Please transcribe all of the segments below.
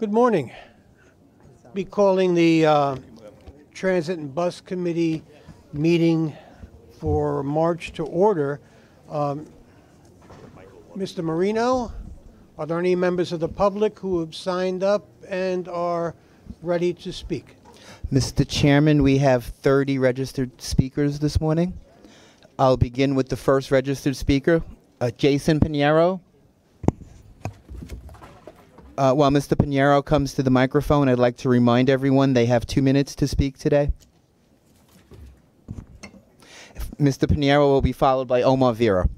Good morning. Be calling the Transit and Bus Committee meeting for March to order. Mr. Marino, are there any members of the public who have signed up and are ready to speak? Mr. Chairman, we have 30 registered speakers this morning. I'll begin with the first registered speaker, Jason Pinheiro. While Mr. Pinheiro comes to the microphone, I'd like to remind everyone they have 2 minutes to speak today. Mr. Pinheiro will be followed by Omar Vera.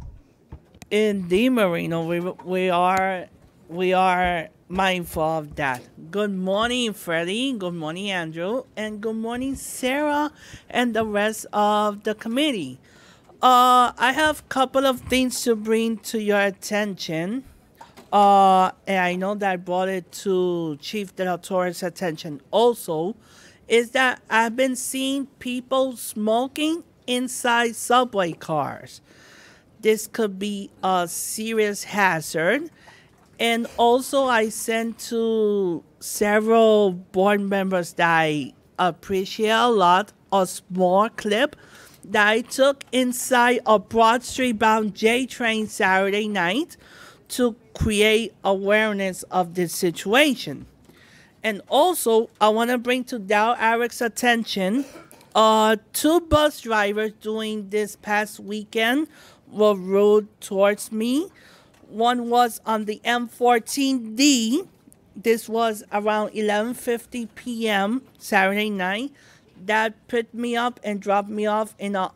Indeed, Marino, we are mindful of that. Good morning, Freddie. Good morning, Andrew. And good morning, Sarah and the rest of the committee. I have a couple of things to bring to your attention. And I know that I brought it to Chief De La Torre's attention also, is that I've been seeing people smoking inside subway cars. This could be a serious hazard. And also I sent to several board members that I appreciate a lot a small clip that I took inside a Broad Street bound J train Saturday night to create awareness of this situation. And also, I want to bring to Dow Eric's attention, 2 bus drivers during this past weekend were rude towards me. One was on the M14D. This was around 11:50 p.m. Saturday night. That picked me up and dropped me off in an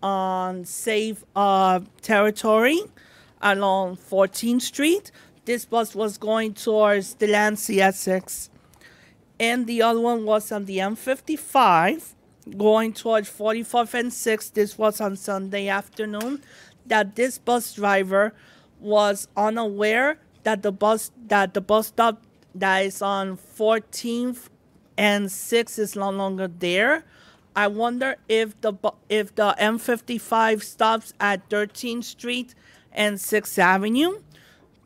unsafe territory along 14th Street. This bus was going towards Delancey, Essex. And the other one was on the M55 going towards 44th and 6th. This was on Sunday afternoon. That this bus driver was unaware that the bus stop that is on 14th and 6th is no longer there. I wonder if the M55 stops at 13th Street and 6th Avenue,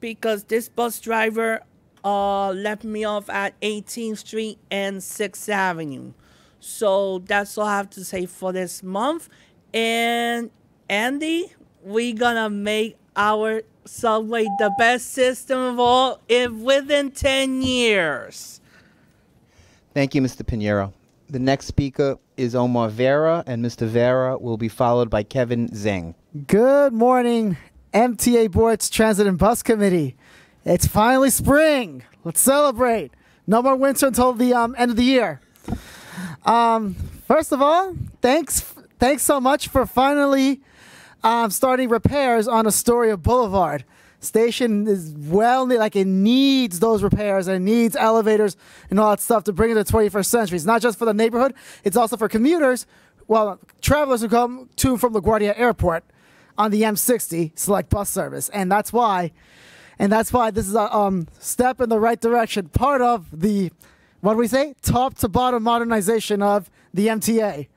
because this bus driver left me off at 18th Street and 6th Avenue. So that's all I have to say for this month. And Andy, we're gonna make our subway the best system of all within 10 years. Thank you, Mr. Pinheiro. The next speaker is Omar Vera, and Mr. Vera will be followed by Kevin Zeng. Good morning, MTA Board's Transit and Bus Committee. It's finally spring. Let's celebrate. No more winter until the end of the year. First of all, thanks so much for finally starting repairs on Astoria Boulevard. Station is it needs those repairs, and it needs elevators and all that stuff to bring it to the 21st century. It's not just for the neighborhood, it's also for commuters, travelers who come to and from LaGuardia Airport on the M60 select bus service. And that's why this is a step in the right direction, part of the, what do we say, top to bottom modernization of the MTA.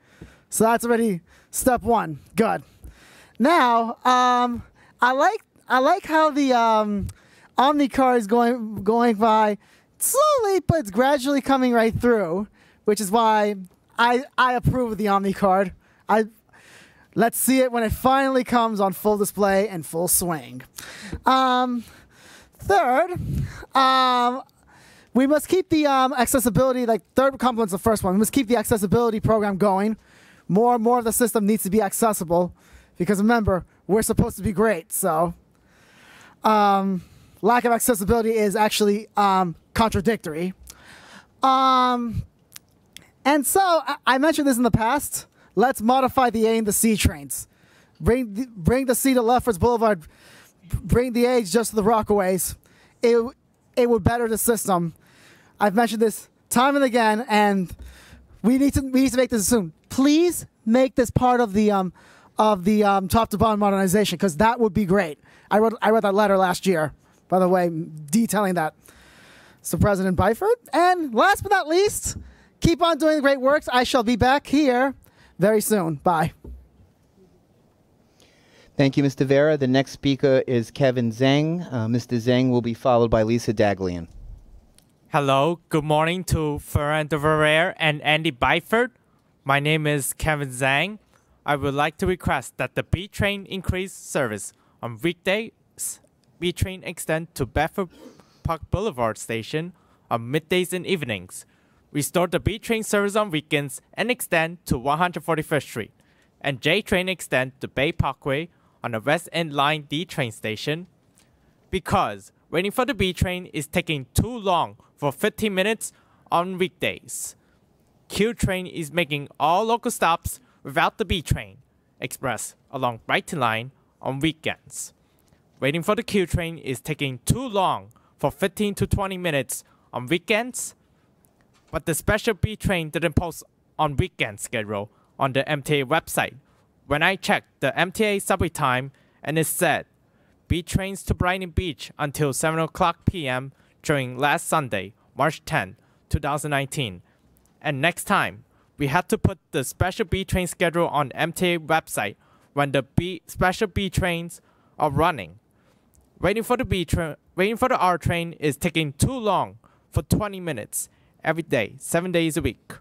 So that's already step one. Good. Now, I like how the Omni car is going by slowly, but it's gradually coming right through, which is why I approve of the Omni card. Let's see it when it finally comes on full display and full swing. Third, we must keep the accessibility, third complements the first one. We must keep the accessibility program going. More and more of the system needs to be accessible, because remember, we're supposed to be great, so lack of accessibility is actually contradictory. And so I mentioned this in the past. Let's modify the A and the C trains. Bring the C to Lefferts Boulevard. Bring the A just to the Rockaways. It would better the system. I've mentioned this time and again, and we need to make this soon. Please make this part of the top to bottom modernization, because that would be great. I wrote that letter last year, by the way, detailing that. So President Byford, and last but not least, keep on doing the great works. I shall be back here very soon. Bye. Thank you, Mr. Vera. The next speaker is Kevin Zeng. Mr. Zeng will be followed by Lisa Daglian. Hello, good morning to Ferran de Verrier and Andy Byford. My name is Kevin Zhang. I would like to request that the B train increase service on weekdays. B train extend to Bedford Park Boulevard station on middays and evenings. Restore the B train service on weekends and extend to 145th Street. And J train extend to Bay Parkway on the West End Line D train station. Because waiting for the B train is taking too long for 15 minutes on weekdays. Q train is making all local stops without the B train express along Brighton Line on weekends. Waiting for the Q train is taking too long for 15 to 20 minutes on weekends. But the special B train didn't post on weekend schedule on the MTA website. When I checked the MTA subway time, and it said B trains to Brighton Beach until 7 o'clock p.m. during last Sunday, March 10, 2019. And next time, we had to put the special B train schedule on MTA website when the special B trains are running. Waiting for the R train is taking too long for 20 minutes every day, 7 days a week.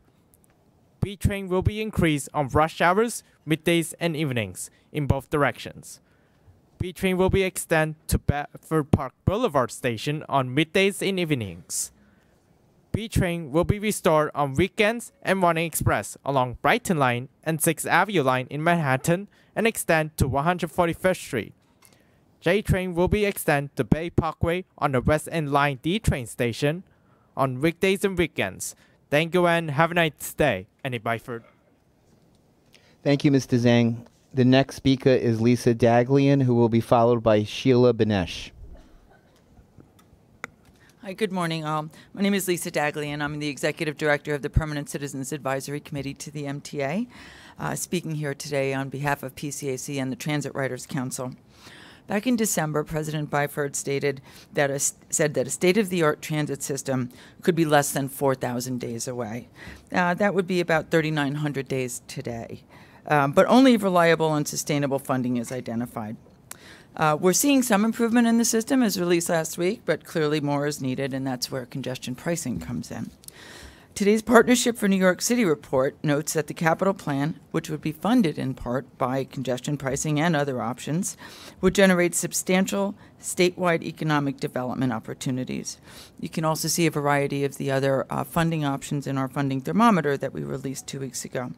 B train will be increased on rush hours, middays, and evenings in both directions. B train will be extended to Bedford Park Boulevard station on middays and evenings. B train will be restored on weekends and morning express along Brighton Line and 6th Avenue Line in Manhattan and extend to 145th Street. J train will be extended to Bay Parkway on the West End Line D train station on weekdays and weekends. Thank you and have a nice day. Andy Byford. Thank you, Mr. Zhang. The next speaker is Lisa Daglian, who will be followed by Sheila Benesh. Hi, good morning. My name is Lisa Daglian. I'm the Executive Director of the Permanent Citizens Advisory Committee to the MTA, speaking here today on behalf of PCAC and the Transit Writers Council. Back in December, President Byford said that a state-of-the-art transit system could be less than 4,000 days away. That would be about 3,900 days today. But only reliable and sustainable funding is identified. We're seeing some improvement in the system as released last week, but clearly more is needed, and that's where congestion pricing comes in. Today's Partnership for New York City report notes that the capital plan, which would be funded in part by congestion pricing and other options, would generate substantial statewide economic development opportunities. You can also see a variety of the other funding options in our funding thermometer that we released 2 weeks ago.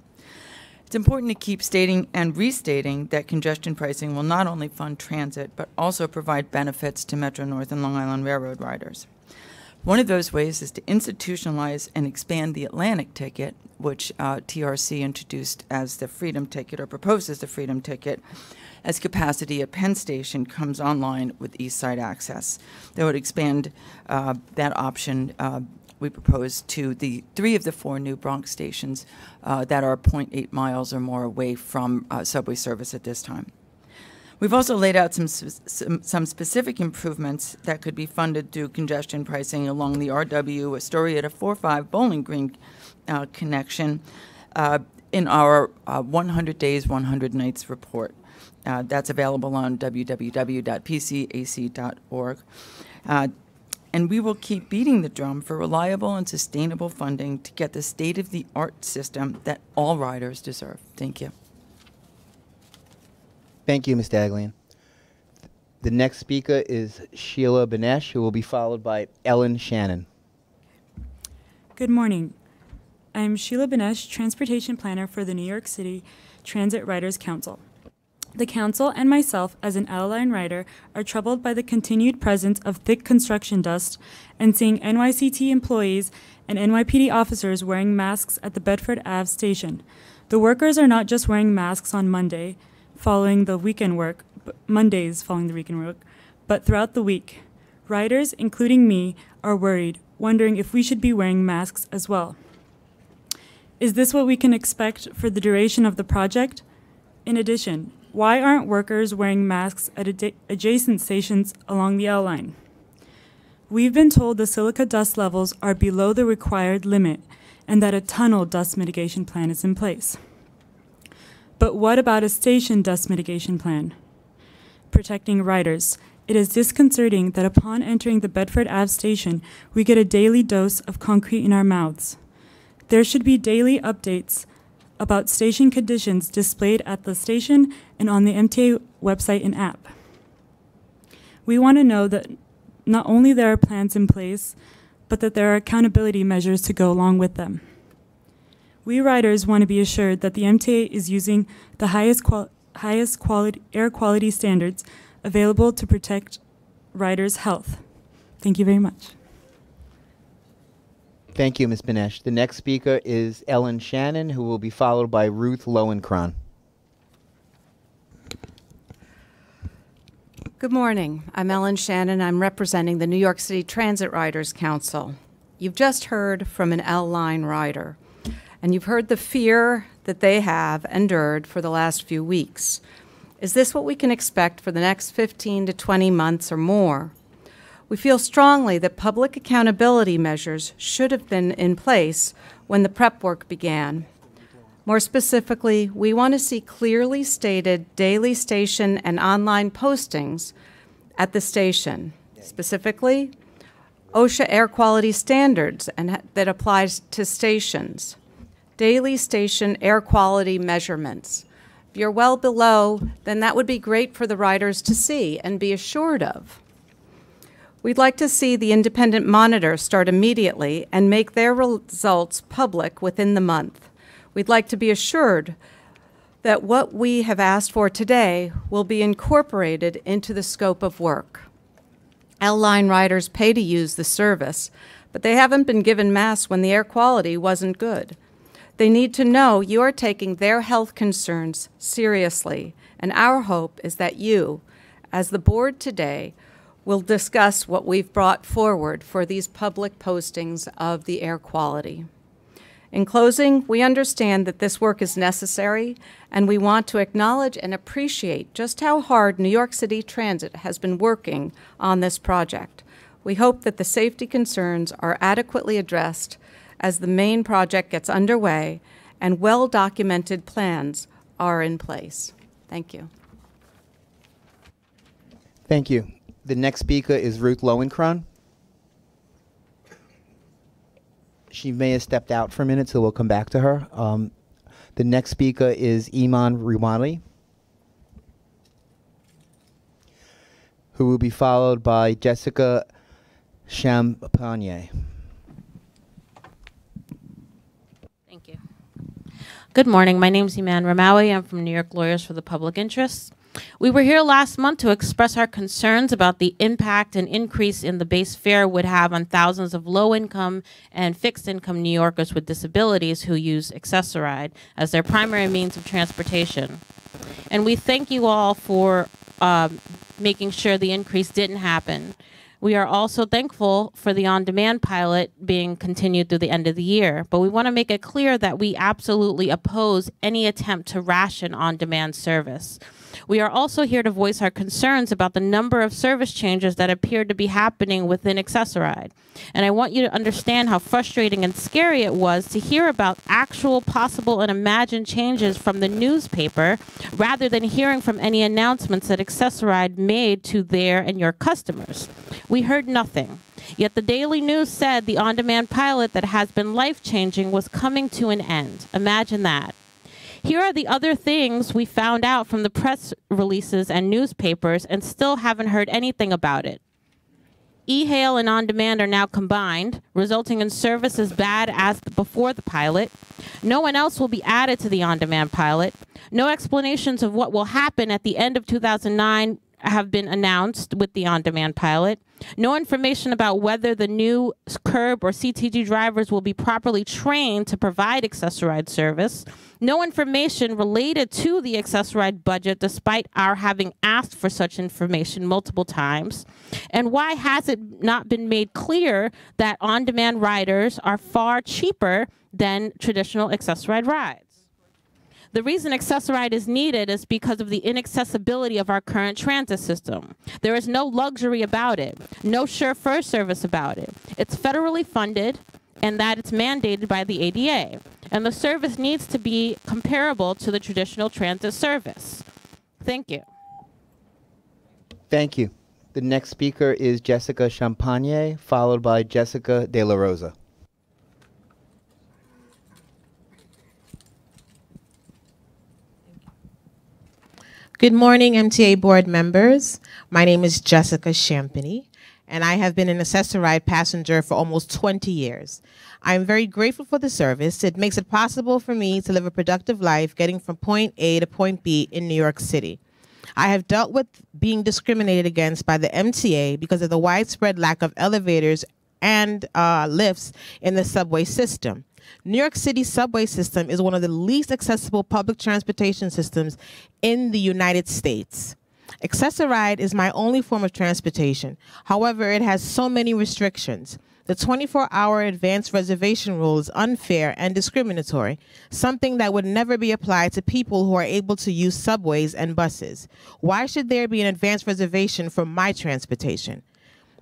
It's important to keep stating and restating that congestion pricing will not only fund transit, but also provide benefits to Metro North and Long Island Railroad riders. One of those ways is to institutionalize and expand the Atlantic ticket, which TRC introduced as the Freedom Ticket, or proposed as the Freedom Ticket, as capacity at Penn Station comes online with East Side Access. That would expand that option, we propose, to the 3 of the 4 new Bronx stations that are 0.8 miles or more away from subway service at this time. We've also laid out some specific improvements that could be funded through congestion pricing along the RW Astoria to 4-5 Bowling Green connection in our 100 Days, 100 Nights report. That's available on www.pcac.org. And we will keep beating the drum for reliable and sustainable funding to get the state-of-the-art system that all riders deserve. Thank you. Thank you, Ms. Daglian. The next speaker is Sheila Benesh, who will be followed by Ellen Shannon. Good morning. I'm Sheila Benesh, Transportation Planner for the New York City Transit Writers Council. The Council and myself, as an L-Line rider, are troubled by the continued presence of thick construction dust and seeing NYCT employees and NYPD officers wearing masks at the Bedford Ave station. The workers are not just wearing masks on Mondays following the weekend work, but throughout the week. Riders, including me, are worried, wondering if we should be wearing masks as well. Is this what we can expect for the duration of the project? In addition, why aren't workers wearing masks at adjacent stations along the L line? We've been told the silica dust levels are below the required limit and that a tunnel dust mitigation plan is in place. But what about a station dust mitigation plan? Protecting riders, It is disconcerting that upon entering the Bedford Ave station, we get a daily dose of concrete in our mouths. There should be daily updates about station conditions displayed at the station and on the MTA website and app. We want to know that not only there are plans in place, but that there are accountability measures to go along with them. We riders want to be assured that the MTA is using the highest quality air quality standards available to protect riders' health. Thank you very much. Thank you, Ms. Benesh. The next speaker is Ellen Shannon, who will be followed by Ruth Lowenkron. Good morning. I'm Ellen Shannon. I'm representing the New York City Transit Riders Council. You've just heard from an L-Line rider, and you've heard the fear that they have endured for the last few weeks. Is this what we can expect for the next 15 to 20 months or more? We feel strongly that public accountability measures should have been in place when the prep work began. More specifically, we want to see clearly stated daily station and online postings at the station. Specifically, OSHA air quality standards that applies to stations. Daily station air quality measurements. If you're well below, then that would be great for the riders to see and be assured of. We'd like to see the independent monitor start immediately and make their results public within the month. We'd like to be assured that what we have asked for today will be incorporated into the scope of work. L-Line riders pay to use the service, but they haven't been given masks when the air quality wasn't good. They need to know you are taking their health concerns seriously, and our hope is that you, as the board today, will discuss what we've brought forward for these public postings of the air quality. In closing, we understand that this work is necessary, and we want to acknowledge and appreciate just how hard New York City Transit has been working on this project. We hope that the safety concerns are adequately addressed as the main project gets underway and well-documented plans are in place. Thank you. Thank you. The next speaker is Ruth Lowenkron. She may have stepped out for a minute, so we'll come back to her. The next speaker is Iman Riwani, who will be followed by Jessica Champagne. Thank you. Good morning. My name is Iman Ramawi. I'm from New York Lawyers for the Public Interest. We were here last month to express our concerns about the impact an increase in the base fare would have on thousands of low-income and fixed-income New Yorkers with disabilities who use Access-a-Ride as their primary means of transportation. And we thank you all for making sure the increase didn't happen. We are also thankful for the on-demand pilot being continued through the end of the year, but we want to make it clear that we absolutely oppose any attempt to ration on-demand service. We are also here to voice our concerns about the number of service changes that appear to be happening within Access-a-Ride. And I want you to understand how frustrating and scary it was to hear about actual possible and imagined changes from the newspaper rather than hearing from any announcements that Access-a-Ride made to their and your customers. We heard nothing. Yet the Daily News said the on-demand pilot that has been life-changing was coming to an end. Imagine that. Here are the other things we found out from the press releases and newspapers and still haven't heard anything about it. E-hail and on-demand are now combined, resulting in service as bad as before the pilot. No one else will be added to the on-demand pilot. No explanations of what will happen at the end of 2009 have been announced with the on-demand pilot. No information about whether the new curb or CTG drivers will be properly trained to provide Access-a-Ride service. No information related to the Access-a-Ride budget, despite our having asked for such information multiple times. And why has it not been made clear that on-demand riders are far cheaper than traditional Access-a-Ride rides? The reason Access-a-Ride is needed is because of the inaccessibility of our current transit system. There is no luxury about it, no chauffeur service about it. It's federally funded and that it's mandated by the ADA. And the service needs to be comparable to the traditional transit service. Thank you. Thank you. The next speaker is Jessica Champagne, followed by Jessica De La Rosa. Good morning, MTA Board members. My name is Jessica Champagny, and I have been an accessoride passenger for almost 20 years. I am very grateful for the service. It makes it possible for me to live a productive life getting from point A to point B in New York City. I have dealt with being discriminated against by the MTA because of the widespread lack of elevators and lifts in the subway system. New York City's subway system is one of the least accessible public transportation systems in the United States. Accessoride is my only form of transportation. However, it has so many restrictions. The 24-hour advance reservation rule is unfair and discriminatory, something that would never be applied to people who are able to use subways and buses. Why should there be an advance reservation for my transportation?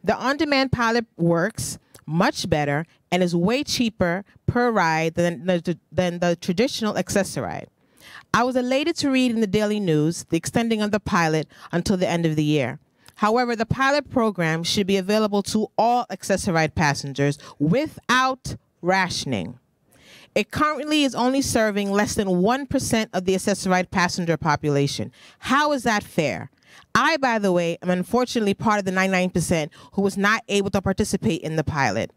The on-demand pilot works much better and is way cheaper per ride than the traditional accessoride. I was elated to read in the Daily News the extending of the pilot until the end of the year. However, the pilot program should be available to all accessoride passengers without rationing. It currently is only serving less than 1% of the accessoride passenger population. How is that fair? I, by the way, am unfortunately part of the 99% who was not able to participate in the pilot.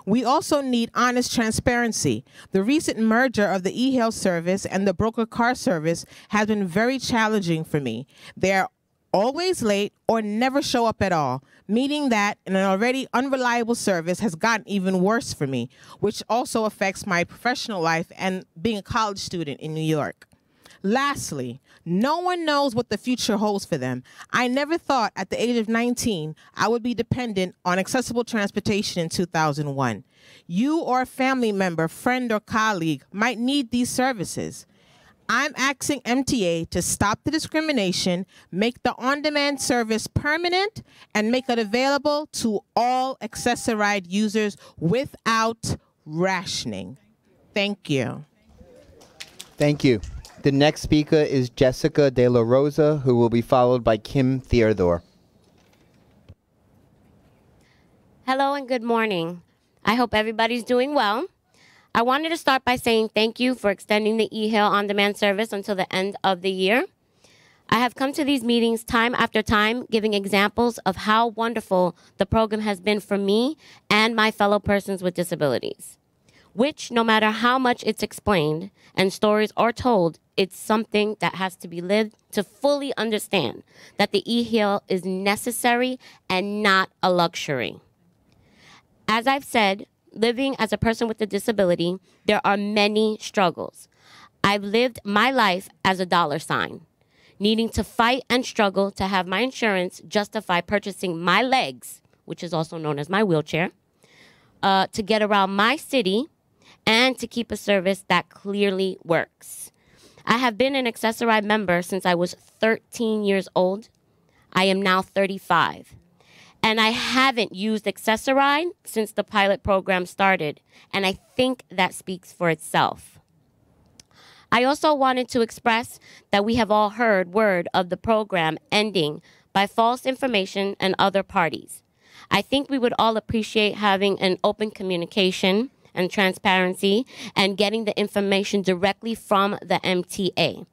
We also need honest transparency. The recent merger of the e-hail service and the broker car service has been very challenging for me. They are always late or never show up at all, meaning that an already unreliable service has gotten even worse for me, which also affects my professional life and being a college student in New York. Lastly, no one knows what the future holds for them. I never thought at the age of 19 I would be dependent on accessible transportation in 2001. You or a family member, friend, or colleague might need these services. I'm asking MTA to stop the discrimination, make the on-demand service permanent, and make it available to all accessoride users without rationing. Thank you. Thank you. The next speaker is Jessica De La Rosa, who will be followed by Kim Theodore. Hello and good morning. I hope everybody's doing well. I wanted to start by saying thank you for extending the e-hail on-demand service until the end of the year. I have come to these meetings time after time giving examples of how wonderful the program has been for me and my fellow persons with disabilities, which no matter how much it's explained and stories are told, it's something that has to be lived to fully understand that the e-hail is necessary and not a luxury. As I've said, living as a person with a disability, there are many struggles. I've lived my life as a dollar sign, needing to fight and struggle to have my insurance justify purchasing my legs, which is also known as my wheelchair, to get around my city and to keep a service that clearly works. I have been an accessoride member since I was 13 years old. I am now 35. And I haven't used accessoride since the pilot program started, and I think that speaks for itself. I also wanted to express that we have all heard word of the program ending by false information and other parties. I think we would all appreciate having an open communication and transparency and getting the information directly from the MTA.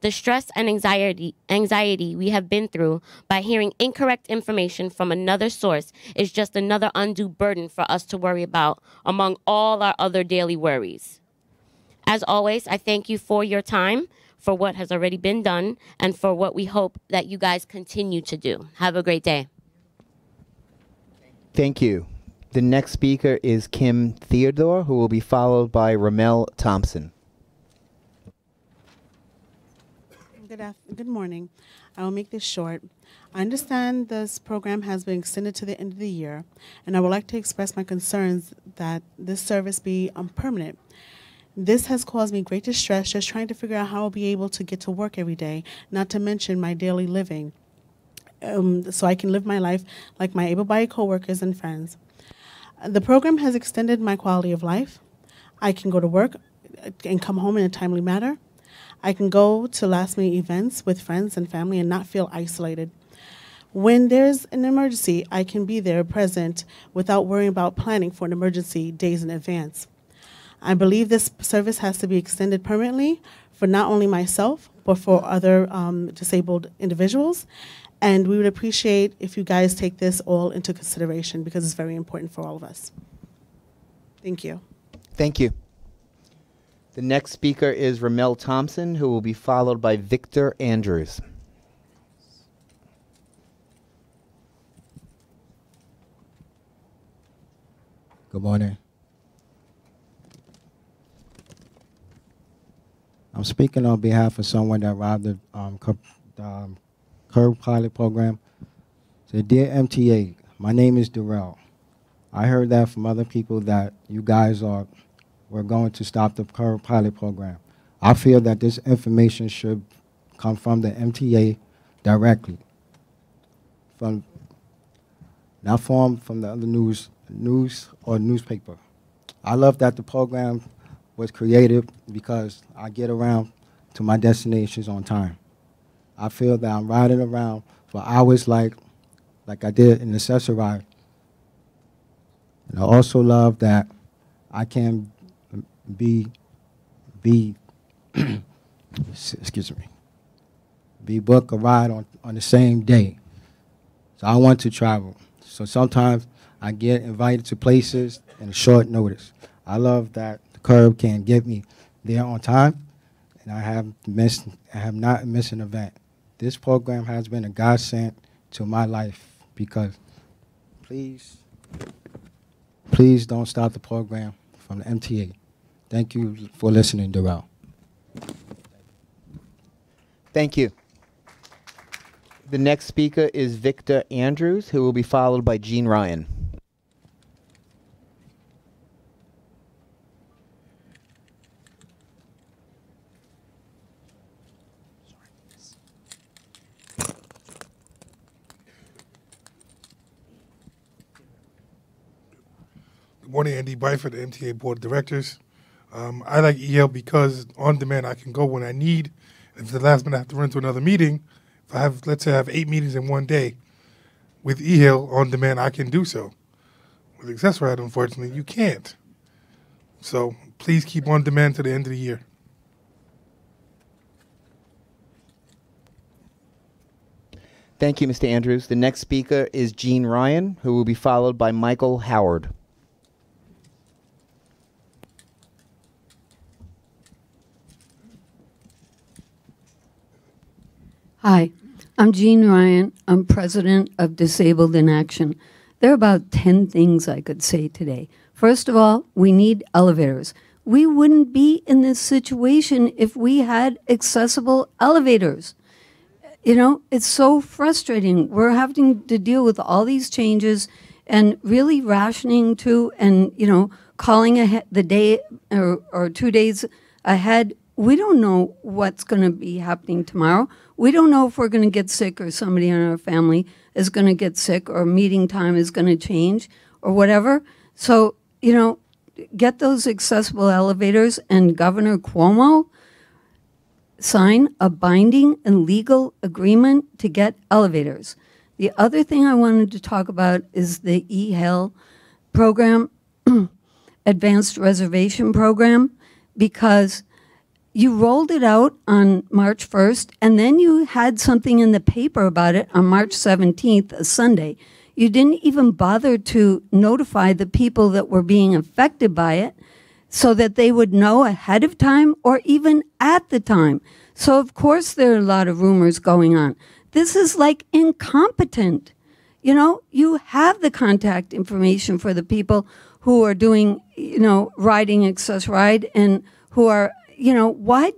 The stress and anxiety we have been through by hearing incorrect information from another source is just another undue burden for us to worry about among all our other daily worries. As always, I thank you for your time, for what has already been done, and for what we hope that you guys continue to do. Have a great day. Thank you. The next speaker is Kim Theodore, who will be followed by Ramel Thompson. Good morning. I will make this short. I understand this program has been extended to the end of the year, and I would like to express my concerns that this service be permanent. This has caused me great distress just trying to figure out how I'll be able to get to work every day, not to mention my daily living, so I can live my life like my able-bodied coworkers and friends. The program has extended my quality of life. I can go to work and come home in a timely manner. I can go to last-minute events with friends and family and not feel isolated. When there's an emergency, I can be there present without worrying about planning for an emergency days in advance. I believe this service has to be extended permanently for not only myself, but for other disabled individuals. And we would appreciate if you guys take this all into consideration because it's very important for all of us. Thank you. Thank you. The next speaker is Ramel Thompson, who will be followed by Victor Andrews. Good morning. I'm speaking on behalf of someone that arrived at Curb Pilot Program. So, dear MTA, my name is Durrell. I heard that from other people that you guys were going to stop the Curb Pilot Program. I feel that this information should come from the MTA directly, not from the other news or newspaper. I love that the program was created because I get around to my destinations on time. I feel that I'm riding around for hours like I did in the Accessoride. And I also love that I can be book a ride on the same day. So I want to travel. So sometimes I get invited to places in a short notice. I love that the Curb can get me there on time, and I have not missed an event. This program has been a godsend to my life because please don't stop the program from the MTA. Thank you for listening, Durrell. Thank you. The next speaker is Victor Andrews, who will be followed by Gene Ryan. Good morning, Andy Byford, the MTA Board of Directors. I like EL because on demand I can go when I need. If the last minute I have to run to another meeting, if I have, let's say I have 8 meetings in one day, with EL on demand I can do so. With Accessoride, unfortunately, you can't. So please keep on demand to the end of the year. Thank you, Mr. Andrews. The next speaker is Gene Ryan, who will be followed by Michael Howard. Hi, I'm Jean Ryan. I'm president of Disabled in Action. There are about 10 things I could say today. First of all, we need elevators. We wouldn't be in this situation if we had accessible elevators. You know, it's so frustrating. We're having to deal with all these changes and really rationing too, and, you know, calling ahead the day or 2 days ahead. We don't know what's going to be happening tomorrow. We don't know if we're going to get sick or somebody in our family is going to get sick or meeting time is going to change or whatever. So, you know, get those accessible elevators, and Governor Cuomo sign a binding and legal agreement to get elevators. The other thing I wanted to talk about is the eHealth program, advanced reservation program, because you rolled it out on March 1st, and then you had something in the paper about it on March 17th, a Sunday. You didn't even bother to notify the people that were being affected by it so that they would know ahead of time or even at the time. So, of course, there are a lot of rumors going on. This is like incompetent. You know, you have the contact information for the people who are doing, you know, riding Accessoride and who are, you know, why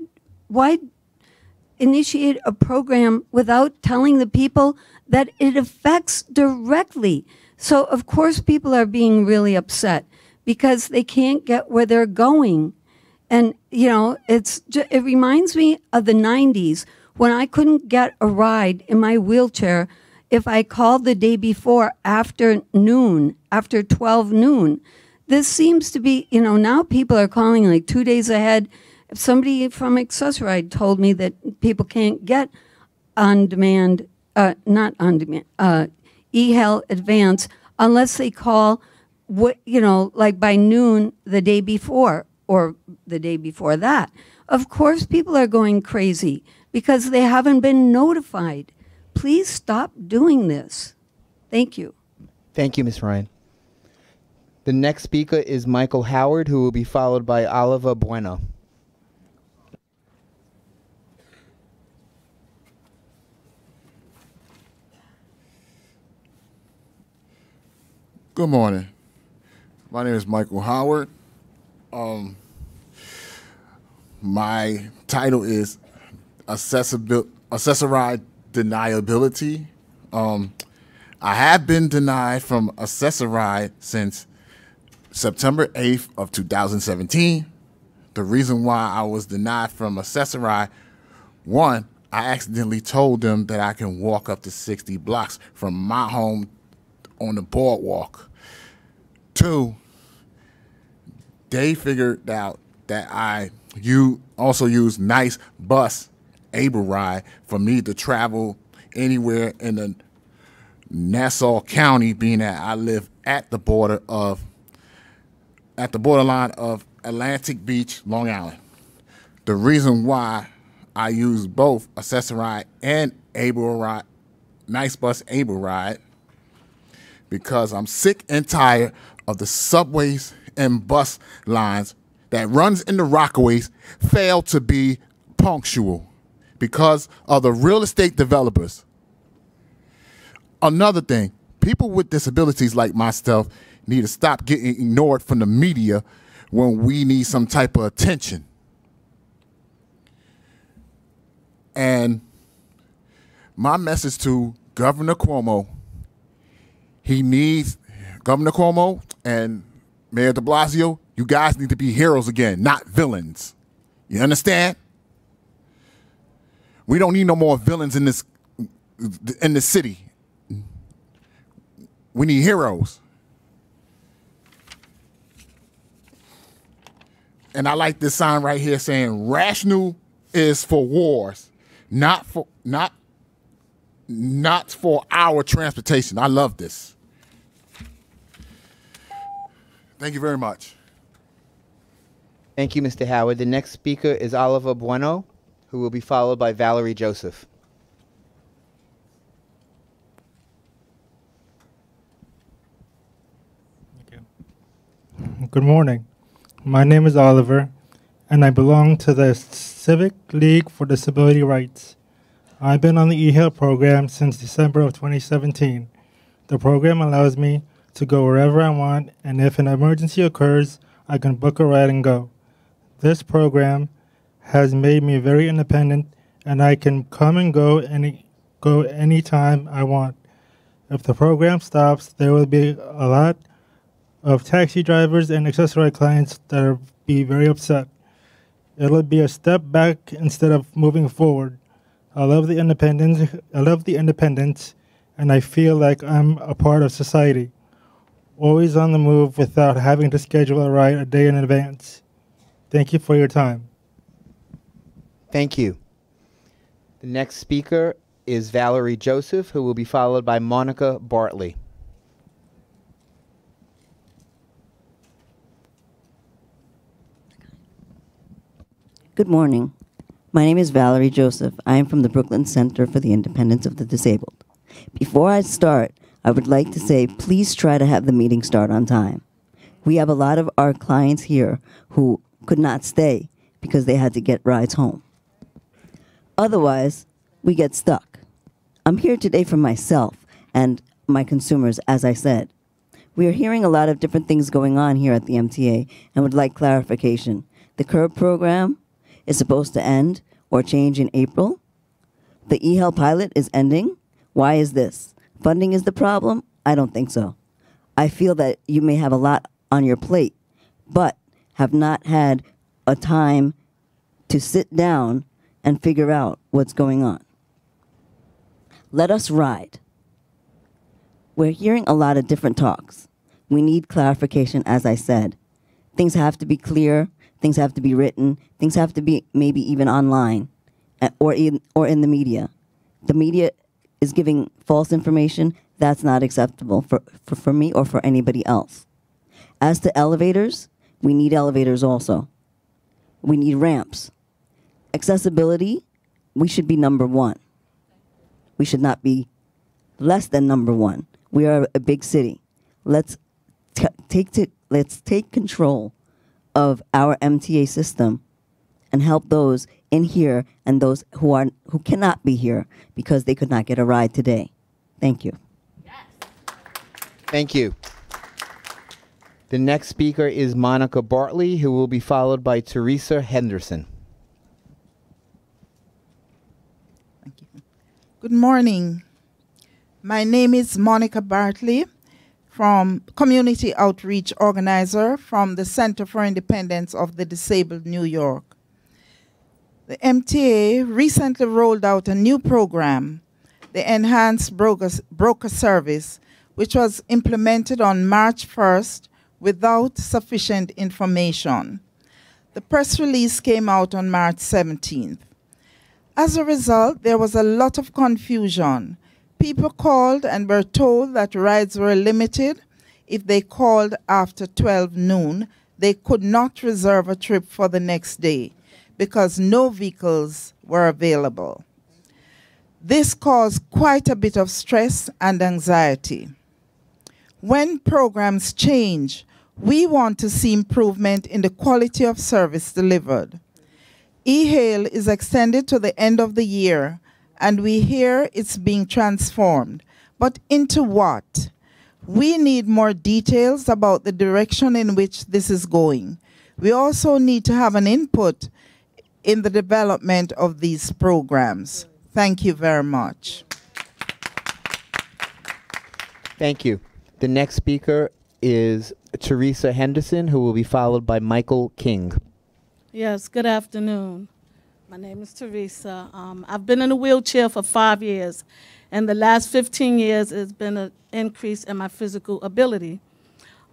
initiate a program without telling the people that it affects directly? So, of course, people are being really upset because they can't get where they're going. And, you know, it reminds me of the 90s when I couldn't get a ride in my wheelchair if I called the day before after noon, after 12 noon. This seems to be, you know, now people are calling like 2 days ahead. If somebody from Accessoride told me that people can't get on-demand not on demand, e-hail advance unless they call, like by noon the day before or the day before that. Of course, people are going crazy because they haven't been notified. Please stop doing this. Thank you. Thank you, Ms. Ryan. The next speaker is Michael Howard, who will be followed by Oliver Bueno. Good morning. My name is Michael Howard. My title is Accessorized Deniability. I have been denied from Accessoride since September 8th of 2017. The reason why I was denied from Accessoride, one, I accidentally told them that I can walk up to 60 blocks from my home on the boardwalk. Two, they figured out that you also use nice bus able ride for me to travel anywhere in the Nassau County, being that I live at the borderline of Atlantic Beach, Long Island. The reason why I use both Accessoride and able ride, nice bus able ride, because I'm sick and tired of the subways and bus lines that runs in the Rockaways fail to be punctual because of the real estate developers. Another thing, people with disabilities like myself need to stop getting ignored from the media when we need some type of attention. And my message to Governor Cuomo, Governor Cuomo and Mayor de Blasio, you guys need to be heroes again, not villains. You understand? We don't need no more villains in this city. We need heroes. And I like this sign right here saying rational is for wars, not for our transportation. I love this. Thank you very much. Thank you, Mr. Howard. The next speaker is Oliver Bueno, who will be followed by Valerie Joseph. Good morning. My name is Oliver, and I belong to the Civic League for Disability Rights. I've been on the e-hail program since December of 2017. The program allows me to go wherever I want, and if an emergency occurs, I can book a ride and go. This program has made me very independent, and I can come and go anytime I want. If the program stops, there will be a lot of taxi drivers and accessory clients that will be very upset. It'll be a step back instead of moving forward. I love the independence, and I feel like I'm a part of society. Always on the move without having to schedule a ride a day in advance. Thank you for your time. Thank you. The next speaker is Valerie Joseph, who will be followed by Monica Bartley. Good morning. My name is Valerie Joseph. I am from the Brooklyn Center for the Independence of the Disabled. Before I start, I would like to say, please try to have the meeting start on time. We have a lot of our clients here who could not stay because they had to get rides home. Otherwise, we get stuck. I'm here today for myself and my consumers, as I said. We are hearing a lot of different things going on here at the MTA and would like clarification. The CURB program is supposed to end or change in April. The e-hail pilot is ending. Why is this? Funding is the problem? I don't think so. I feel that you may have a lot on your plate, but have not had a time to sit down and figure out what's going on. Let us ride. We're hearing a lot of different talks. We need clarification, as I said. Things have to be clear, things have to be written, things have to be maybe even online or in the media. The media is giving false information, that's not acceptable for me or for anybody else. As to elevators, we need elevators also. We need ramps. Accessibility, we should be number one. We should not be less than number one. We are a big city. Let's take control of our MTA system and help those in here and those who cannot be here because they could not get a ride today. Thank you. Thank you. The next speaker is Monica Bartley, who will be followed by Teresa Henderson. Good morning. My name is Monica Bartley, from Community Outreach Organizer from the Center for Independence of the Disabled, New York. The MTA recently rolled out a new program, the Enhanced Broker Service, which was implemented on March 1st without sufficient information. The press release came out on March 17th. As a result, there was a lot of confusion. People called and were told that rides were limited. If they called after 12 noon, they could not reserve a trip for the next day because no vehicles were available. This caused quite a bit of stress and anxiety. When programs change, we want to see improvement in the quality of service delivered. E-Hail is extended to the end of the year, and we hear it's being transformed. But into what? We need more details about the direction in which this is going. We also need to have an input in the development of these programs. Thank you very much. Thank you. The next speaker is Teresa Henderson, who will be followed by Michael King. Yes, good afternoon. My name is Teresa. I've been in a wheelchair for 5 years, and the last 15 years has been an increase in my physical ability.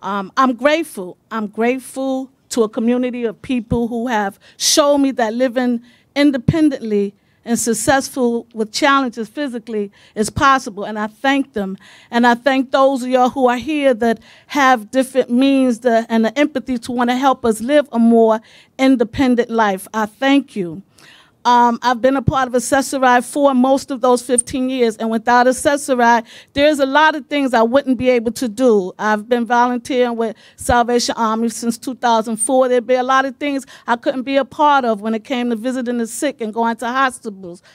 I'm grateful. I'm grateful to a community of people who have shown me that living independently and successful with challenges physically is possible, and I thank them. And I thank those of y'all who are here that have different means and the empathy to want to help us live a more independent life. I thank you. I've been a part of Accessory for most of those 15 years, and without Accessory, there's a lot of things I wouldn't be able to do. I've been volunteering with Salvation Army since 2004. There'd be a lot of things I couldn't be a part of when it came to visiting the sick and going to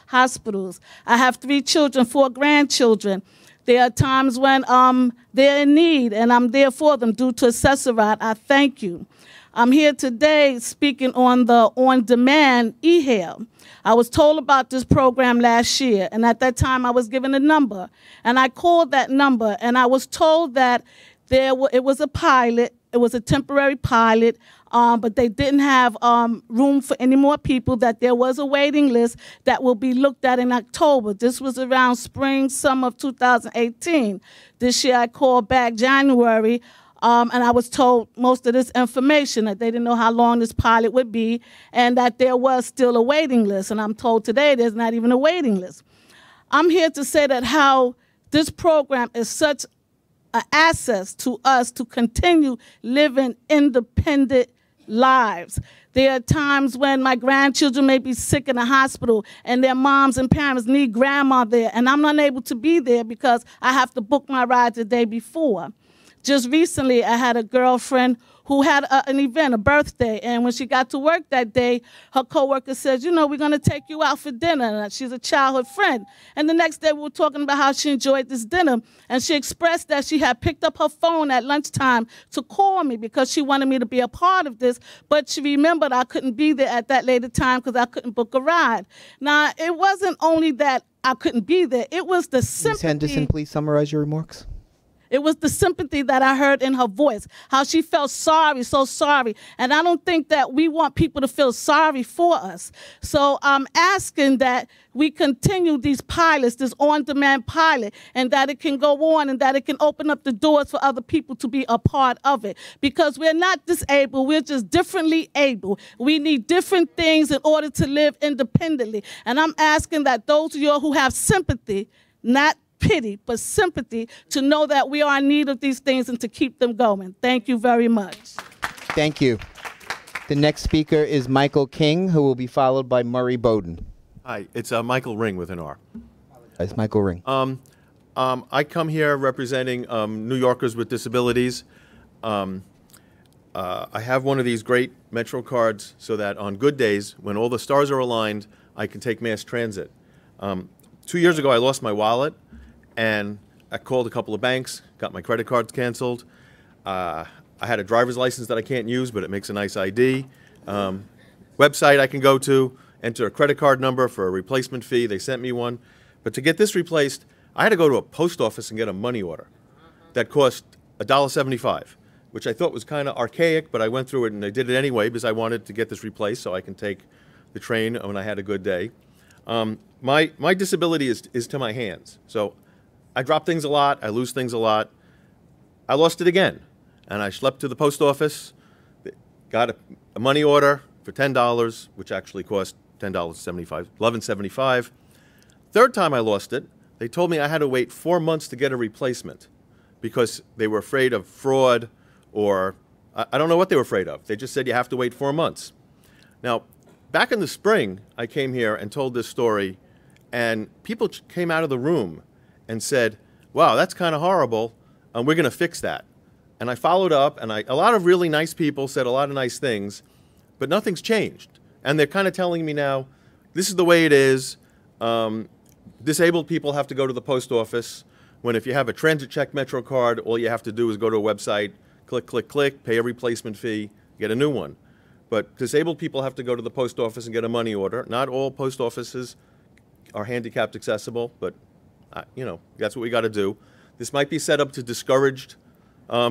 hospitals. I have 3 children, 4 grandchildren. There are times when they're in need, and I'm there for them due to Accessory. I thank you. I'm here today speaking on the on-demand e-hail. I was told about this program last year, and at that time I was given a number. And I called that number, and I was told that it was a pilot, it was a temporary pilot, but they didn't have room for any more people, that there was a waiting list that will be looked at in October. This was around spring, summer of 2018. This year I called back January, and I was told most of this information, that they didn't know how long this pilot would be, and that there was still a waiting list. And I'm told today there's not even a waiting list. I'm here to say that how this program is such an asset to us to continue living independent lives. There are times when my grandchildren may be sick in the hospital and their moms and parents need grandma there, and I'm not able to be there because I have to book my ride the day before. Just recently, I had a girlfriend who had an event, a birthday, and when she got to work that day, her coworker says, you know, we're going to take you out for dinner. And she's a childhood friend. And the next day, we were talking about how she enjoyed this dinner, and she expressed that she had picked up her phone at lunchtime to call me because she wanted me to be a part of this, but she remembered I couldn't be there at that later time because I couldn't book a ride. Now, it wasn't only that I couldn't be there, it was the sympathy. Ms. Henderson, please summarize your remarks. It was the sympathy that I heard in her voice, how she felt sorry, so sorry. And I don't think that we want people to feel sorry for us. So I'm asking that we continue these pilots, this on-demand pilot, and that it can go on and that it can open up the doors for other people to be a part of it. Because we're not disabled, we're just differently able. We need different things in order to live independently. And I'm asking that those of you who have sympathy not pity, but sympathy to know that we are in need of these things and to keep them going. Thank you very much. Thank you. The next speaker is Michael King, who will be followed by Murray Bowden. Hi, it's Michael Ring with an R. It's Michael Ring. I come here representing New Yorkers with disabilities. I have one of these great Metro cards so that on good days, when all the stars are aligned, I can take mass transit. 2 years ago, I lost my wallet, and I called a couple of banks, got my credit cards canceled. I had a driver's license that I can't use, but it makes a nice ID. Website I can go to, enter a credit card number for a replacement fee. They sent me one. But to get this replaced, I had to go to a post office and get a money order that cost $1.75, which I thought was kind of archaic, but I went through it and I did it anyway because I wanted to get this replaced so I can take the train when I had a good day. My disability is to my hands. So I drop things a lot. I lose things a lot. I lost it again. And I schlepped to the post office, got a money order for $10, which actually cost $11.75. Third time I lost it, they told me I had to wait 4 months to get a replacement because they were afraid of fraud or I don't know what they were afraid of. They just said you have to wait 4 months. Now, back in the spring, I came here and told this story, and people came out of the room and said, wow, that's kind of horrible, and we're going to fix that. And I followed up, and a lot of really nice people said a lot of nice things, but nothing's changed. And they're kind of telling me now, this is the way it is. Disabled people have to go to the post office, when if you have a transit check Metro card, all you have to do is go to a website, click, click, click, pay a replacement fee, get a new one. But disabled people have to go to the post office and get a money order. Not all post offices are handicapped accessible, but you know, that's what we got to do. This might be set up to discourage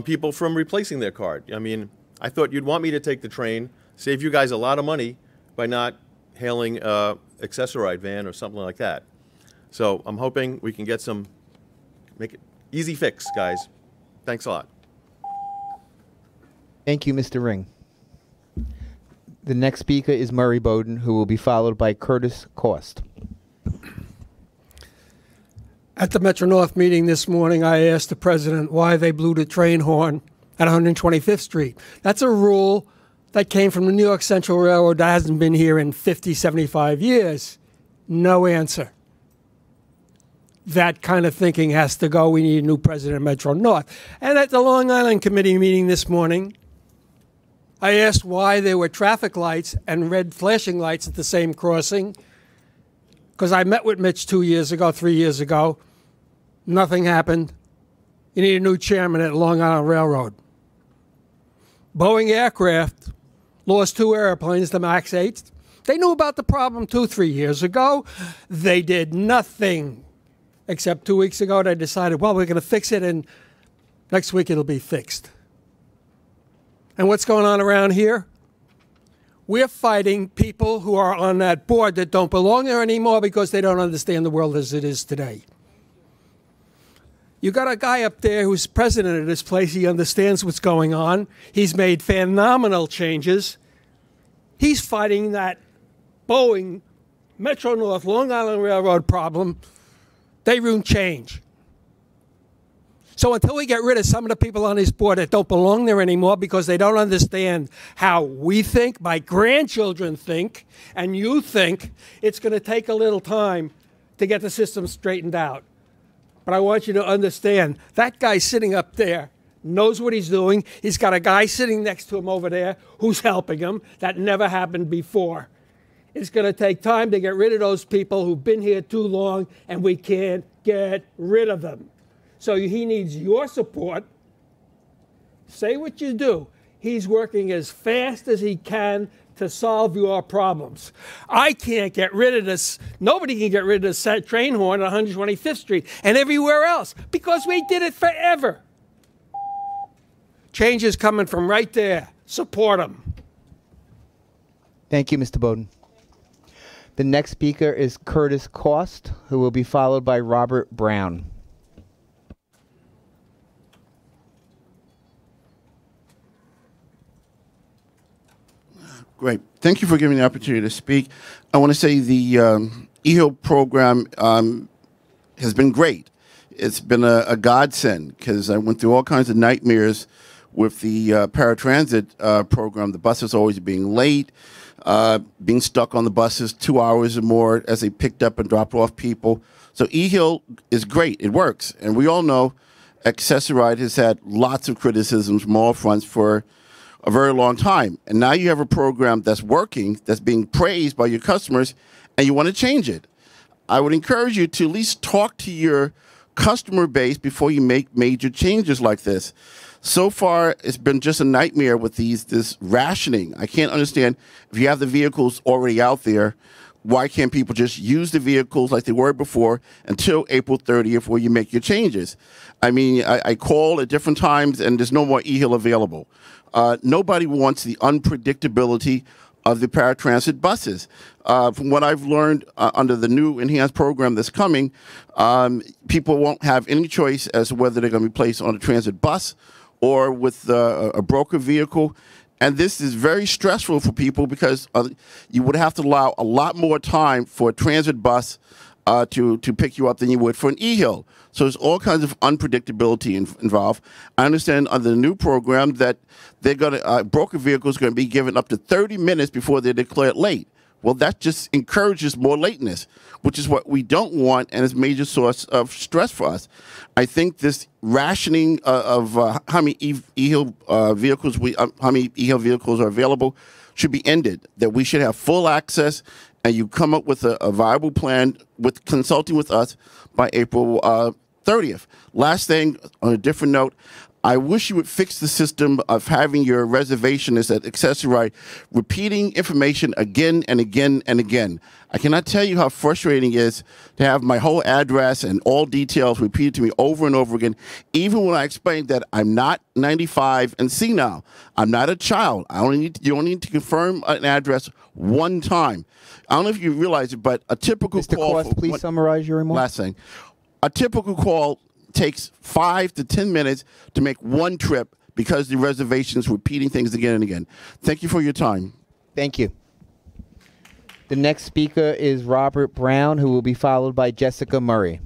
people from replacing their card. I mean, I thought you'd want me to take the train, save you guys a lot of money by not hailing an accessoride van or something like that. So I'm hoping we can get make it easy fix, guys. Thanks a lot. Thank you, Mr. Ring. The next speaker is Murray Bowden, who will be followed by Curtis Cost. At the Metro-North meeting this morning, I asked the president why they blew the train horn at 125th Street. That's a rule that came from the New York Central Railroad that hasn't been here in 50, 75 years. No answer. That kind of thinking has to go. We need a new president of Metro-North. And at the Long Island Committee meeting this morning, I asked why there were traffic lights and red flashing lights at the same crossing, because I met with Mitch 2 years ago, 3 years ago. Nothing happened. You need a new chairman at Long Island Railroad. Boeing Aircraft lost 2 airplanes, the MAX 8s. They knew about the problem 2, 3 years ago. They did nothing, except 2 weeks ago they decided, well, we're going to fix it, and next week it'll be fixed. And what's going on around here? We're fighting people who are on that board that don't belong there anymore because they don't understand the world as it is today. You got a guy up there who's president of this place. He understands what's going on. He's made phenomenal changes. He's fighting that Boeing Metro-North Long Island Railroad problem. They won't change. So until we get rid of some of the people on this board that don't belong there anymore because they don't understand how we think, my grandchildren think, and you think, it's going to take a little time to get the system straightened out. But I want you to understand, that guy sitting up there knows what he's doing. He's got a guy sitting next to him over there who's helping him. That never happened before. It's going to take time to get rid of those people who've been here too long, and we can't get rid of them. So he needs your support. Say what you do. He's working as fast as he can to solve your problems. I can't get rid of this. Nobody can get rid of this train horn at 125th Street and everywhere else because we did it forever. Change is coming from right there. Support him. Thank you, Mr. Bowden. The next speaker is Curtis Cost, who will be followed by Robert Brown. Great. Thank you for giving me the opportunity to speak. I want to say the EHIL program has been great. It's been a godsend because I went through all kinds of nightmares with the paratransit program. The buses always being late, being stuck on the buses 2 hours or more as they picked up and dropped off people. So eHeal is great. It works. And we all know Accessoride has had lots of criticisms from all fronts for a very long time. And now you have a program that's working, that's being praised by your customers, and you want to change it. I would encourage you to at least talk to your customer base before you make major changes like this. So far, it's been just a nightmare with this rationing. I can't understand, if you have the vehicles already out there, why can't people just use the vehicles like they were before until April 30th where you make your changes? I mean, I call at different times and there's no more eHeal available. Nobody wants the unpredictability of the paratransit buses. From what I've learned under the new enhanced program that's coming, people won't have any choice as to whether they're going to be placed on a transit bus or with a broker vehicle. And this is very stressful for people because you would have to allow a lot more time for a transit bus to pick you up than you would for an eHeal. So there's all kinds of unpredictability involved. I understand under the new program that they're going to broker vehicles are going to be given up to 30 minutes before they're declared late. Well, that just encourages more lateness, which is what we don't want, and is a major source of stress for us. I think this rationing of how many eHeal vehicles are available should be ended. That we should have full access, and you come up with a viable plan with consulting with us by April 30th. Last thing, on a different note, I wish you would fix the system of having your reservationist at Accessoride repeating information again and again and again. I cannot tell you how frustrating it is to have my whole address and all details repeated to me over and over again, even when I explain that I'm not 95 and senile. I'm not a child. You only need to confirm an address one time. I don't know if you realize it, but a typical Mr. call... Cost, please summarize your remarks. Last thing. A typical call takes 5 to 10 minutes to make one trip because the reservation's repeating things again and again. Thank you for your time. Thank you. The next speaker is Robert Brown, who will be followed by Jessica Murray.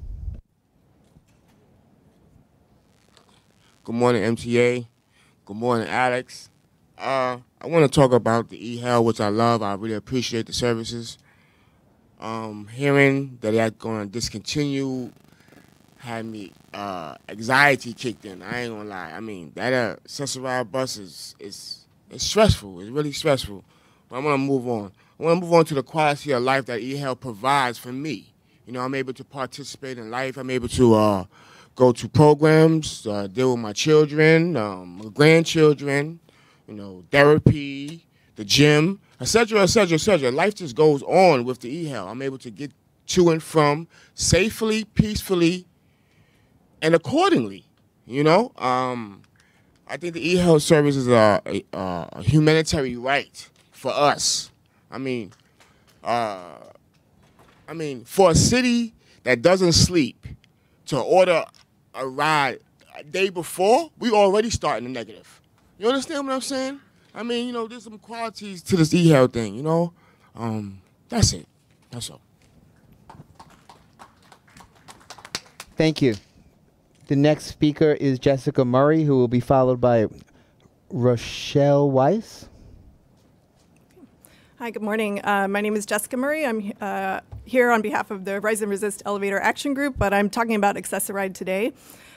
Good morning, MTA. Good morning, Alex. I want to talk about the eHealth, which I love. I really appreciate the services. Hearing that they're going to discontinue had me anxiety kicked in. I ain't gonna lie. I mean, that Accessoride bus is stressful. It's really stressful. But I want to move on. I want to move on to the quality of life that eHealth provides for me. You know, I'm able to participate in life. I'm able to go to programs, deal with my children, my grandchildren, you know, therapy, the gym, etc., etc., etc. Life just goes on with the eHealth. I'm able to get to and from safely, peacefully, and accordingly, you know. I think the eHealth service is a humanitarian right for us. I mean, for a city that doesn't sleep to order a ride a day before, we already start in the negative. You understand what I'm saying? I mean, you know, there's some qualities to this eHealth thing, you know. That's it. That's all. Thank you. The next speaker is Jessica Murray, who will be followed by Rochelle Weiss. Hi, good morning. My name is Jessica Murray. I'm here on behalf of the Rise and Resist Elevator Action Group, but I'm talking about Accessoride today.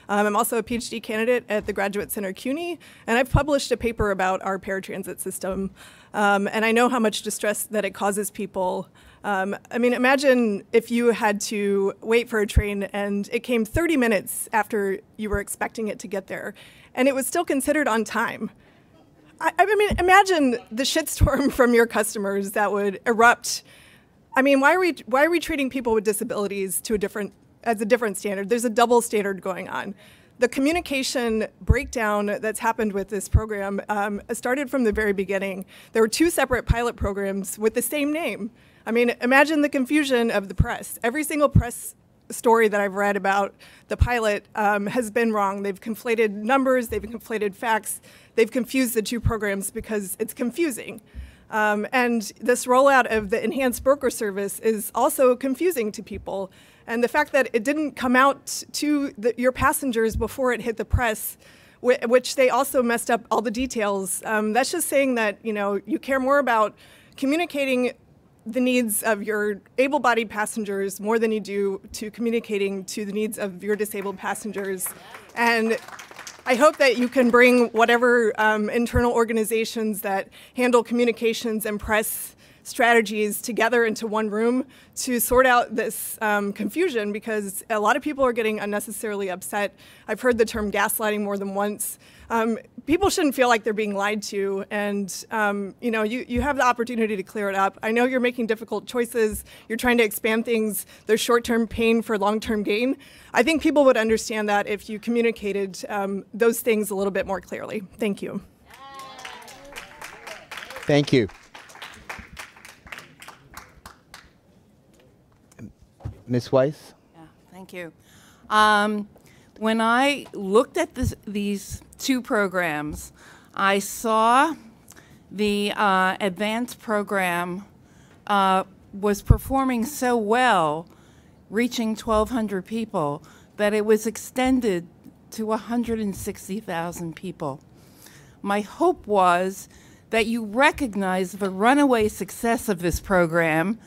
I'm also a PhD candidate at the Graduate Center CUNY, and I've published a paper about our paratransit system, and I know how much distress that it causes people. I mean, imagine if you had to wait for a train and it came 30 minutes after you were expecting it to get there, and it was still considered on time. I mean, imagine the shitstorm from your customers that would erupt. I mean, why are we treating people with disabilities as a different standard? There's a double standard going on. The communication breakdown that's happened with this program started from the very beginning. There were 2 separate pilot programs with the same name. I mean, imagine the confusion of the press. Every single press story that I've read about the pilot has been wrong. They've conflated numbers, they've conflated facts, they've confused the 2 programs because it's confusing. And this rollout of the enhanced broker service is also confusing to people. And the fact that it didn't come out to your passengers before it hit the press, which they also messed up all the details, that's just saying that, you care more about communicating the needs of your able-bodied passengers more than you do to communicating to the needs of your disabled passengers. And I hope that you can bring whatever internal organizations that handle communications and press strategies together into one room to sort out this confusion, because a lot of people are getting unnecessarily upset. I've heard the term gaslighting more than once. People shouldn't feel like they're being lied to, and you have the opportunity to clear it up. I know you're making difficult choices. You're trying to expand things. There's short-term pain for long-term gain. I think people would understand that if you communicated those things a little bit more clearly. Thank you. Thank you. Ms. Weiss? Thank you. When I looked at these two programs, I saw the advanced program was performing so well, reaching 1,200 people, that it was extended to 160,000 people. My hope was that you recognize the runaway success of this program,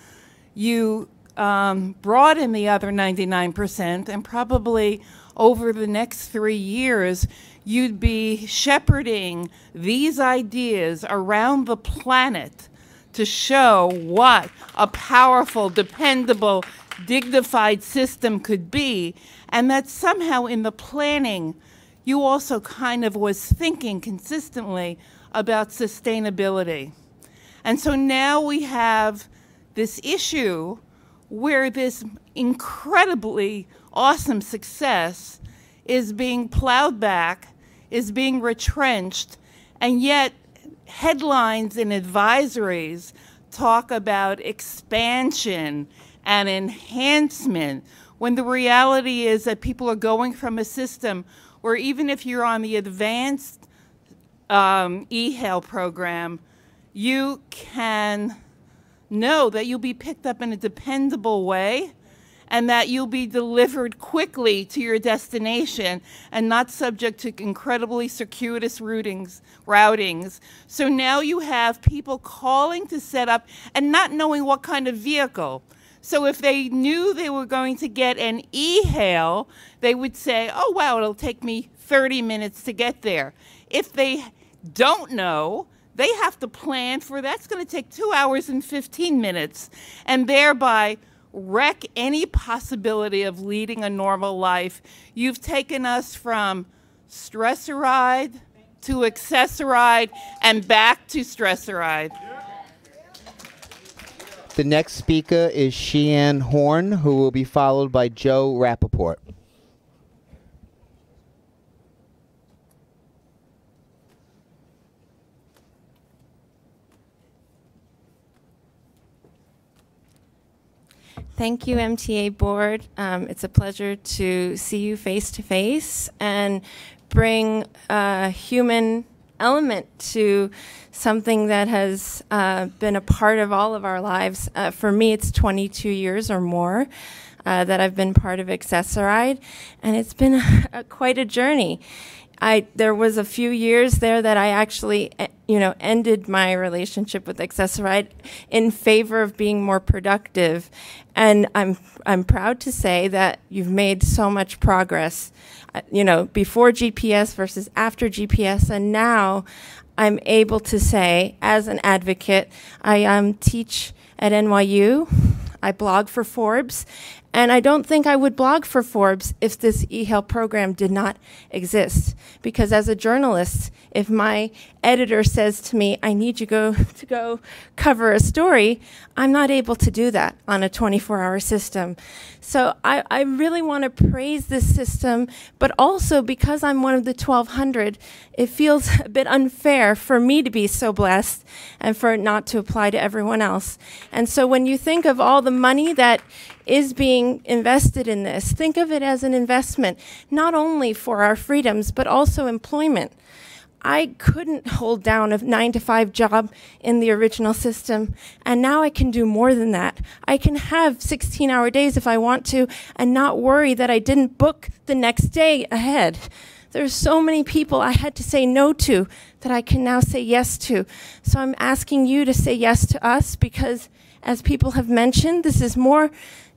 you brought in the other 99%, and probably over the next 3 years, you'd be shepherding these ideas around the planet to show what a powerful, dependable, dignified system could be, and that somehow in the planning, you also kind of was thinking consistently about sustainability. And so now we have this issue where this incredibly awesome success is being plowed back, is being retrenched, and yet headlines and advisories talk about expansion and enhancement, when the reality is that people are going from a system where even if you're on the advanced e-hail program, you can know that you'll be picked up in a dependable way and that you'll be delivered quickly to your destination and not subject to incredibly circuitous routings. So now you have people calling to set up and not knowing what kind of vehicle. So if they knew they were going to get an e-hail, they would say, oh, wow, it'll take me 30 minutes to get there. If they don't know, they have to plan for that's going to take 2 hours and 15 minutes, and thereby wreck any possibility of leading a normal life. You've taken us from Stressoride to Accessoride and back to Stressoride. The next speaker is Sheann Horn, who will be followed by Joe Rappaport. Thank you, MTA Board. It's a pleasure to see you face to face and bring a human element to something that has been a part of all of our lives. For me, it's 22 years or more that I've been part of Accessoride, and it's been quite a journey. There was a few years there that I actually, ended my relationship with Accessoride in favor of being more productive. And I'm proud to say that you've made so much progress, before GPS versus after GPS. And now I'm able to say, as an advocate, I teach at NYU. I blog for Forbes. And I don't think I would blog for Forbes if this e-hail program did not exist. Because as a journalist, if my editor says to me, I need you to go cover a story, I'm not able to do that on a 24-hour system. So I really want to praise this system, but also because I'm one of the 1,200, it feels a bit unfair for me to be so blessed and for it not to apply to everyone else. And so when you think of all the money that is being invested in this, think of it as an investment, not only for our freedoms, but also employment. I couldn't hold down a 9-to-5 job in the original system, and now I can do more than that. I can have 16-hour days if I want to and not worry that I didn't book the next day ahead. There's so many people I had to say no to that I can now say yes to. So I'm asking you to say yes to us because, as people have mentioned, this is more,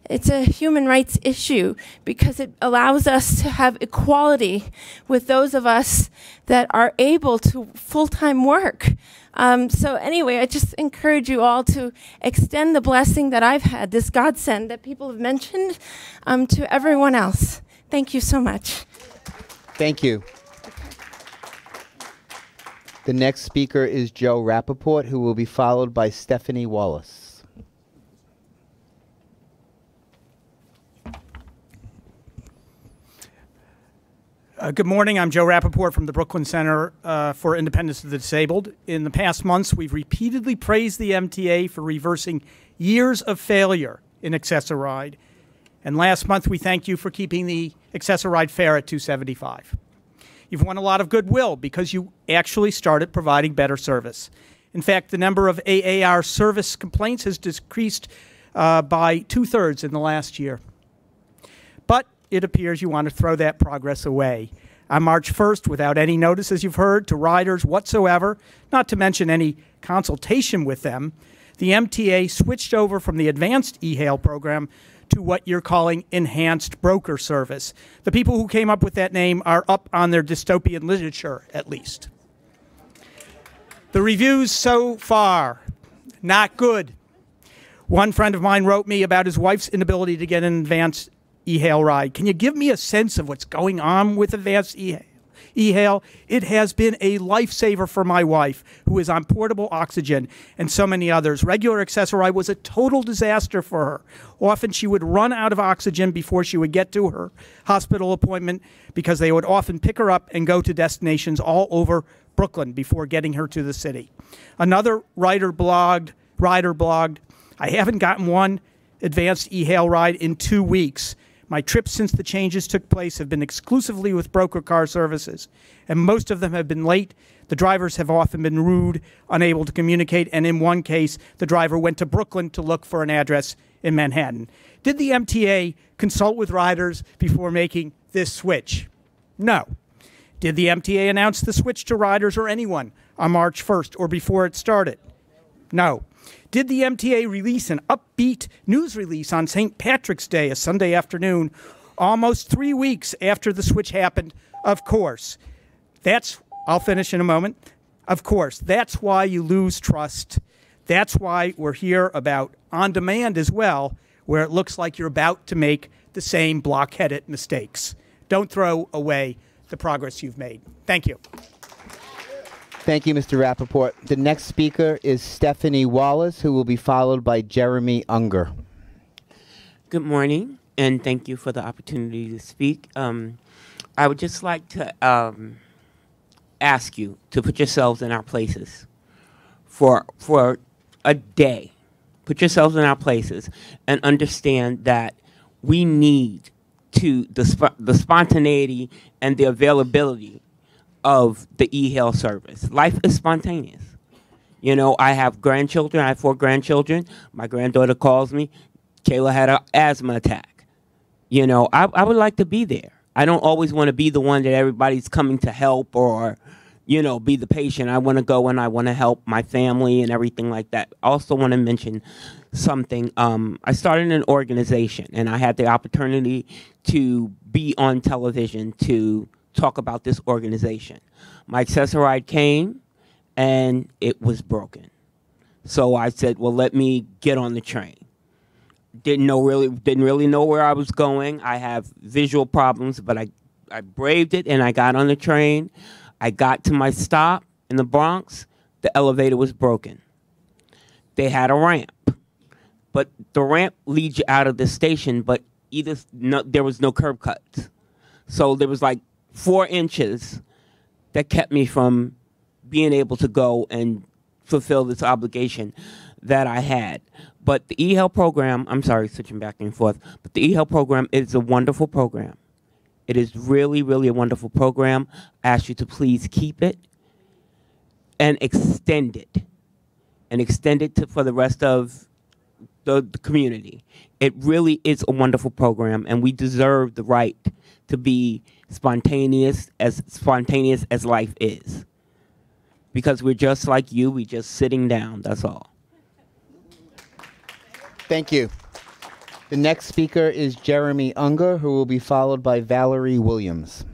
it's a human rights issue because it allows us to have equality with those of us that are able to full-time work. So anyway, I just encourage you all to extend the blessing that I've had, this godsend that people have mentioned, to everyone else. Thank you so much. Thank you. The next speaker is Joe Rappaport, who will be followed by Stephanie Wallace. Good morning. I'm Joe Rappaport from the Brooklyn Center for Independence of the Disabled. In the past months, we've repeatedly praised the MTA for reversing years of failure in Access-A-Ride. And last month, we thanked you for keeping the Access-A-Ride fare at $275. You've won a lot of goodwill because you actually started providing better service. In fact, the number of AAR service complaints has decreased by 2/3 in the last year. But it appears you want to throw that progress away. On March 1st, without any notice, as you've heard, to riders whatsoever, not to mention any consultation with them, the MTA switched over from the advanced e-hail program to what you're calling enhanced broker service. The people who came up with that name are up on their dystopian literature, at least. The reviews so far, not good. One friend of mine wrote me about his wife's inability to get an advanced e-hail ride. Can you give me a sense of what's going on with advanced e-hail? It has been a lifesaver for my wife, who is on portable oxygen, and so many others. Regular Access-A-Ride was a total disaster for her. Often she would run out of oxygen before she would get to her hospital appointment because they would often pick her up and go to destinations all over Brooklyn before getting her to the city. Another rider blogged, I haven't gotten one advanced e-hail ride in 2 weeks. My trips since the changes took place have been exclusively with broker car services, and most of them have been late. The drivers have often been rude, unable to communicate, and in one case, the driver went to Brooklyn to look for an address in Manhattan. Did the MTA consult with riders before making this switch? No. Did the MTA announce the switch to riders or anyone on March 1st or before it started? No. Did the MTA release an upbeat news release on St. Patrick's Day, a Sunday afternoon, almost 3 weeks after the switch happened? Of course. I'll finish in a moment. Of course, that's why you lose trust. That's why we're here about on-demand as well, where it looks like you're about to make the same blockheaded mistakes. Don't throw away the progress you've made. Thank you. Thank you, Mr. Rappaport. The next speaker is Stephanie Wallace, who will be followed by Jeremy Unger. Good morning, and thank you for the opportunity to speak. I would just like to ask you to put yourselves in our places for a day. Put yourselves in our places and understand that we need the spontaneity and the availability of the e-hail service. Life is spontaneous. You know, I have grandchildren. I have 4 grandchildren. My granddaughter calls me, Kayla had an asthma attack. You know, I would like to be there. I don't always want to be the one that everybody's coming to help or, you know, be the patient. I want to go and I want to help my family and everything like that. I also want to mention something. I started an organization, and I had the opportunity to be on television to talk about this organization. My Access-A-Ride came, and it was broken. So I said, well, let me get on the train. Didn't really know where I was going. I have visual problems, but I braved it, and I got on the train. I got to my stop in the Bronx. The elevator was broken. They had a ramp, but the ramp leads you out of the station, but there was no curb cuts. So there was like 4 inches that kept me from being able to go and fulfill this obligation that I had. But the e-hail program, I'm sorry, switching back and forth, but the e-hail program is a wonderful program. It is really, really a wonderful program. I ask you to please keep it. and extend it, for the rest of the community. It really is a wonderful program, and we deserve the right to be spontaneous as life is. Because we're just like you, we're just sitting down, that's all. Thank you. The next speaker is Jeremy Unger, who will be followed by Valerie Williams.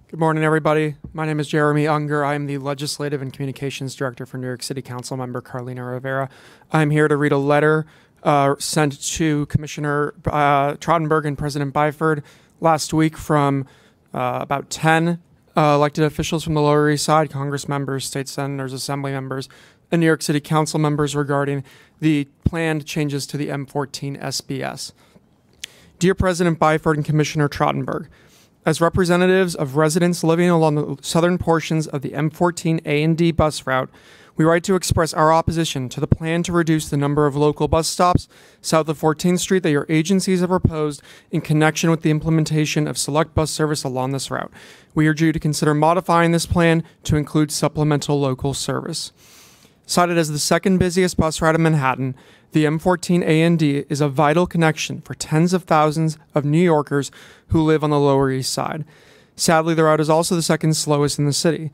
Good morning, everybody. My name is Jeremy Unger. I am the Legislative and Communications Director for New York City Council member Carlina Rivera. I'm here to read a letter sent to Commissioner Trottenberg and President Byford last week from about 10 elected officials from the Lower East Side, Congress members, state senators, assembly members, and New York City Council members regarding the planned changes to the M14 SBS. Dear President Byford and Commissioner Trottenberg, as representatives of residents living along the southern portions of the M14 A and D bus route, we write to express our opposition to the plan to reduce the number of local bus stops south of 14th Street that your agencies have proposed in connection with the implementation of select bus service along this route. We urge you to consider modifying this plan to include supplemental local service. Cited as the second busiest bus route in Manhattan, the M14 A and D is a vital connection for tens of thousands of New Yorkers who live on the Lower East Side. Sadly, the route is also the second slowest in the city.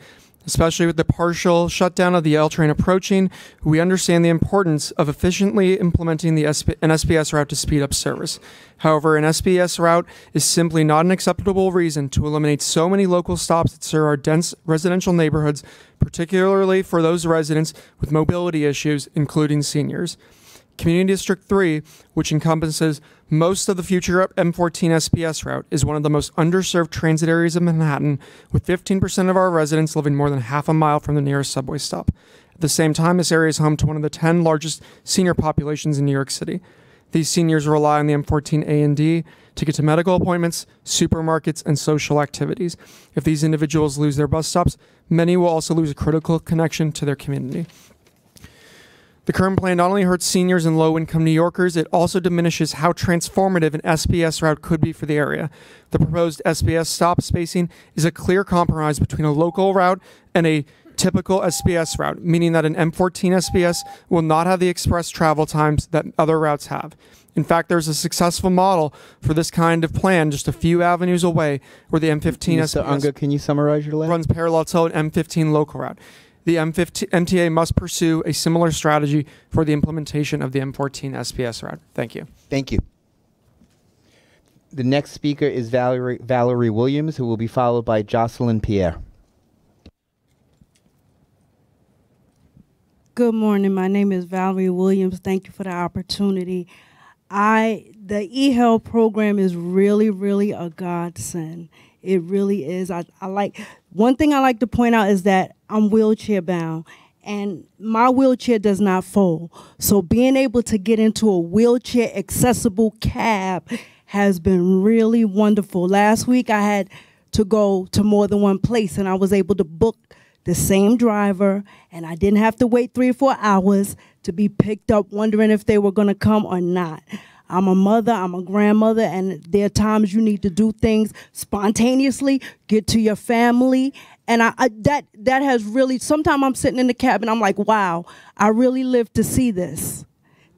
Especially with the partial shutdown of the L train approaching, we understand the importance of efficiently implementing an SBS route to speed up service. However, an SBS route is simply not an acceptable reason to eliminate so many local stops that serve our dense residential neighborhoods, particularly for those residents with mobility issues, including seniors. Community District 3, which encompasses most of the future M14 SBS route, is one of the most underserved transit areas of Manhattan, with 15% of our residents living more than half a mile from the nearest subway stop. At the same time, this area is home to one of the 10 largest senior populations in New York City. These seniors rely on the M14 A and D to get to medical appointments, supermarkets, and social activities. If these individuals lose their bus stops, many will also lose a critical connection to their community. The current plan not only hurts seniors and low-income New Yorkers, it also diminishes how transformative an SBS route could be for the area. The proposed SBS stop spacing is a clear compromise between a local route and a typical SBS route, meaning that an M14 SBS will not have the express travel times that other routes have. In fact, there's a successful model for this kind of plan just a few avenues away where the M15 Mr. Unger, can you summarize your letter? Runs parallel to an M15 local route. The MTA must pursue a similar strategy for the implementation of the M14 SBS route. Thank you. Thank you. The next speaker is Valerie Williams, who will be followed by Jocelyn Pierre. Good morning. My name is Valerie Williams. Thank you for the opportunity. The eHealth program is really, really a godsend. It really is. One thing I like to point out is that I'm wheelchair bound and my wheelchair does not fold. So being able to get into a wheelchair accessible cab has been really wonderful. Last week I had to go to more than one place and I was able to book the same driver and I didn't have to wait 3 or 4 hours to be picked up wondering if they were going to come or not. I'm a mother, I'm a grandmother, and there are times you need to do things spontaneously, get to your family, and that has really, sometimes I'm sitting in the cab and I'm like, wow, I really lived to see this.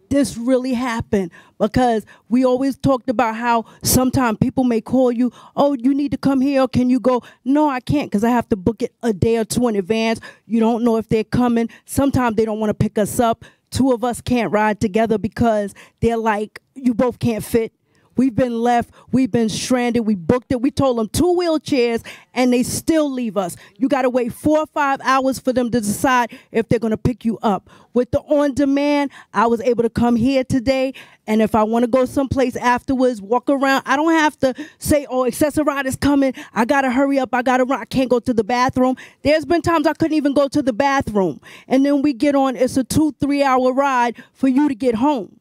This really happened, because we always talked about how sometimes people may call you, oh, you need to come here, or can you go? No, I can't, because I have to book it a day or two in advance. You don't know if they're coming. Sometimes they don't want to pick us up. 2 of us can't ride together because they're like, you both can't fit. We've been left, we've been stranded, we booked it, we told them 2 wheelchairs and they still leave us. You gotta wait 4 or 5 hours for them to decide if they're gonna pick you up. With the on-demand, I was able to come here today, and if I wanna go someplace afterwards, walk around, I don't have to say, oh, Accessoride is coming, I gotta hurry up, I gotta run, I can't go to the bathroom. There's been times I couldn't even go to the bathroom. And then we get on, it's a 2-3 hour ride for you to get home.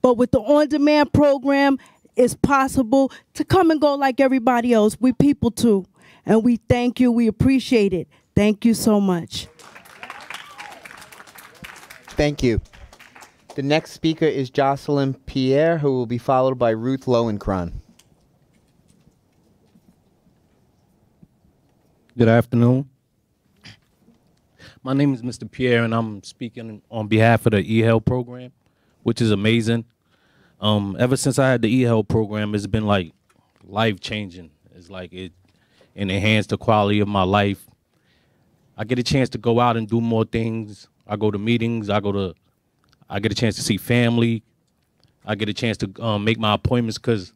But with the on-demand program, it's possible to come and go like everybody else. We people too. And we thank you. We appreciate it. Thank you so much. Thank you. The next speaker is Jocelyn Pierre, who will be followed by Ruth Lowenkron. Good afternoon. My name is Mr. Pierre, and I'm speaking on behalf of the eHealth program, which is amazing. Ever since I had the eHealth program, it's been like life-changing. It's like it enhanced the quality of my life. I get a chance to go out and do more things. I go to meetings. I get a chance to see family. I get a chance to make my appointments, because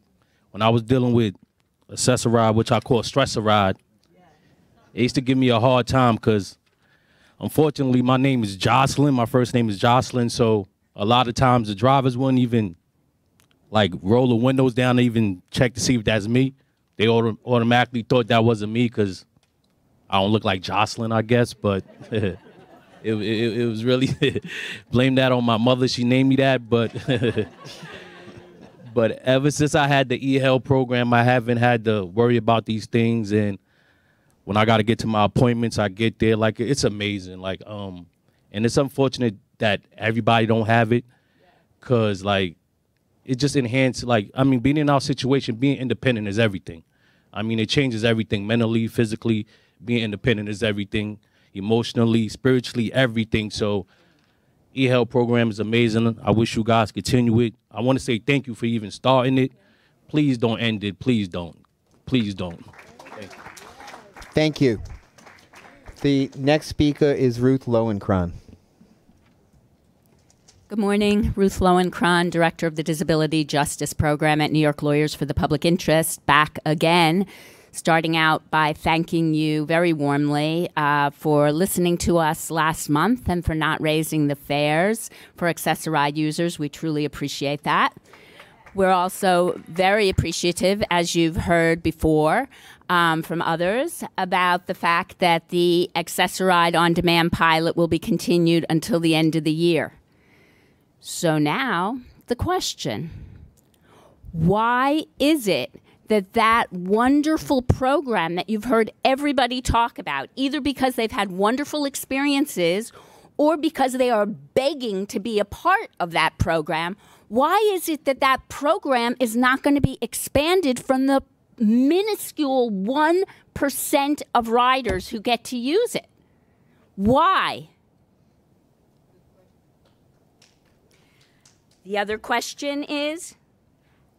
when I was dealing with accessoride, which I call stressor, it used to give me a hard time because, unfortunately, my name is Jocelyn. My first name is Jocelyn, so a lot of times the drivers wouldn't even like roll the windows down to even check to see if that's me. They automatically thought that wasn't me because I don't look like Jocelyn, I guess, but it was really, blame that on my mother. She named me that, but but ever since I had the eHealth program, I haven't had to worry about these things. And when I got to get to my appointments, I get there. Like, it's amazing. Like, and it's unfortunate that everybody don't have it, because, like, it just enhances, like, I mean, being in our situation, being independent is everything. I mean, it changes everything, mentally, physically. Being independent is everything, emotionally, spiritually, everything. So eHealth program is amazing. I wish you guys continue it. I want to say thank you for even starting it. Please don't end it. Please don't. Please don't. Thank you. Thank you. The next speaker is Ruth Lowenkron. Good morning. Ruth Lowenkron, Director of the Disability Justice Program at New York Lawyers for the Public Interest, back again, starting out by thanking you very warmly for listening to us last month and for not raising the fares for accessoride users. We truly appreciate that. We're also very appreciative, as you've heard before from others, about the fact that the accessoride on-demand pilot will be continued until the end of the year. So now, the question, why is it that wonderful program that you've heard everybody talk about, either because they've had wonderful experiences or because they are begging to be a part of that program, why is it that program is not going to be expanded from the minuscule 1% of riders who get to use it? Why? The other question is,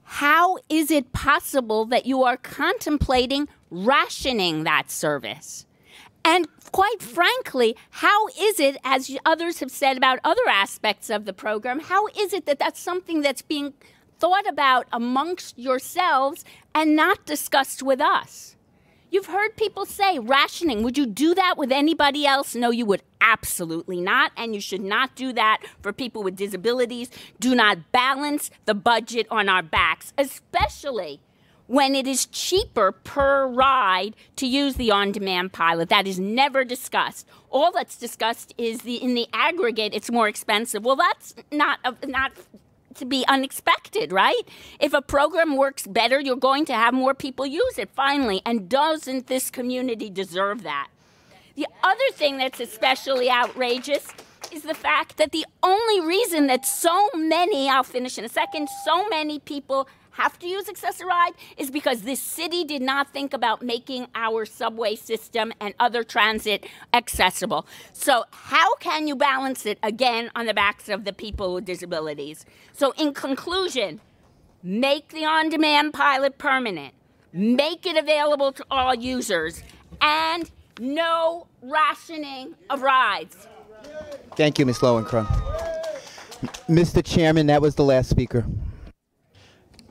how is it possible that you are contemplating rationing that service? And quite frankly, how is it, as others have said about other aspects of the program, how is it that that's something that's being thought about amongst yourselves and not discussed with us? You've heard people say rationing. Would you do that with anybody else? No, you would absolutely not, and you should not do that for people with disabilities. Do not balance the budget on our backs, especially when it is cheaper per ride to use the on-demand pilot. That is never discussed. All that's discussed is in the aggregate, it's more expensive. Well, that's not to be unexpected, right? If a program works better, you're going to have more people use it, finally. And doesn't this community deserve that? The other thing that's especially outrageous is the fact that the only reason that so many, I'll finish in a second, so many people have to use accessoride is because this city did not think about making our subway system and other transit accessible. So how can you balance it, again, on the backs of the people with disabilities? So in conclusion, make the on-demand pilot permanent, make it available to all users, and no rationing of rides. Thank you, Ms. Lowenkron. Mr. Chairman, that was the last speaker.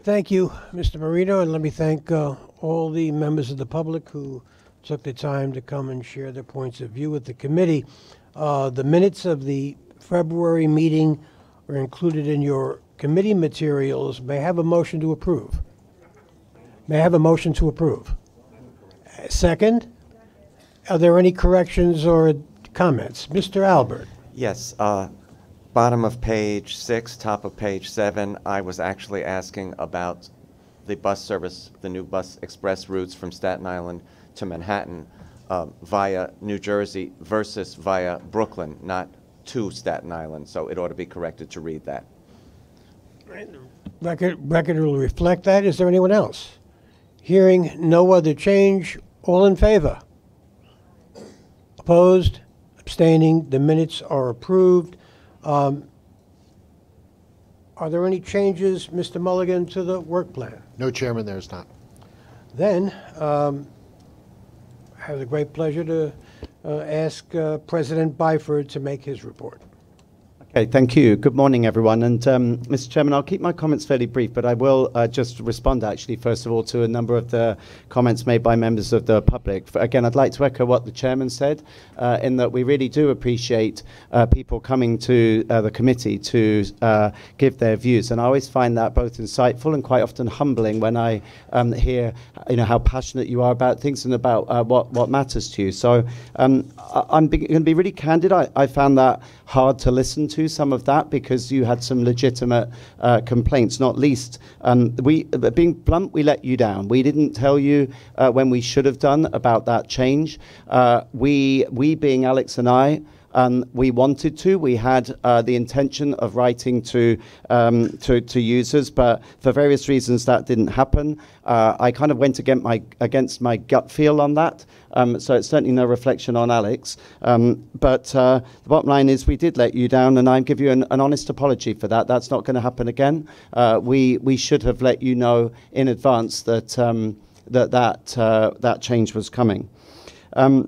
Thank you, Mr. Marino, and let me thank all the members of the public who took the time to come and share their points of view with the committee. The minutes of the February meeting are included in your committee materials. May I have a motion to approve? May I have a motion to approve? Second? Are there any corrections or comments? Mr. Albert. Yes. Bottom of page 6, top of page 7, I was actually asking about the bus service, the new bus express routes from Staten Island to Manhattan via New Jersey versus via Brooklyn, not to Staten Island. So it ought to be corrected to read that. Record will reflect that. Is there anyone else? Hearing no other change, all in favor? Opposed? Abstaining. The minutes are approved. Are there any changes, Mr. Mulligan, to the work plan? No, Chairman, there's not. Then, I have the great pleasure to ask President Byford to make his report. Okay, thank you. Good morning, everyone. And Mr. Chairman, I'll keep my comments fairly brief, but I will just respond, actually, first of all, to a number of the comments made by members of the public. Again, I'd like to echo what the Chairman said, in that we really do appreciate people coming to the committee to give their views. And I always find that both insightful and quite often humbling when I hear how passionate you are about things and about what matters to you. So I'm going to be really candid. I found that hard to listen to, some of that, because you had some legitimate complaints, not least being blunt, we let you down. We didn't tell you when we should have done about that change. We being Alex and I, we wanted to. We had the intention of writing to users, but for various reasons that didn't happen. I kind of went against my gut feel on that. So it's certainly no reflection on Alex. But the bottom line is we did let you down, and I give you an honest apology for that. That's not going to happen again. We should have let you know in advance that that change was coming. A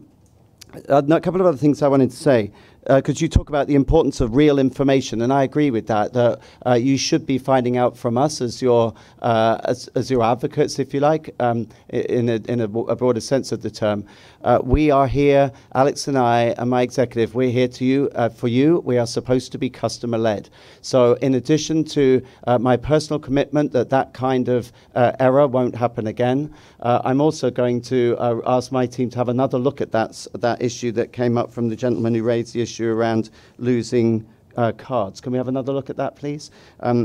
couple of other things I wanted to say. Because you talk about the importance of real information, and I agree with that. That you should be finding out from us as your advocates, if you like, in a broader sense of the term. We are here, Alex and I and my executive. We're here for you. We are supposed to be customer led. So, in addition to my personal commitment that kind of error won't happen again, I'm also going to ask my team to have another look at that issue that came up from the gentleman who raised the issue around losing cards. Can we have another look at that, please?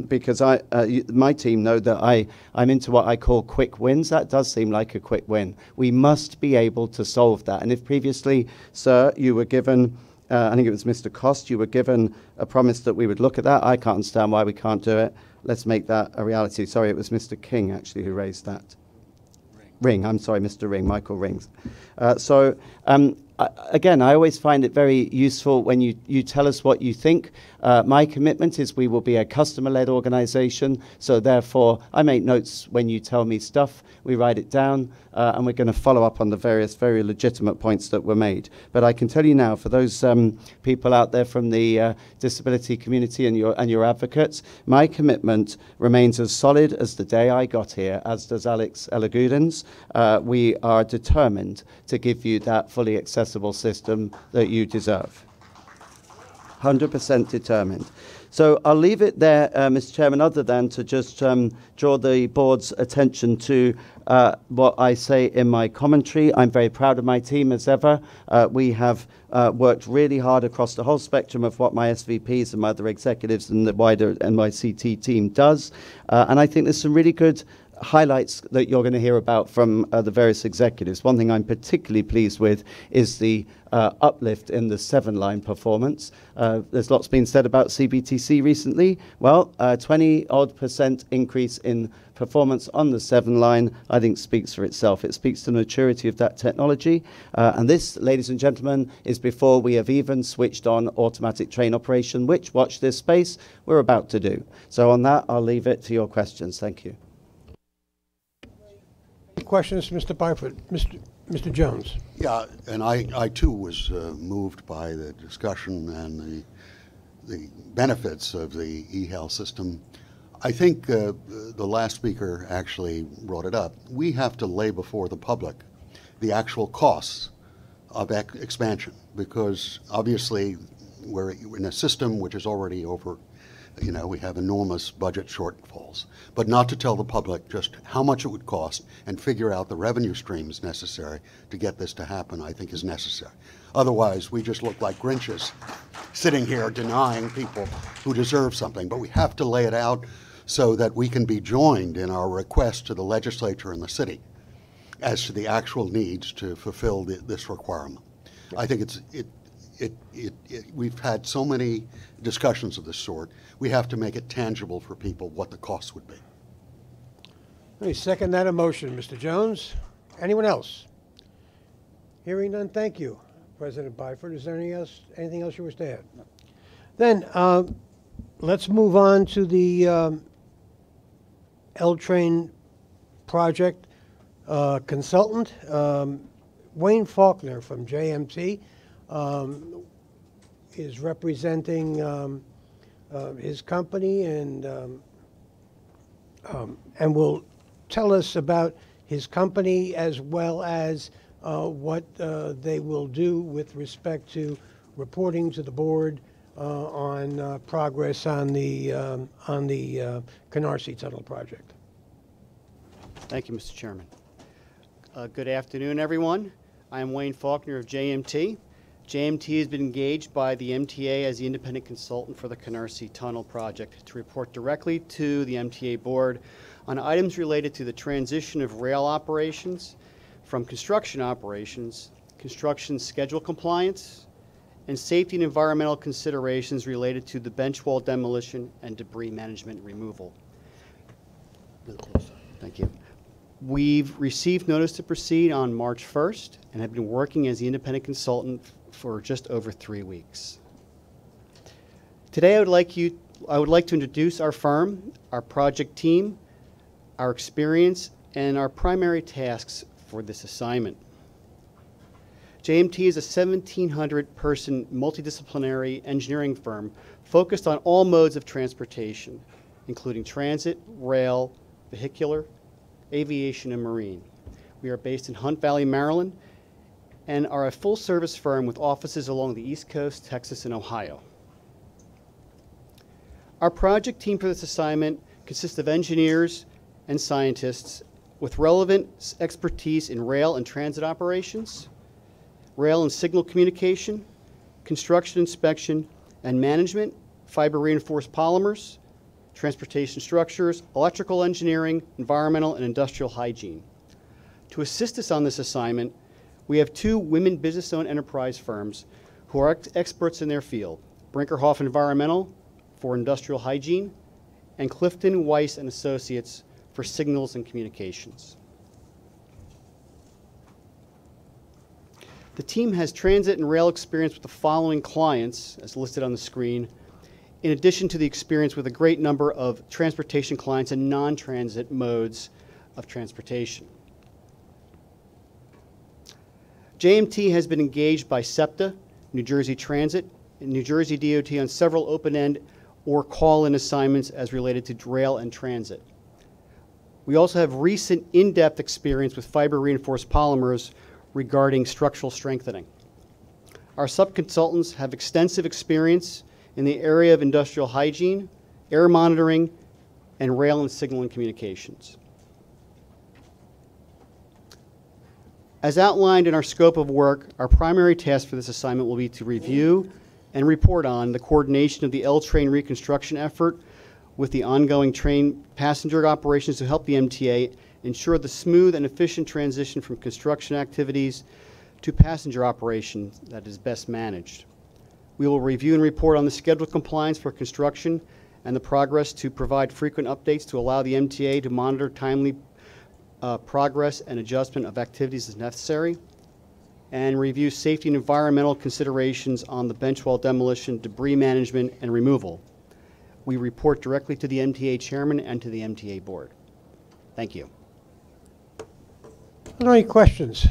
Because my team know that I'm into what I call quick wins. That does seem like a quick win. We must be able to solve that. And if previously, sir, you were given, I think it was Mr. Cost, you were given a promise that we would look at that. I can't understand why we can't do it. Let's make that a reality. Sorry, it was Mr. King, actually, who raised that. Ring, I'm sorry, Mr. Ring, Michael Rings. Again, I always find it very useful when you tell us what you think. My commitment is we will be a customer-led organization, so therefore I make notes when you tell me stuff, we write it down, and we're going to follow up on the various very legitimate points that were made. But I can tell you now, for those people out there from the disability community and your advocates, my commitment remains as solid as the day I got here, as does Alex Elagudin's. We are determined to give you that fully accessible system that you deserve. 100% determined. So I'll leave it there, Mr. Chairman, other than to just draw the board's attention to what I say in my commentary. I'm very proud of my team as ever. We have worked really hard across the whole spectrum of what my SVPs and my other executives and the wider NYCT team does. And I think there's some really good highlights that you're going to hear about from the various executives. One thing I'm particularly pleased with is the uplift in the 7-line performance. There's lots been said about CBTC recently. Well, 20-odd% increase in performance on the 7-line, I think, speaks for itself. It speaks to the maturity of that technology. And this, ladies and gentlemen, is before we have even switched on automatic train operation, which, watch this space, we're about to do. So on that, I'll leave it to your questions. Thank you. Questions, Mr. Byford? Mr. Jones. Yeah, and I too was moved by the discussion and the benefits of the e-health system. I think the last speaker actually brought it up. We have to lay before the public the actual costs of expansion, because obviously we're in a system which is already over. You know, we have enormous budget shortfalls, but not to tell the public just how much it would cost and figure out the revenue streams necessary to get this to happen, I think is necessary. Otherwise, we just look like Grinches sitting here denying people who deserve something. But we have to lay it out so that we can be joined in our request to the legislature and the city as to the actual needs to fulfill this requirement. I think we've had so many discussions of this sort. We have to make it tangible for people what the costs would be. Let me second that motion, Mr. Jones. Anyone else? Hearing none, thank you. President Byford. Is there anything else you wish to add? No. Then let's move on to the L-Train project consultant. Wayne Faulkner from JMT is representing his company and will tell us about his company as well as what they will do with respect to reporting to the board on progress on the Canarsie Tunnel project. Thank you, Mr. Chairman. Good afternoon, everyone. I am Wayne Faulkner of JMT. JMT has been engaged by the MTA as the independent consultant for the Canarsie Tunnel project to report directly to the MTA Board on items related to the transition of rail operations from construction operations, construction schedule compliance, and safety and environmental considerations related to the bench wall demolition and debris management removal. Thank you. We've received notice to proceed on March 1st and have been working as the independent consultant for just over 3 weeks. Today I would like to introduce our firm, our project team, our experience, and our primary tasks for this assignment. JMT is a 1,700-person multidisciplinary engineering firm focused on all modes of transportation, including transit, rail, vehicular, aviation, and marine. We are based in Hunt Valley, Maryland, and are a full-service firm with offices along the East Coast, Texas, and Ohio. Our project team for this assignment consists of engineers and scientists with relevant expertise in rail and transit operations, rail and signal communication, construction inspection and management, fiber-reinforced polymers, transportation structures, electrical engineering, environmental and industrial hygiene. To assist us on this assignment, we have 2 women business-owned enterprise firms who are experts in their field, Brinkerhoff Environmental for industrial hygiene, and Clifton, Weiss and Associates for signals and communications. The team has transit and rail experience with the following clients, as listed on the screen, in addition to the experience with a great number of transportation clients and non-transit modes of transportation. JMT has been engaged by SEPTA, New Jersey Transit, and New Jersey DOT on several open-end or call-in assignments as related to rail and transit. We also have recent in-depth experience with fiber-reinforced polymers regarding structural strengthening. Our sub-consultants have extensive experience in the area of industrial hygiene, air monitoring, and rail and signal and communications. As outlined in our scope of work, our primary task for this assignment will be to review and report on the coordination of the L-Train reconstruction effort with the ongoing train passenger operations to help the MTA ensure the smooth and efficient transition from construction activities to passenger operations that is best managed. We will review and report on the schedule compliance for construction and the progress to provide frequent updates to allow the MTA to monitor timely progress and adjustment of activities as necessary, and review safety and environmental considerations on the bench wall demolition, debris management, and removal. We report directly to the MTA chairman and to the MTA board. Thank you. Are there any questions?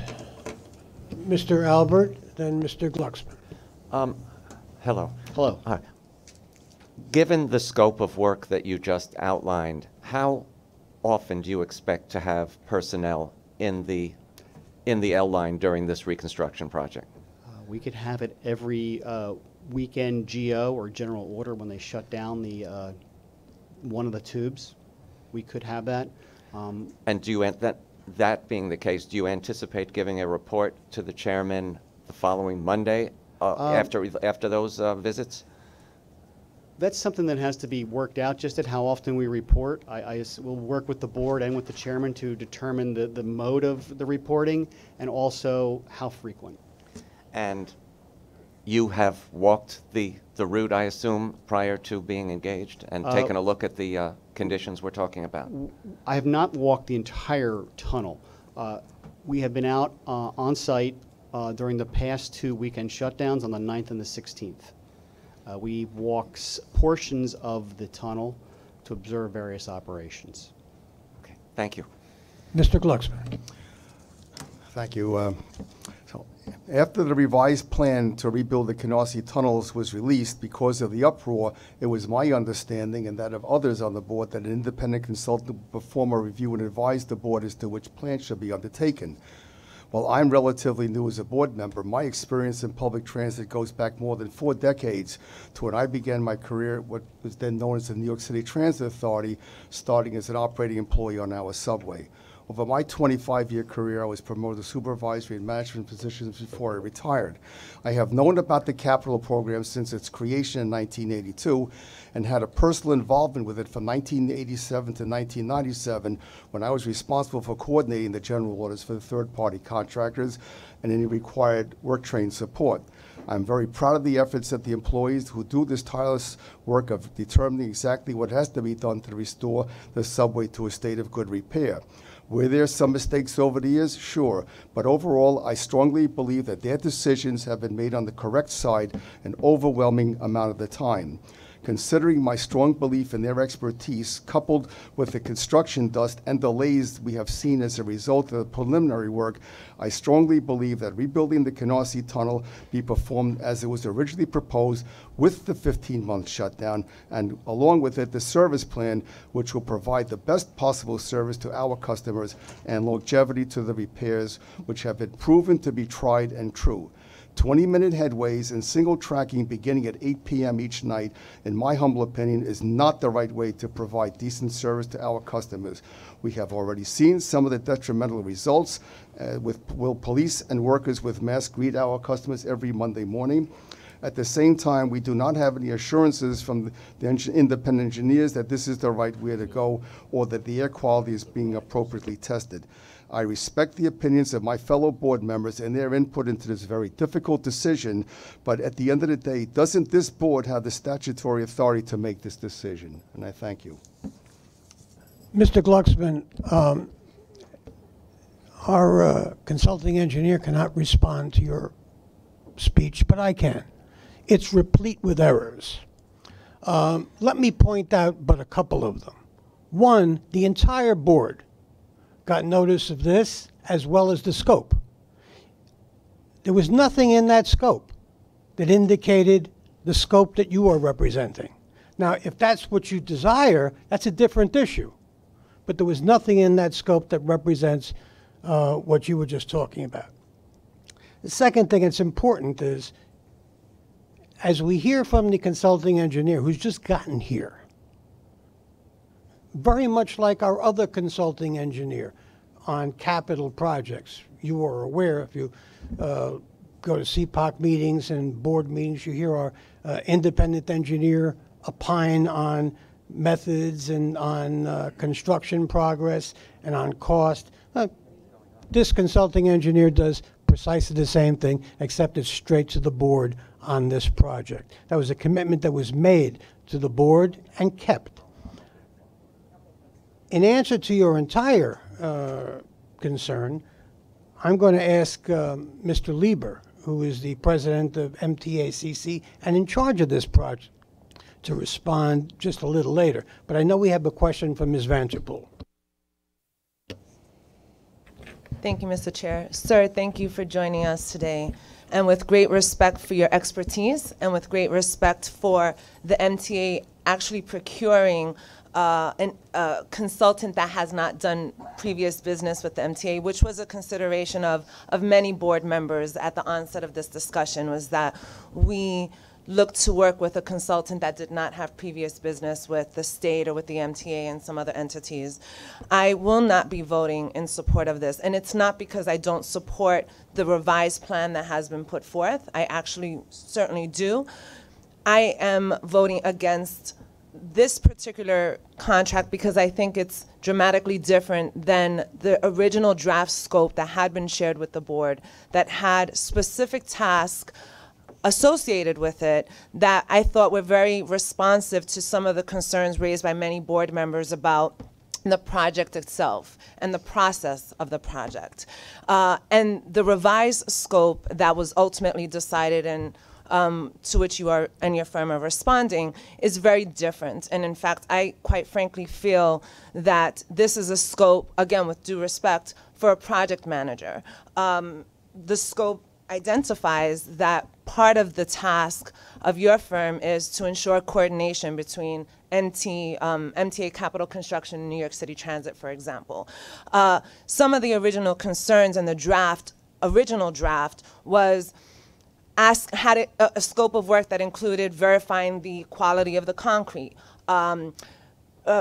Mr. Albert, then Mr. Glucksman. Hello. Hello. Given the scope of work that you just outlined, how often do you expect to have personnel in the L line during this reconstruction project? We could have it every weekend GO or general order when they shut down the one of the tubes. We could have that. And do you that being the case, do you anticipate giving a report to the chairman the following Monday after those visits? That's something that has to be worked out, just at how often we report. I will work with the board and with the chairman to determine the mode of the reporting and also how frequent. And you have walked the route, I assume, prior to being engaged and taken a look at the conditions we're talking about? I have not walked the entire tunnel. We have been out on site during the past 2 weekend shutdowns on the 9th and the 16th. We walked portions of the tunnel to observe various operations. Okay, thank you. Mr. Glucksman. Thank you. So after the revised plan to rebuild the Canarsie tunnels was released, because of the uproar, it was my understanding and that of others on the board that an independent consultant would perform a review and advise the board as to which plan should be undertaken. While I'm relatively new as a board member, my experience in public transit goes back more than 4 decades to when I began my career at what was then known as the New York City Transit Authority, starting as an operating employee on our subway. Over my 25-year career, I was promoted to supervisory and management positions before I retired. I have known about the capital program since its creation in 1982 and had a personal involvement with it from 1987 to 1997 when I was responsible for coordinating the general orders for the third-party contractors and any required work train support. I'm very proud of the efforts that the employees who do this tireless work of determining exactly what has to be done to restore the subway to a state of good repair. Were there some mistakes over the years? Sure. But overall, I strongly believe that their decisions have been made on the correct side an overwhelming amount of the time. Considering my strong belief in their expertise, coupled with the construction dust and delays we have seen as a result of the preliminary work, I strongly believe that rebuilding the Canarsie Tunnel be performed as it was originally proposed with the 15-month shutdown, and along with it, the service plan, which will provide the best possible service to our customers and longevity to the repairs, which have been proven to be tried and true. 20-minute headways and single tracking beginning at 8 p.m. each night, in my humble opinion, is not the right way to provide decent service to our customers. We have already seen some of the detrimental results will police and workers with masks greet our customers every Monday morning. At the same time, we do not have any assurances from the independent engineers that this is the right way to go or that the air quality is being appropriately tested. I respect the opinions of my fellow board members and their input into this very difficult decision, but at the end of the day, doesn't this board have the statutory authority to make this decision? And I thank you. Mr. Glucksman, our consulting engineer cannot respond to your speech, but I can. It's replete with errors. Let me point out but a couple of them. One, the entire board got notice of this, as well as the scope. There was nothing in that scope that indicated the scope that you are representing. Now, if that's what you desire, that's a different issue. But there was nothing in that scope that represents what you were just talking about. The second thing that's important is, as we hear from the consulting engineer who's just gotten here, very much like our other consulting engineer on capital projects. You are aware, if you go to CPOC meetings and board meetings, you hear our independent engineer opine on methods and on construction progress and on cost. This consulting engineer does precisely the same thing, except it's straight to the board on this project. That was a commitment that was made to the board and kept. In answer to your entire concern, I'm going to ask Mr. Lieber, who is the president of MTA and in charge of this project, to respond just a little later. But I know we have a question from Ms. Vanderpool. Thank you, Mr. Chair. Sir, thank you for joining us today. And with great respect for your expertise and with great respect for the MTA actually procuring a consultant that has not done previous business with the MTA, which was a consideration of many board members at the onset of this discussion, was that we looked to work with a consultant that did not have previous business with the state or with the MTA and some other entities. I will not be voting in support of this, and it's not because I don't support the revised plan that has been put forth. I actually certainly do. I am voting against this particular contract because I think it's dramatically different than the original draft scope that had been shared with the board, that had specific tasks associated with it that I thought were very responsive to some of the concerns raised by many board members about the project itself and the process of the project. And the revised scope that was ultimately decided and to which you are and your firm are responding is very different. And in fact, I quite frankly feel that this is a scope, again, with due respect, for a project manager. The scope identifies that part of the task of your firm is to ensure coordination between MTA Capital Construction and New York City Transit, for example. Some of the original concerns in the original draft was had a scope of work that included verifying the quality of the concrete,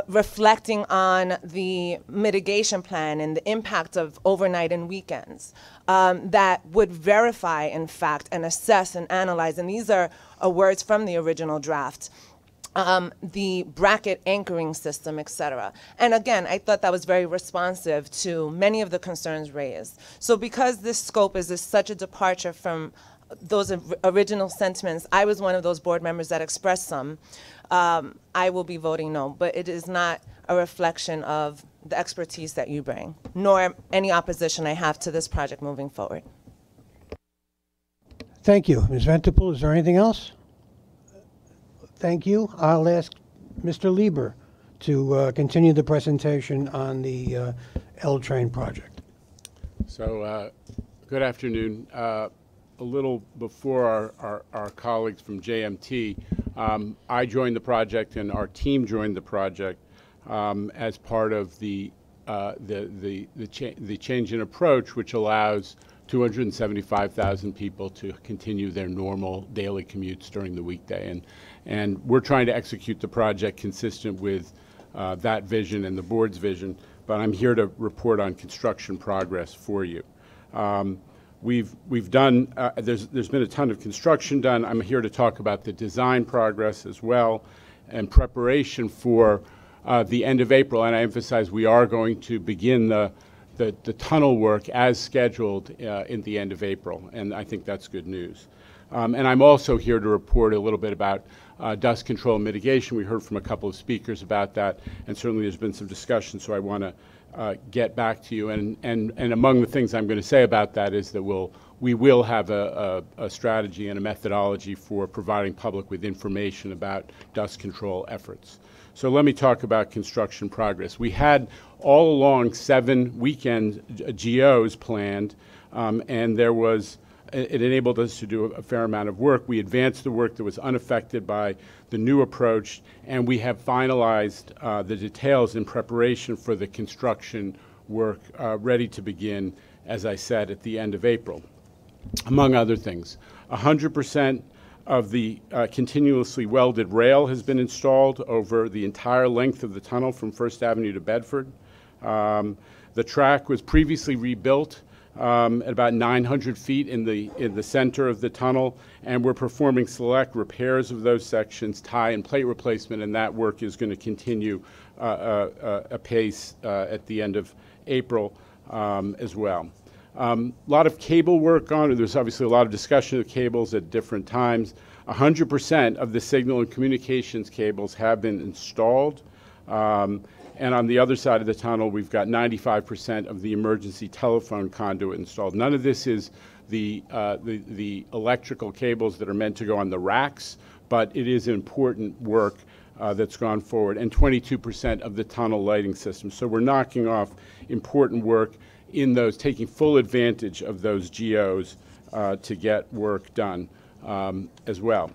reflecting on the mitigation plan and the impact of overnight and weekends, that would verify, in fact, and assess and analyze, and these are words from the original draft, the bracket anchoring system, et cetera. And again, I thought that was very responsive to many of the concerns raised. So because this scope is such a departure from those original sentiments, I was one of those board members that expressed some, I will be voting no, but it is not a reflection of the expertise that you bring, nor any opposition I have to this project moving forward. Thank you. Ms. Ventipel, is there anything else? Thank you. I'll ask Mr. Lieber to continue the presentation on the L-Train project. So, good afternoon. A little before our colleagues from JMT, I joined the project and our team joined the project as part of the change in approach, which allows 275,000 people to continue their normal daily commutes during the weekday. And we're trying to execute the project consistent with that vision and the board's vision, but I'm here to report on construction progress for you. We've done, there's been a ton of construction done. I'm here to talk about the design progress as well and preparation for the end of April. And I emphasize we are going to begin the tunnel work as scheduled in the end of April. And I think that's good news. And I'm also here to report a little bit about dust control and mitigation. We heard from a couple of speakers about that, and certainly there's been some discussion, so I want to get back to you. And among the things I'm going to say about that is that we will have a strategy and a methodology for providing public with information about dust control efforts. So let me talk about construction progress. We had all along 7 weekend GOs planned, and it enabled us to do a fair amount of work. We advanced the work that was unaffected by the new approach, and we have finalized the details in preparation for the construction work ready to begin, as I said, at the end of April. Among other things, 100% of the continuously welded rail has been installed over the entire length of the tunnel from First Avenue to Bedford. The track was previously rebuilt at about 900 feet in the center of the tunnel, and we're performing select repairs of those sections, tie and plate replacement, and that work is going to continue apace at the end of April as well. A lot of cable work on it. There's obviously a lot of discussion of cables at different times. 100% of the signal and communications cables have been installed. And on the other side of the tunnel, we've got 95% of the emergency telephone conduit installed. None of this is the electrical cables that are meant to go on the racks, but it is important work that's gone forward, and 22% of the tunnel lighting system. So we're knocking off important work in those, taking full advantage of those GOs to get work done as well.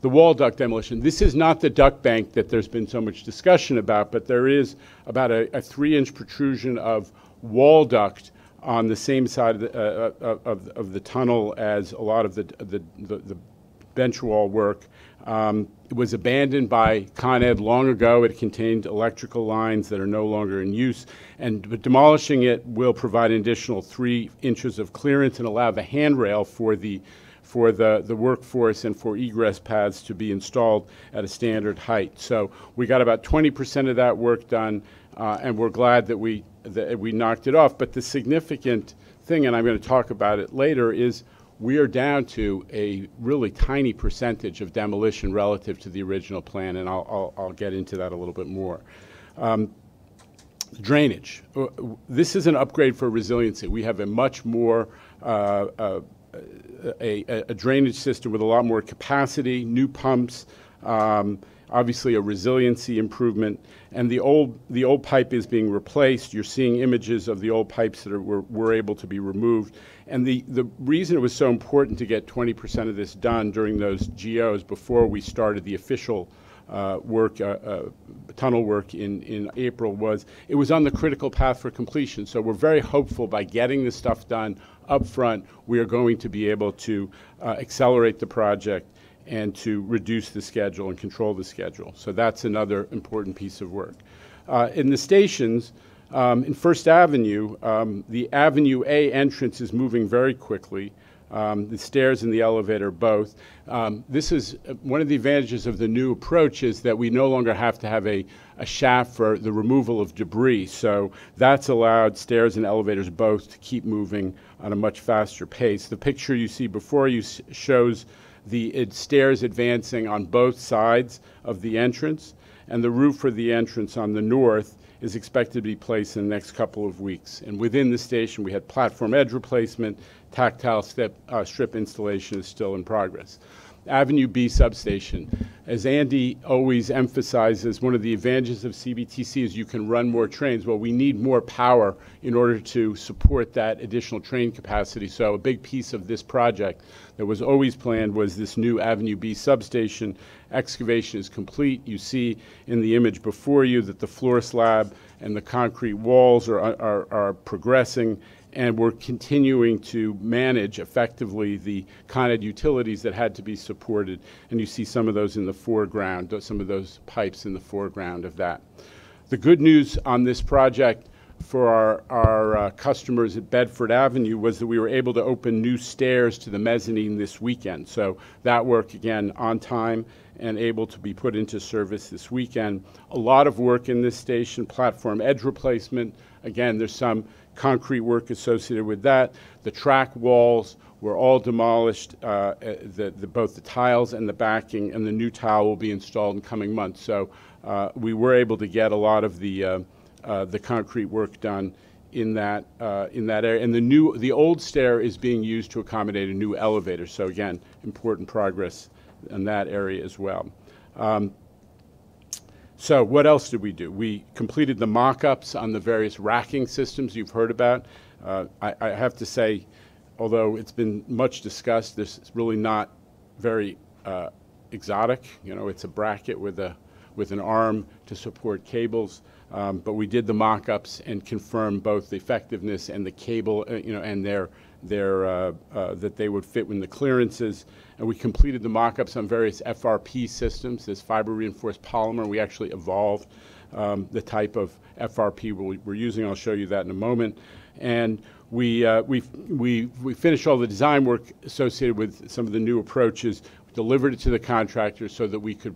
The wall duct demolition. This is not the duct bank that there's been so much discussion about, but there is about a 3-inch protrusion of wall duct on the same side of the tunnel as a lot of the bench wall work. It was abandoned by Con Ed long ago. It contained electrical lines that are no longer in use, but demolishing it will provide an additional 3 inches of clearance and allow the handrail for the workforce and for egress paths to be installed at a standard height. So we got about 20% of that work done, and we're glad that we knocked it off. But the significant thing, and I'm going to talk about it later, is we are down to a really tiny percentage of demolition relative to the original plan, and I'll get into that a little bit more. Drainage. This is an upgrade for resiliency. We have a much more a drainage system with a lot more capacity, new pumps, obviously a resiliency improvement, and the old pipe is being replaced. You're seeing images of the old pipes that were able to be removed. And the reason it was so important to get 20% of this done during those GOs before we started the official tunnel work in April was it was on the critical path for completion. So we're very hopeful by getting this stuff done up front, we are going to be able to accelerate the project and to reduce the schedule and control the schedule. So that's another important piece of work. In the stations, in First Avenue, the Avenue A entrance is moving very quickly. The stairs and the elevator both. This is one of the advantages of the new approach is that we no longer have to have a shaft for the removal of debris. So that's allowed stairs and elevators both to keep moving on a much faster pace. The picture you see before you shows the stairs advancing on both sides of the entrance, and the roof for the entrance on the north is expected to be placed in the next couple of weeks. And within the station, we had platform edge replacement, tactile strip installation is still in progress. Avenue B substation. As Andy always emphasizes, one of the advantages of CBTC is you can run more trains. Well, we need more power in order to support that additional train capacity. So a big piece of this project that was always planned was this new Avenue B substation. Excavation is complete. You see in the image before you that the floor slab and the concrete walls are progressing, and we're continuing to manage effectively the Con Ed utilities that had to be supported. And you see some of those in the foreground, some of those pipes in the foreground of that. The good news on this project for our customers at Bedford Avenue was that we were able to open new stairs to the mezzanine this weekend. So that work, again, on time and able to be put into service this weekend. A lot of work in this station, platform edge replacement. Again, there's some concrete work associated with that. The track walls were all demolished, both the tiles and the backing, and the new tile will be installed in coming months. So we were able to get a lot of the concrete work done in that area. And the old stair is being used to accommodate a new elevator. So again, important progress in that area as well. So what else did we do? We completed the mock-ups on the various racking systems you've heard about. I have to say, although it's been much discussed, this is really not very exotic. You know, it's a bracket with an arm to support cables. But we did the mock-ups and confirmed both the effectiveness and the cable, and that they would fit in the clearances. And we completed the mock-ups on various FRP systems. This fiber reinforced polymer. We actually evolved the type of FRP we're using. I'll show you that in a moment. And we finished all the design work associated with some of the new approaches, delivered it to the contractors so that we could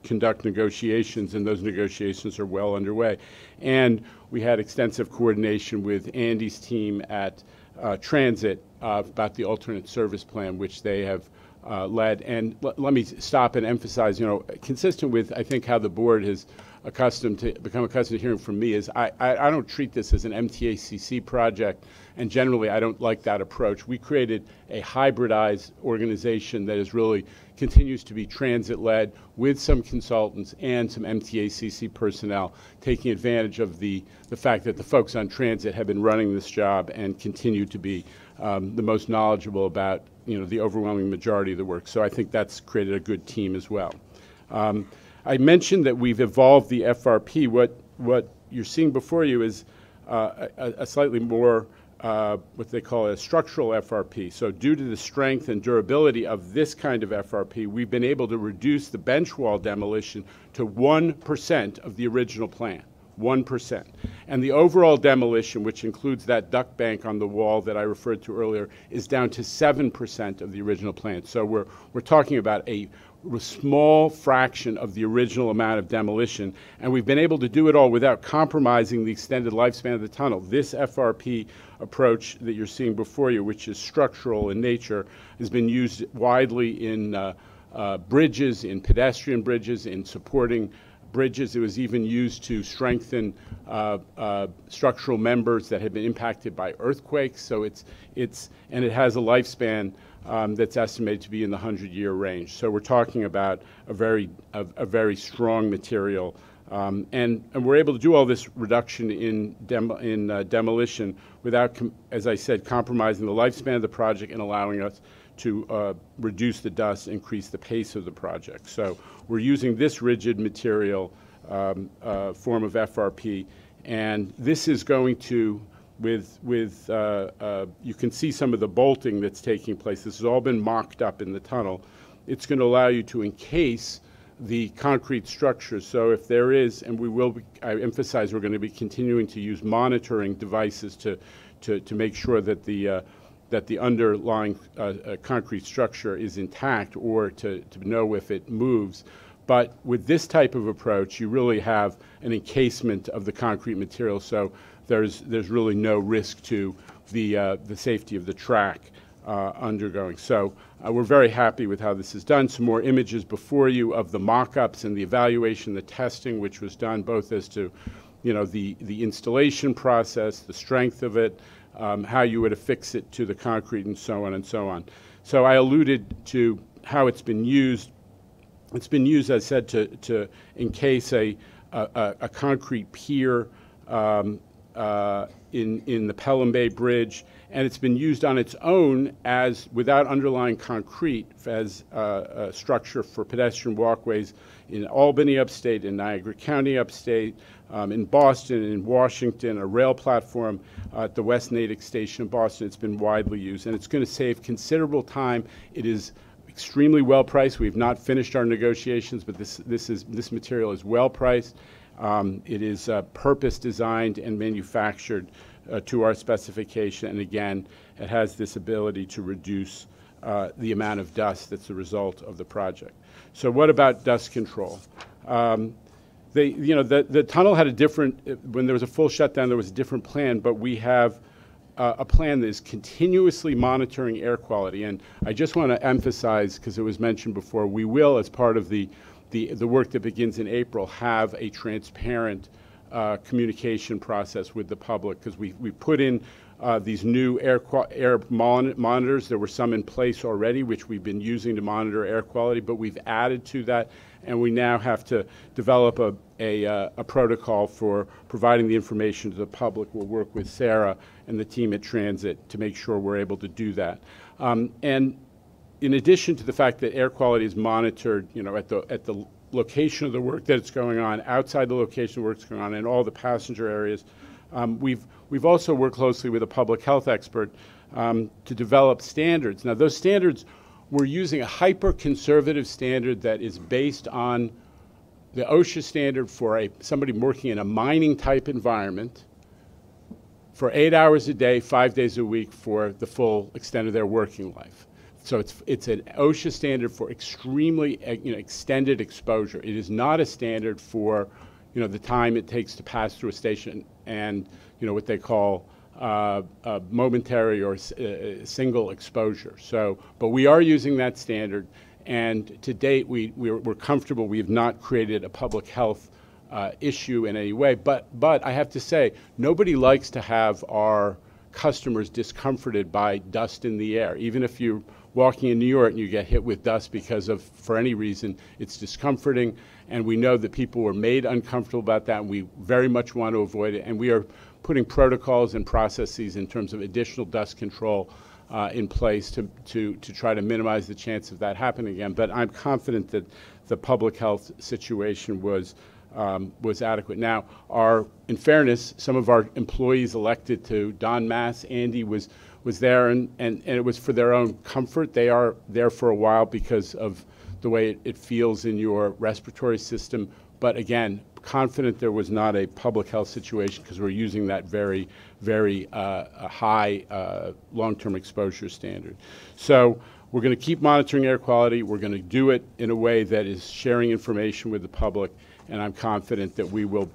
conduct negotiations, and those negotiations are well underway. And we had extensive coordination with Andy's team at Transit about the alternate service plan, which they have led. And let me stop and emphasize, consistent with, I think, how the board has become accustomed to hearing from me is I don't treat this as an MTA-CC project, and generally I don't like that approach. We created a hybridized organization that is really continues to be transit-led with some consultants and some MTA-CC personnel, taking advantage of the fact that the folks on transit have been running this job and continue to be the most knowledgeable about the overwhelming majority of the work. So I think that's created a good team as well. I mentioned that we've evolved the FRP. What you're seeing before you is a slightly more what they call a structural FRP. So due to the strength and durability of this kind of FRP, we've been able to reduce the bench wall demolition to 1% of the original plan. 1%. And the overall demolition, which includes that duct bank on the wall that I referred to earlier, is down to 7% of the original plan. So we're talking about a small fraction of the original amount of demolition, and we've been able to do it all without compromising the extended lifespan of the tunnel. This FRP approach that you're seeing before you, which is structural in nature, has been used widely in bridges, in pedestrian bridges, in supporting bridges. It was even used to strengthen structural members that had been impacted by earthquakes. So it has a lifespan that's estimated to be in the 100-year range. So we're talking about a very strong material. And we're able to do all this reduction in demolition without, as I said, compromising the lifespan of the project and allowing us to reduce the dust, increase the pace of the project. So we're using this rigid material form of FRP, and this is going to, you can see some of the bolting that's taking place. This has all been mocked up in the tunnel. It's going to allow you to encase the concrete structure. So if there is, and we will, I emphasize we're going to be continuing to use monitoring devices to make sure that the underlying concrete structure is intact, or to know if it moves. But with this type of approach, you really have an encasement of the concrete material, so there's really no risk to the safety of the track undergoing. So we're very happy with how this is done. Some more images before you of the mock-ups and the evaluation, the testing, which was done both as to, the installation process, the strength of it, how you would affix it to the concrete, and so on and so on. So I alluded to how it's been used. It's been used, as I said, to encase a concrete pier in the Pelham Bay Bridge, and it's been used on its own without underlying concrete as a structure for pedestrian walkways in Albany upstate, in Niagara County upstate, in Boston, in Washington, a rail platform at the West Natick Station in Boston. It's been widely used, and it's going to save considerable time. It is extremely well priced. We've not finished our negotiations, but this material is well priced. It is purpose designed and manufactured to our specification, and again, it has this ability to reduce the amount of dust that's the result of the project. So what about dust control? The tunnel had a different, when there was a full shutdown, there was a different plan, but we have a plan that is continuously monitoring air quality. And I just want to emphasize, because it was mentioned before, we will, as part of the work that begins in April, have a transparent communication process with the public, because we put in these new air monitors. There were some in place already, which we've been using to monitor air quality, but we've added to that, and we now have to develop a protocol for providing the information to the public. We'll work with Sarah and the team at Transit to make sure we're able to do that. And in addition to the fact that air quality is monitored, at the location of the work that's going on, outside the location of the work that's going on, and all the passenger areas, we've also worked closely with a public health expert to develop standards. Now, those standards, we're using a hyper-conservative standard that is based on the OSHA standard for somebody working in a mining-type environment for 8 hours a day, 5 days a week for the full extent of their working life. So it's an OSHA standard for extremely extended exposure. It is not a standard for the time it takes to pass through a station and what they call momentary or single exposure. So, but we are using that standard, and to date we're comfortable. We have not created a public health issue in any way. But I have to say, nobody likes to have our customers discomforted by dust in the air. Even if you're walking in New York and you get hit with dust for any reason, it's discomforting, and we know that people were made uncomfortable about that, and we very much want to avoid it, and we are putting protocols and processes in terms of additional dust control in place to try to minimize the chance of that happening again. But I'm confident that the public health situation was adequate. Now, in fairness, some of our employees elected to don masks. Andy was there, and it was for their own comfort. They are there for a while because of the way it feels in your respiratory system. But again, confident there was not a public health situation, because we're using that very, very high long-term exposure standard. So we're going to keep monitoring air quality. We're going to do it in a way that is sharing information with the public, and I'm confident that we will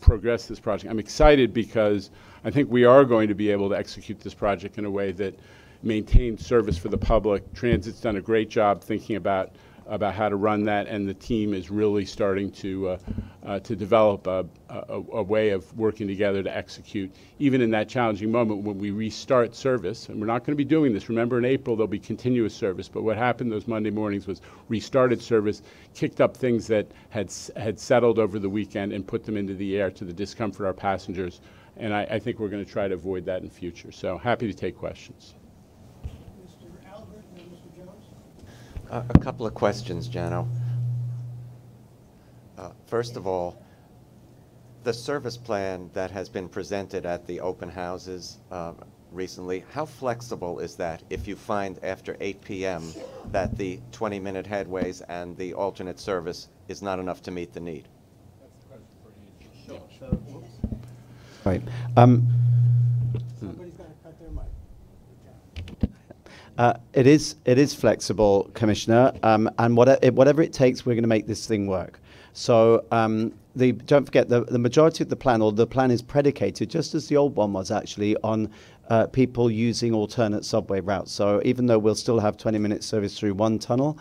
progress this project. I'm excited because I think we are going to be able to execute this project in a way that maintains service for the public. Transit's done a great job thinking about about how to run that, and the team is really starting to develop a way of working together to execute, even in that challenging moment when we restart service. And we're not going to be doing this. Remember, in April, there'll be continuous service. But what happened those Monday mornings was restarted service, kicked up things that had settled over the weekend and put them into the air to the discomfort of our passengers. And I think we're going to try to avoid that in future. So happy to take questions. A couple of questions, Jano. First of all, the service plan that has been presented at the open houses recently, how flexible is that if you find after 8 p.m. that the 20-minute headways and the alternate service is not enough to meet the need? Right. It is flexible, Commissioner, and whatever it takes, we're going to make this thing work. So don't forget, the majority of the plan, or the plan is predicated, just as the old one was actually, on people using alternate subway routes. So even though we'll still have 20-minute service through one tunnel,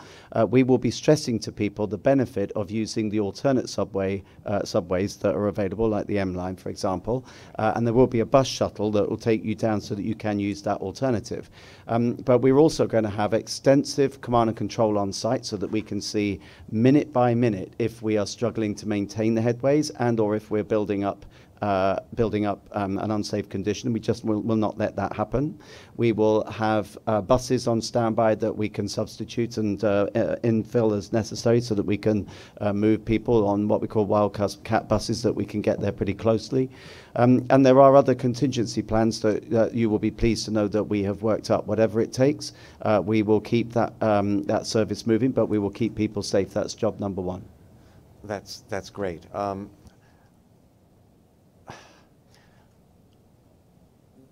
we will be stressing to people the benefit of using the alternate subways that are available, like the M line, for example. And there will be a bus shuttle that will take you down so that you can use that alternative. But we're also going to have extensive command and control on site so that we can see minute by minute if we are struggling to maintain the headways and or if we're building up an unsafe condition. We just will not let that happen. We will have buses on standby that we can substitute and infill as necessary so that we can move people on what we call wildcat buses that we can get there pretty closely. And there are other contingency plans that you will be pleased to know that we have worked up. Whatever it takes, we will keep that service moving, but we will keep people safe. That's job number one. That's great.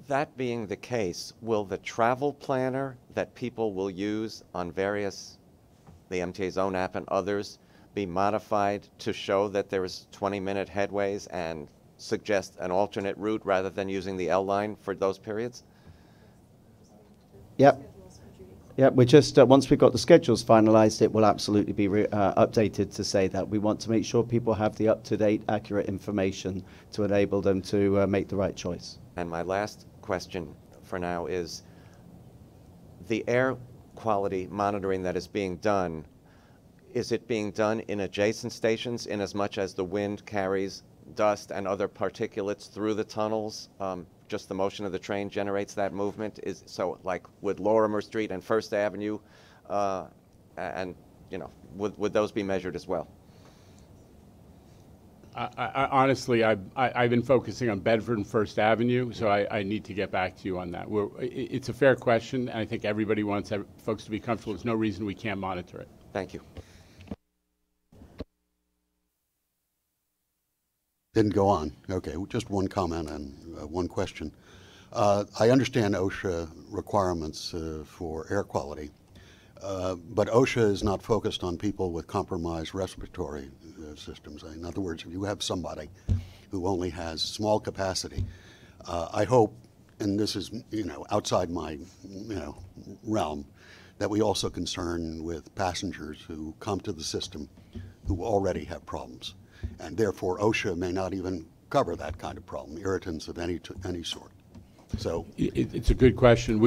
That being the case, will the travel planner that people will use on the MTA's own app and others, be modified to show that there is 20-minute headways and suggest an alternate route rather than using the L line for those periods? Yep. Yeah, we're just, once we've got the schedules finalized, it will absolutely be updated to say that. We want to make sure people have the up-to-date, accurate information to enable them to make the right choice. And my last question for now is, the air quality monitoring that is being done, is it being done in adjacent stations in as much as the wind carries dust and other particulates through the tunnels? Just the motion of the train generates that movement? So like with Lorimer Street and First Avenue, and would those be measured as well? Honestly, I've been focusing on Bedford and First Avenue, so I need to get back to you on that. It's a fair question, and I think everybody wants folks to be comfortable. There's no reason we can't monitor it. Thank you. Didn't go on. Okay, just one comment and one question. I understand OSHA requirements for air quality, but OSHA is not focused on people with compromised respiratory systems. In other words, if you have somebody who only has small capacity, I hope, and this is outside my realm, that we also concern with passengers who come to the system who already have problems, and therefore OSHA may not even cover that kind of problem, irritants of any sort. So it's a good question.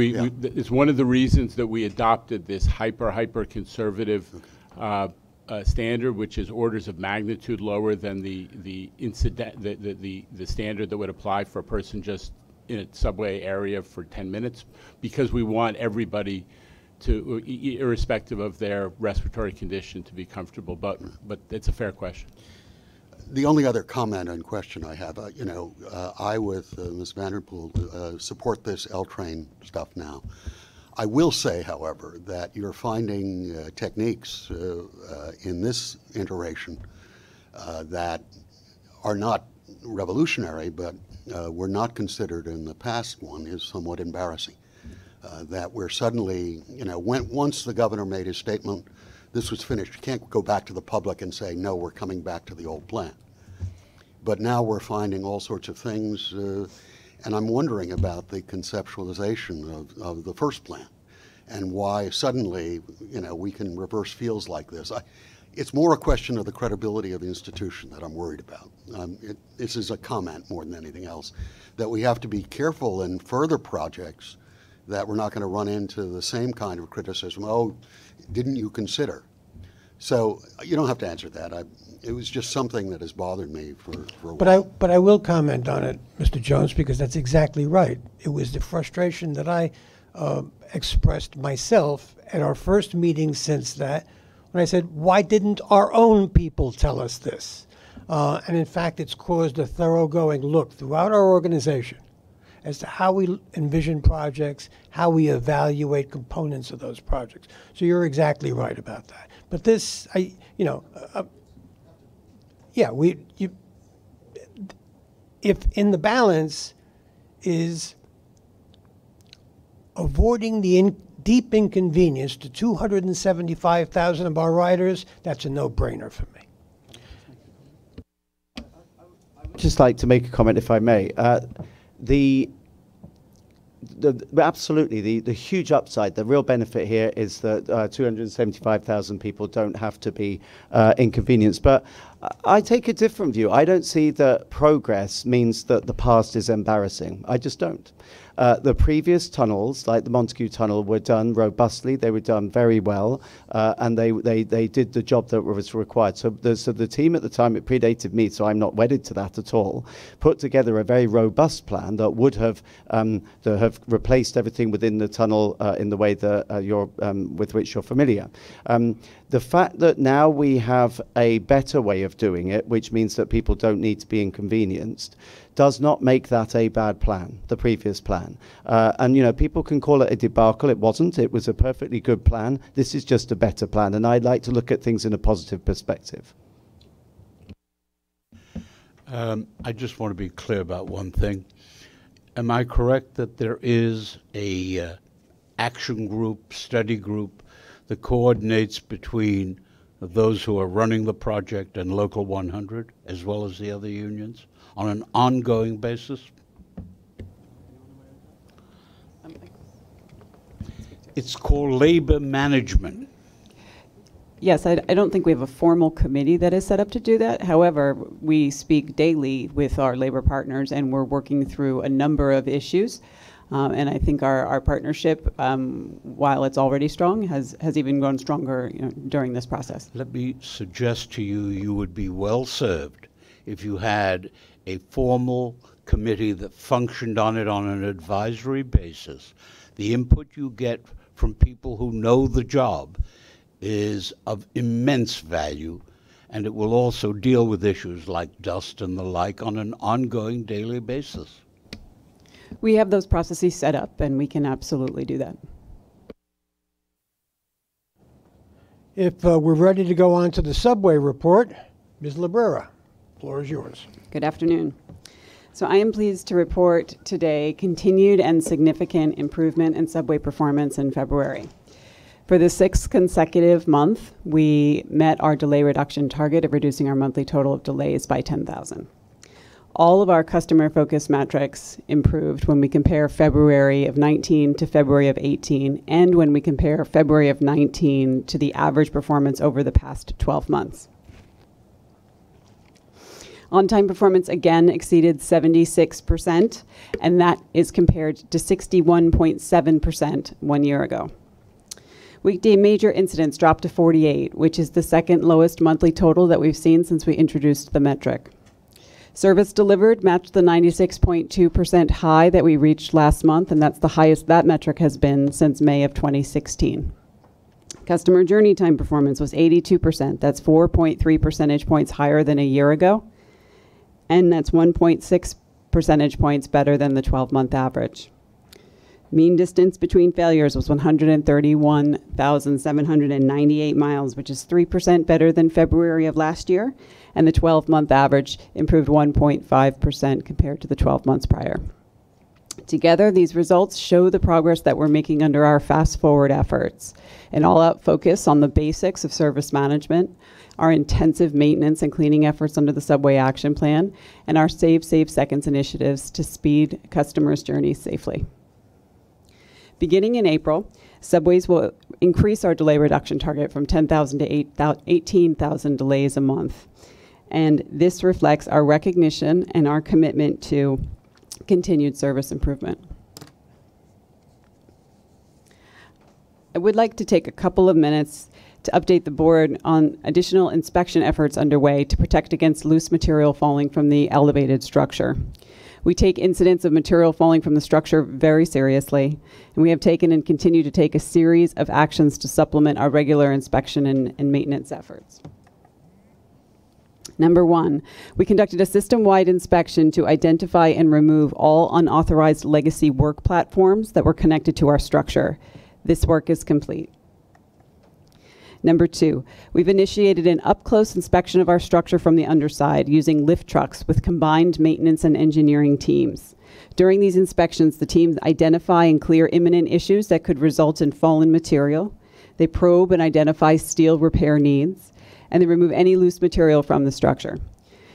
It's one of the reasons that we adopted this hyper conservative standard, which is orders of magnitude lower than the standard that would apply for a person just in a subway area for 10 minutes, because we want everybody to, irrespective of their respiratory condition, to be comfortable. But it's a fair question. The only other comment and question I have, I with Ms. Vanderpool support this L-train stuff now. I will say, however, that you're finding techniques in this iteration that are not revolutionary, but were not considered in the past one, is somewhat embarrassing. That we're suddenly, once the governor made his statement, this was finished. You can't go back to the public and say, no, we're coming back to the old plan. But now we're finding all sorts of things, and I'm wondering about the conceptualization of the first plan and why suddenly, we can reverse fields like this. It's more a question of the credibility of the institution that I'm worried about. This is a comment more than anything else, that we have to be careful in further projects that we're not going to run into the same kind of criticism. Oh, didn't you consider? So you don't have to answer that. It was just something that has bothered me for a while. But I will comment on it, Mr. Jones, because that's exactly right. It was the frustration that I expressed myself at our first meeting since that, when I said, why didn't our own people tell us this? And in fact, it's caused a thoroughgoing look throughout our organization as to how we envision projects, how we evaluate components of those projects. So you're exactly right about that. But this, if in the balance is avoiding the deep inconvenience to 275,000 of our riders, that's a no-brainer for me. Just like to make a comment, if I may. Absolutely, the huge upside, the real benefit here is that 275,000 people don't have to be inconvenienced. But I take a different view. I don't see that progress means that the past is embarrassing. I just don't. The previous tunnels, like the Montague Tunnel, were done robustly. They were done very well, and they did the job that was required. So the team at the time, it predated me, so I'm not wedded to that at all, put together a very robust plan that would have replaced everything within the tunnel in the way that with which you're familiar. The fact that now we have a better way of doing it, which means that people don't need to be inconvenienced, does not make that a bad plan, the previous plan. And people can call it a debacle. It wasn't. It was a perfectly good plan. This is just a better plan, and I'd like to look at things in a positive perspective. I just want to be clear about one thing. Am I correct that there is a action group, study group, that coordinates between those who are running the project and Local 100, as well as the other unions, on an ongoing basis? It's called labor management. Yes, I don't think we have a formal committee that is set up to do that. However, we speak daily with our labor partners, and we're working through a number of issues. And I think our partnership, while it's already strong, has even grown stronger during this process. Let me suggest to you, you would be well served if you had a formal committee that functioned on it on an advisory basis. The input you get from people who know the job is of immense value, and it will also deal with issues like dust and the like on an ongoing daily basis. We have those processes set up, and we can absolutely do that. If we're ready to go on to the subway report, Ms. Librera, the floor is yours. Good afternoon. So I am pleased to report today continued and significant improvement in subway performance in February. For the 6th consecutive month, we met our delay reduction target of reducing our monthly total of delays by 10,000. All of our customer-focused metrics improved when we compare February of 19 to February of 18, and when we compare February of 19 to the average performance over the past 12 months. On-time performance again exceeded 76%, and that is compared to 61.7% 1 year ago. Weekday major incidents dropped to 48, which is the second lowest monthly total that we've seen since we introduced the metric. Service delivered matched the 96.2% high that we reached last month, and that's the highest that metric has been since May of 2016. Customer journey time performance was 82%. That's 4.3 percentage points higher than a year ago, and that's 1.6 percentage points better than the 12-month average. Mean distance between failures was 131,798 miles, which is 3% better than February of last year, and the 12-month average improved 1.5% compared to the 12 months prior. Together, these results show the progress that we're making under our Fast Forward efforts, an all-out focus on the basics of service management, our intensive maintenance and cleaning efforts under the Subway Action Plan, and our Save Seconds initiatives to speed customers' journeys safely. Beginning in April, subways will increase our delay reduction target from 10,000 to 18,000 delays a month. And this reflects our recognition and our commitment to continued service improvement. I would like to take a couple of minutes to update the board on additional inspection efforts underway to protect against loose material falling from the elevated structure. We take incidents of material falling from the structure very seriously, and we have taken and continue to take a series of actions to supplement our regular inspection and maintenance efforts. Number one, we conducted a system-wide inspection to identify and remove all unauthorized legacy work platforms that were connected to our structure. This work is complete. Number two, we've initiated an up-close inspection of our structure from the underside using lift trucks with combined maintenance and engineering teams. During these inspections, the teams identify and clear imminent issues that could result in fallen material. They probe and identify steel repair needs, and they remove any loose material from the structure.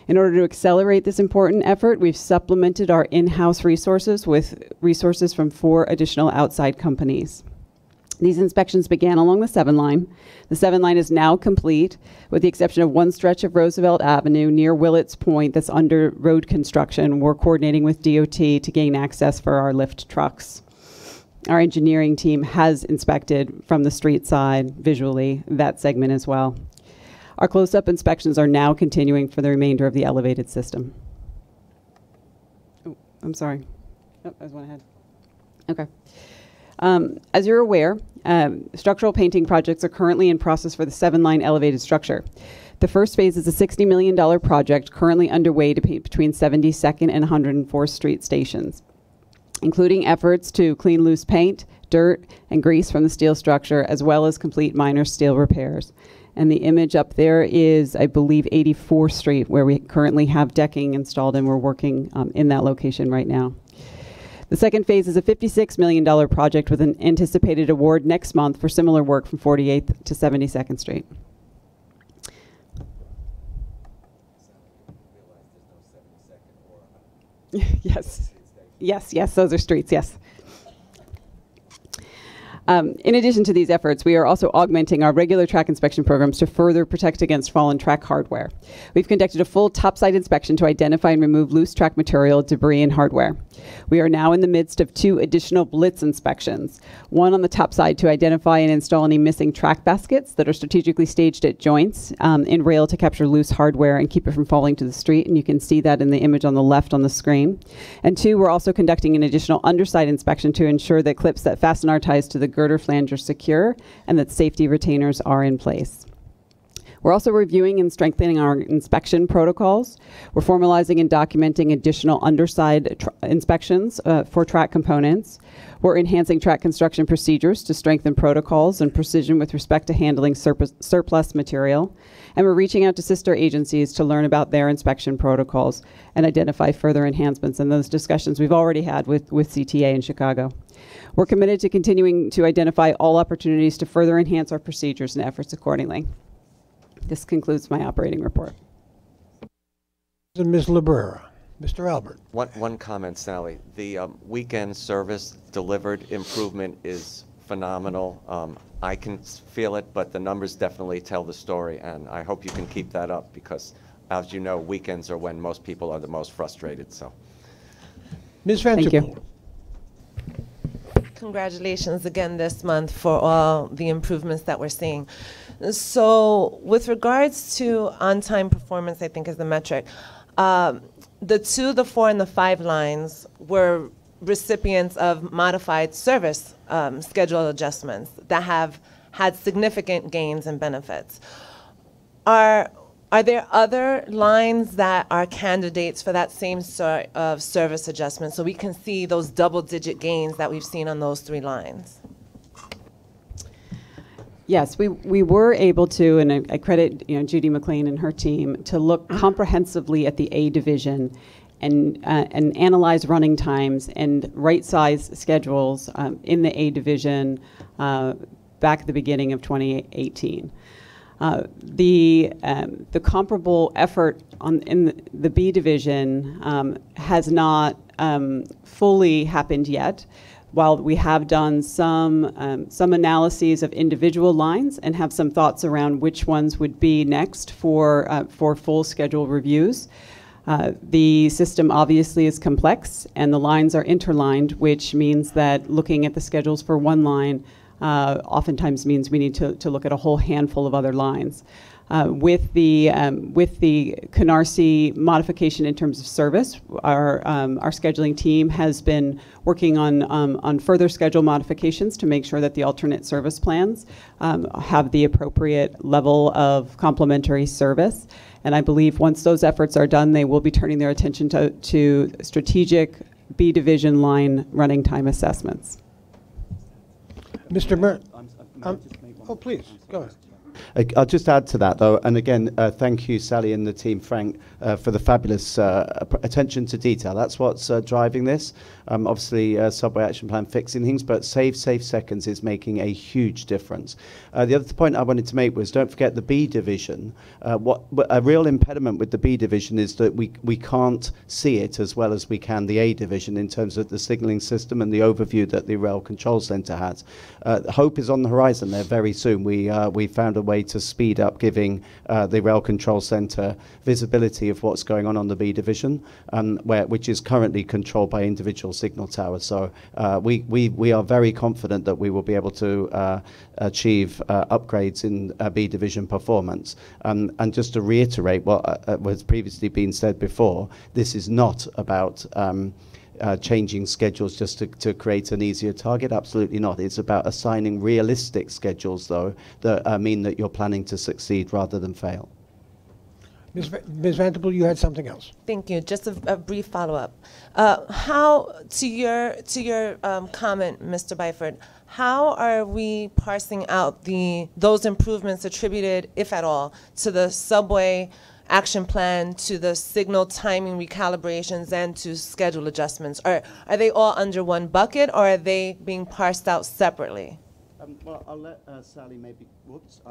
In order to accelerate this important effort, we've supplemented our in-house resources with resources from 4 additional outside companies. These inspections began along the 7 line. The 7 line is now complete, with the exception of one stretch of Roosevelt Avenue near Willets Point that's under road construction. We're coordinating with DOT to gain access for our lift trucks. Our engineering team has inspected from the street side visually that segment as well. Our close-up inspections are now continuing for the remainder of the elevated system. Oh, I'm sorry. Oh, I was one ahead. Okay. As you're aware, structural painting projects are currently in process for the 7-line elevated structure. The first phase is a $60 million project currently underway to paint between 72nd and 104th Street stations, including efforts to clean loose paint, dirt, and grease from the steel structure, as well as complete minor steel repairs. And the image up there is, I believe, 84th Street, where we currently have decking installed, and we're working in that location right now. The second phase is a $56 million project with an anticipated award next month for similar work from 48th to 72nd Street. Yes, those are streets, yes. In addition to these efforts, we are also augmenting our regular track inspection programs to further protect against fallen track hardware. We've conducted a full topside inspection to identify and remove loose track material, debris, and hardware. We are now in the midst of 2 additional blitz inspections, one on the top side to identify and install any missing track baskets that are strategically staged at joints in rail to capture loose hardware and keep it from falling to the street, and you can see that in the image on the left on the screen. And 2, we're also conducting an additional underside inspection to ensure that clips that fasten our ties to the girder flange are secure and that safety retainers are in place. We're also reviewing and strengthening our inspection protocols. We're formalizing and documenting additional underside inspections for track components. We're enhancing track construction procedures to strengthen protocols and precision with respect to handling surplus material. And we're reaching out to sister agencies to learn about their inspection protocols and identify further enhancements. And those discussions we've already had with CTA in Chicago. We're committed to continuing to identify all opportunities to further enhance our procedures and efforts accordingly. This concludes my operating report. Ms. Librera. Mr. Albert. One comment, Sally. The weekend service delivered improvement is phenomenal. I can feel it, but the numbers definitely tell the story, and I hope you can keep that up because, as you know, weekends are when most people are the most frustrated. So, Ms. Vanderpool. Thank you. Congratulations again this month for all the improvements that we're seeing. So with regards to on-time performance, I think is the metric, the 2, the 4, and the 5 lines were recipients of modified service schedule adjustments that have had significant gains and benefits. Are there other lines that are candidates for that same sort of service adjustment so we can see those double-digit gains that we've seen on those 3 lines? Yes, we were able to, and I credit Judy McLean and her team, to look comprehensively at the A division and analyze running times and right-size schedules in the A division back at the beginning of 2018. The comparable effort in the B division has not fully happened yet, while we have done some analyses of individual lines and have some thoughts around which ones would be next for full schedule reviews. The system obviously is complex and the lines are interlined, which means that looking at the schedules for one line oftentimes means we need to look at a whole handful of other lines. With the Canarsie modification in terms of service, our scheduling team has been working on further schedule modifications to make sure that the alternate service plans have the appropriate level of complementary service. And I believe once those efforts are done, they will be turning their attention to strategic B division line running time assessments. Mr. Mer, oh, please, go ahead. I'll just add to that, though, and again, thank you, Sally and the team, Frank, for the fabulous attention to detail. That's what's driving this. Obviously, subway action plan fixing things, but save seconds is making a huge difference. The other point I wanted to make was don't forget the B division. A real impediment with the B division is that we can't see it as well as we can the A division in terms of the signaling system and the overview that the Rail Control Center has. Hope is on the horizon there very soon. We found a way to speed up giving the Rail Control Center visibility of what's going on the B division, which is currently controlled by individual signal towers. So we are very confident that we will be able to achieve upgrades in B division performance. And just to reiterate what has previously been said before, this is not about changing schedules just to create an easier target. Absolutely not. It's about assigning realistic schedules, though, that mean that you're planning to succeed rather than fail. Ms. Vanderpool, you had something else. Thank you. Just a brief follow-up. How, to your comment, Mr. Byford, how are we parsing out those improvements attributed, if at all, to the subway action plan, to the signal timing recalibrations, and to schedule adjustments? Are they all under one bucket, or are they being parsed out separately? Well, I'll let Sally maybe. Whoops.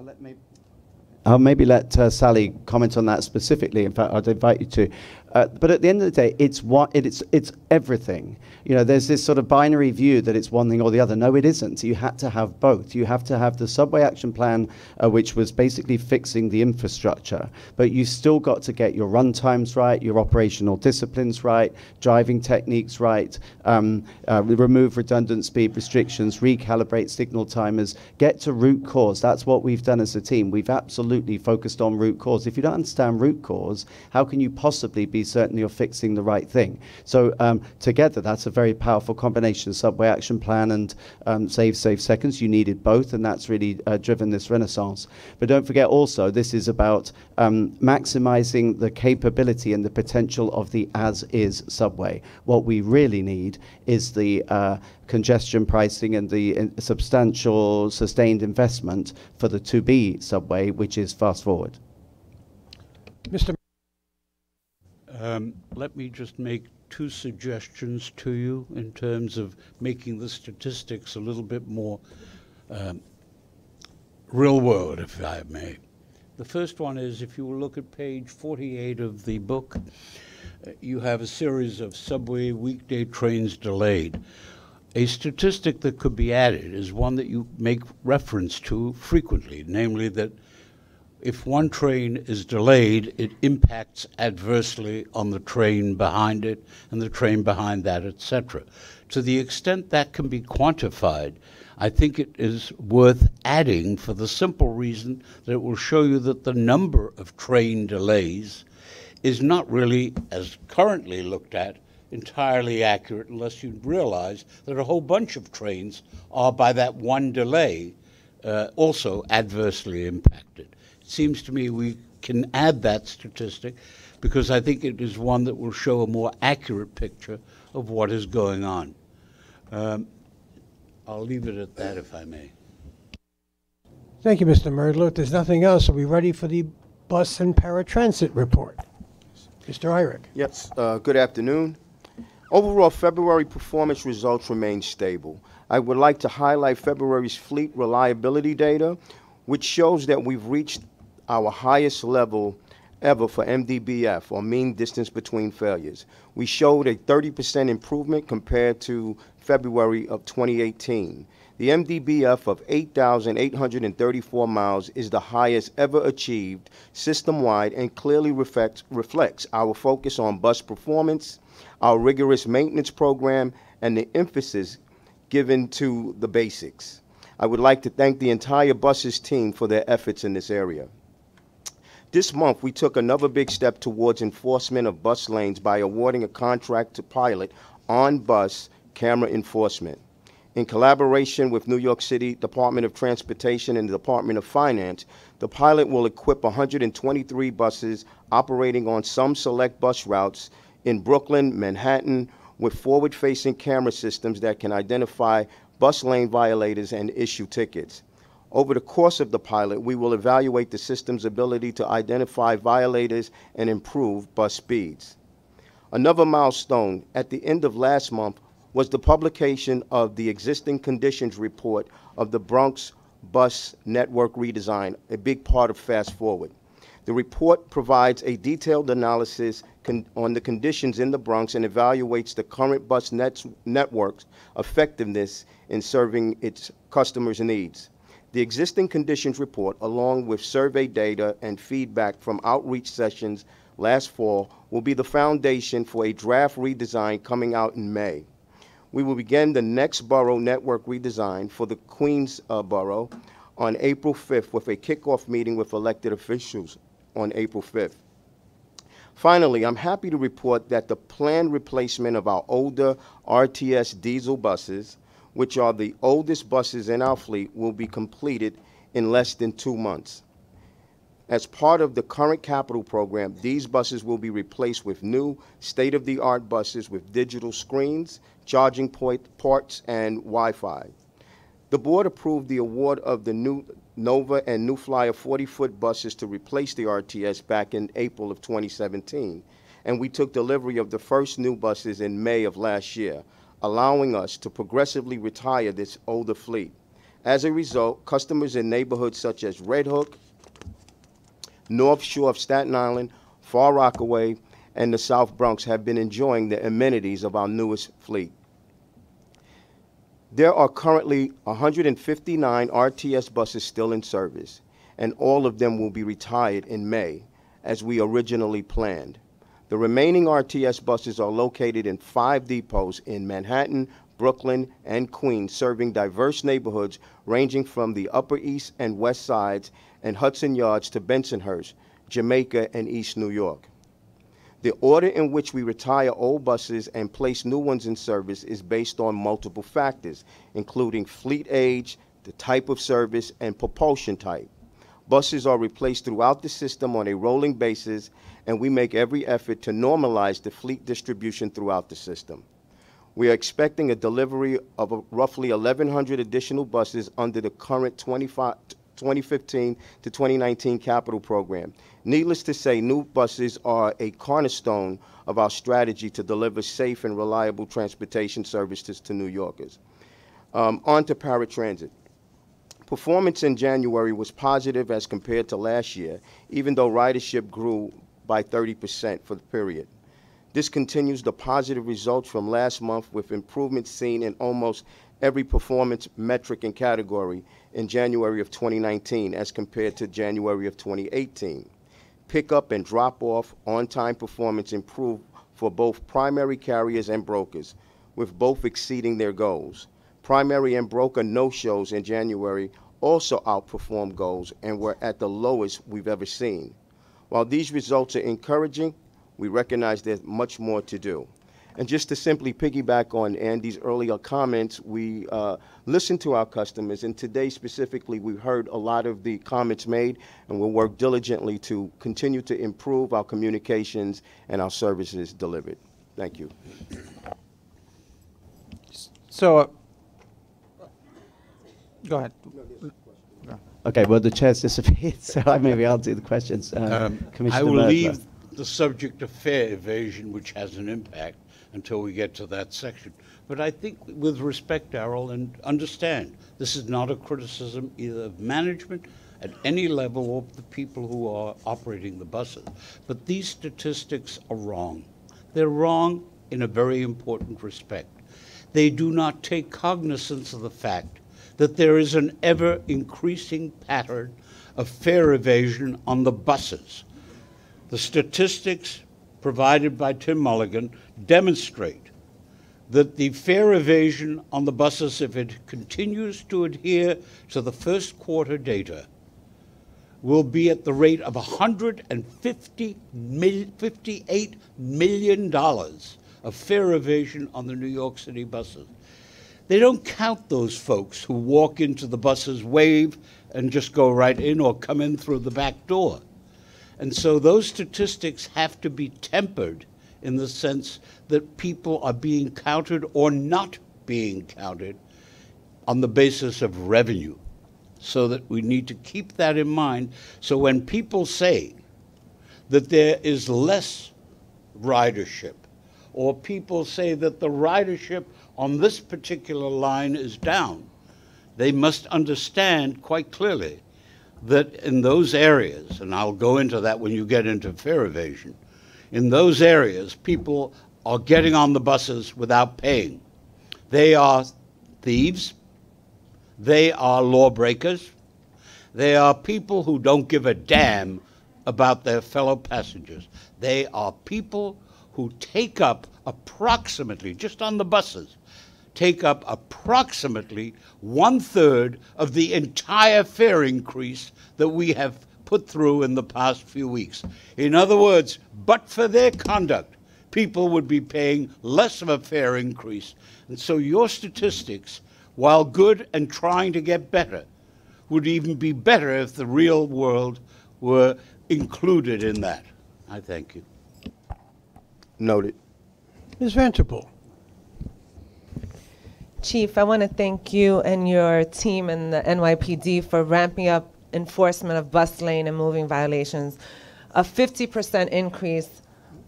I'll maybe let Sally comment on that specifically. In fact, I'd invite you to. But at the end of the day, it's everything. You know, there's this sort of binary view that it's one thing or the other. No, it isn't. You had to have both. You have to have the subway action plan, which was basically fixing the infrastructure, but you still got to get your run times right, your operational disciplines right, driving techniques right, remove redundant speed restrictions, recalibrate signal timers, get to root cause. That's what we've done as a team. We've absolutely focused on root cause. If you don't understand root cause, how can you possibly be certain you're fixing the right thing? So together, that's a very powerful combination, subway action plan and save seconds. You needed both, and that's really driven this renaissance. But don't forget also, this is about maximizing the capability and the potential of the as-is subway. What we really need is the congestion pricing and the substantial sustained investment for the to-be subway, which is fast forward. Mr. Let me just make two suggestions to you in terms of making the statistics a little bit more real world, if I may. The first one is, if you will look at page 48 of the book, you have a series of subway weekday trains delayed. A statistic that could be added is one that you make reference to frequently, namely that if one train is delayed, it impacts adversely on the train behind it and the train behind that, etc. To the extent that can be quantified, I think it is worth adding for the simple reason that it will show you that the number of train delays is not really, as currently looked at, entirely accurate unless you realize that a whole bunch of trains are, by that one delay, also adversely impacted. It seems to me we can add that statistic because I think it is one that will show a more accurate picture of what is going on. I'll leave it at that, if I may. Thank you, Mr. Merdler. If there's nothing else, are we ready for the bus and paratransit report? Mr. Irick. Yes, good afternoon. Overall, February performance results remain stable. I would like to highlight February's fleet reliability data, which shows that we've reached our highest level ever for MDBF, or mean distance between failures. We showed a 30% improvement compared to February of 2018. The MDBF of 8,834 miles is the highest ever achieved system-wide and clearly reflects our focus on bus performance, our rigorous maintenance program, and the emphasis given to the basics. I would like to thank the entire buses team for their efforts in this area. This month, we took another big step towards enforcement of bus lanes by awarding a contract to pilot on-bus camera enforcement. In collaboration with New York City Department of Transportation and the Department of Finance, the pilot will equip 123 buses operating on some select bus routes in Brooklyn, Manhattan, with forward-facing camera systems that can identify bus lane violators and issue tickets. Over the course of the pilot, we will evaluate the system's ability to identify violators and improve bus speeds. Another milestone at the end of last month was the publication of the existing conditions report of the Bronx bus network redesign, a big part of Fast Forward. The report provides a detailed analysis on the conditions in the Bronx and evaluates the current bus network's effectiveness in serving its customers' needs. The existing conditions report, along with survey data and feedback from outreach sessions last fall, will be the foundation for a draft redesign coming out in May. We will begin the next borough network redesign for the Queens borough on April 5th with a kickoff meeting with elected officials on April 5th. Finally, I'm happy to report that the planned replacement of our older RTS diesel buses, which are the oldest buses in our fleet, will be completed in less than 2 months. As part of the current capital program, these buses will be replaced with new state-of-the-art buses with digital screens, charging ports, and Wi-Fi. The board approved the award of the new Nova and New Flyer 40-foot buses to replace the RTS back in April of 2017, and we took delivery of the first new buses in May of last year, allowing us to progressively retire this older fleet. As a result, customers in neighborhoods such as Red Hook, North Shore of Staten Island, Far Rockaway, and the South Bronx have been enjoying the amenities of our newest fleet. There are currently 159 RTS buses still in service, and all of them will be retired in May, as we originally planned. The remaining RTS buses are located in 5 depots in Manhattan, Brooklyn, and Queens, serving diverse neighborhoods ranging from the Upper East and West Sides and Hudson Yards to Bensonhurst, Jamaica, and East New York. The order in which we retire old buses and place new ones in service is based on multiple factors, including fleet age, the type of service, and propulsion type. Buses are replaced throughout the system on a rolling basis, and we make every effort to normalize the fleet distribution throughout the system. We are expecting a delivery of roughly 1,100 additional buses under the current 2015 to 2019 capital program. Needless to say, new buses are a cornerstone of our strategy to deliver safe and reliable transportation services to New Yorkers. On to paratransit. Performance in January was positive as compared to last year, even though ridership grew by 30% for the period. This continues the positive results from last month, with improvements seen in almost every performance metric and category in January of 2019 as compared to January of 2018. Pickup and drop-off on-time performance improved for both primary carriers and brokers, with both exceeding their goals. Primary and broker no-shows in January also outperformed goals and were at the lowest we've ever seen. While these results are encouraging, we recognize there's much more to do. And just to simply piggyback on Andy's earlier comments, we listen to our customers, and today specifically we heard a lot of the comments made, and we'll work diligently to continue to improve our communications and our services delivered. Thank you. So, go ahead. Okay, well, the chair's disappeared, so maybe I'll do the questions. Commissioner I will Murtagh. leave the subject of fare evasion, which has an impact, until we get to that section. But I think, with respect, Darrell, and understand, this is not a criticism either of management at any level of the people who are operating the buses. But these statistics are wrong. They're wrong in a very important respect. They do not take cognizance of the fact that there is an ever-increasing pattern of fare evasion on the buses. The statistics provided by Tim Mulligan demonstrate that the fare evasion on the buses, if it continues to adhere to the first quarter data, will be at the rate of $58 million of fare evasion on the New York City buses. They don't count those folks who walk into the buses, wave, and just go right in or come in through the back door. And so those statistics have to be tempered in the sense that people are being counted or not being counted on the basis of revenue. So that we need to keep that in mind. So when people say that there is less ridership, or people say that the ridership on this particular line is down, they must understand quite clearly that in those areas, and I'll go into that when you get into fare evasion, in those areas, people are getting on the buses without paying. They are thieves. They are lawbreakers. They are people who don't give a damn about their fellow passengers. They are people who take up approximately, just on the buses, take up approximately 1/3 of the entire fare increase that we have put through in the past few weeks. In other words, but for their conduct, people would be paying less of a fare increase. And so your statistics, while good and trying to get better, would even be better if the real world were included in that. I thank you. Noted. Ms. Vanterpool. Chief, I want to thank you and your team and the NYPD for ramping up enforcement of bus lane and moving violations. A 50% increase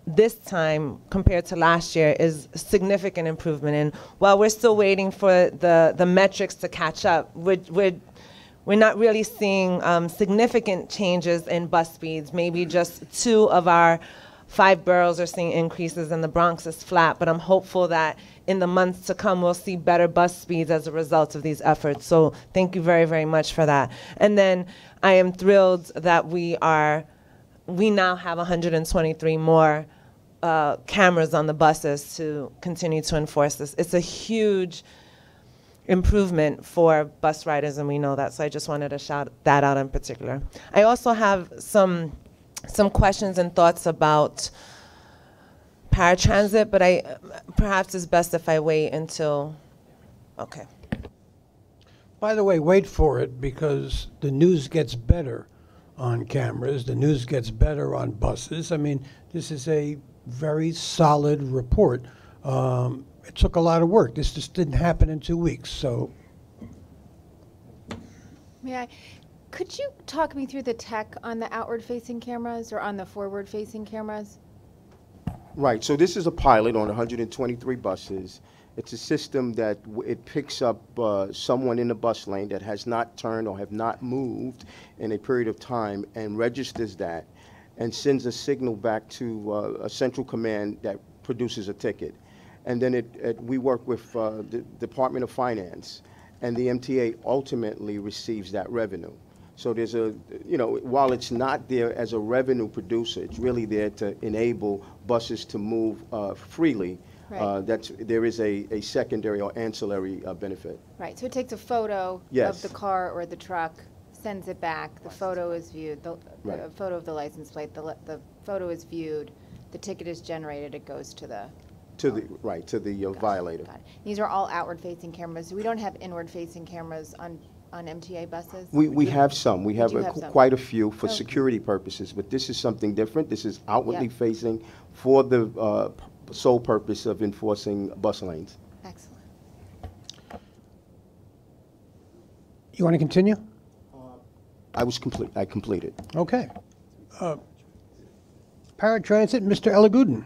this time compared to last year is a significant improvement. And while we're still waiting for the metrics to catch up, we're not really seeing significant changes in bus speeds. Maybe just 2 of our 5 boroughs are seeing increases and the Bronx is flat, but I'm hopeful that in the months to come we'll see better bus speeds as a result of these efforts. So thank you very, very much for that. And then I am thrilled that we now have 123 more cameras on the buses to continue to enforce this. It's a huge improvement for bus riders, and we know that, so I just wanted to shout that out in particular. I also have some questions and thoughts about paratransit, but perhaps it's best if I wait until, okay. By the way, wait for it, because the news gets better on cameras. The news gets better on buses. I mean, this is a very solid report. It took a lot of work. This just didn't happen in 2 weeks, so. Could you talk me through the tech on the outward-facing cameras or on the forward-facing cameras? Right, so this is a pilot on 123 buses. It's a system that it picks up someone in the bus lane that has not turned or have not moved in a period of time and registers that and sends a signal back to a central command that produces a ticket. And then we work with the Department of Finance, and the MTA ultimately receives that revenue. So there's while it's not there as a revenue producer, it's really there to enable buses to move freely. Right. There is a secondary or ancillary benefit. Right, so it takes a photo Yes. of the car or the truck, sends it back, the photo is viewed, the Right. photo of the license plate, the photo is viewed, the ticket is generated, it goes to the violator. These are all outward-facing cameras. We don't have inward-facing cameras on MTA buses? We have some. We have, some. quite a few for Okay. security purposes, but this is something different. This is outwardly facing for the sole purpose of enforcing bus lanes. Excellent. You want to continue? I completed. Okay. Paratransit, Mr. Elagudin.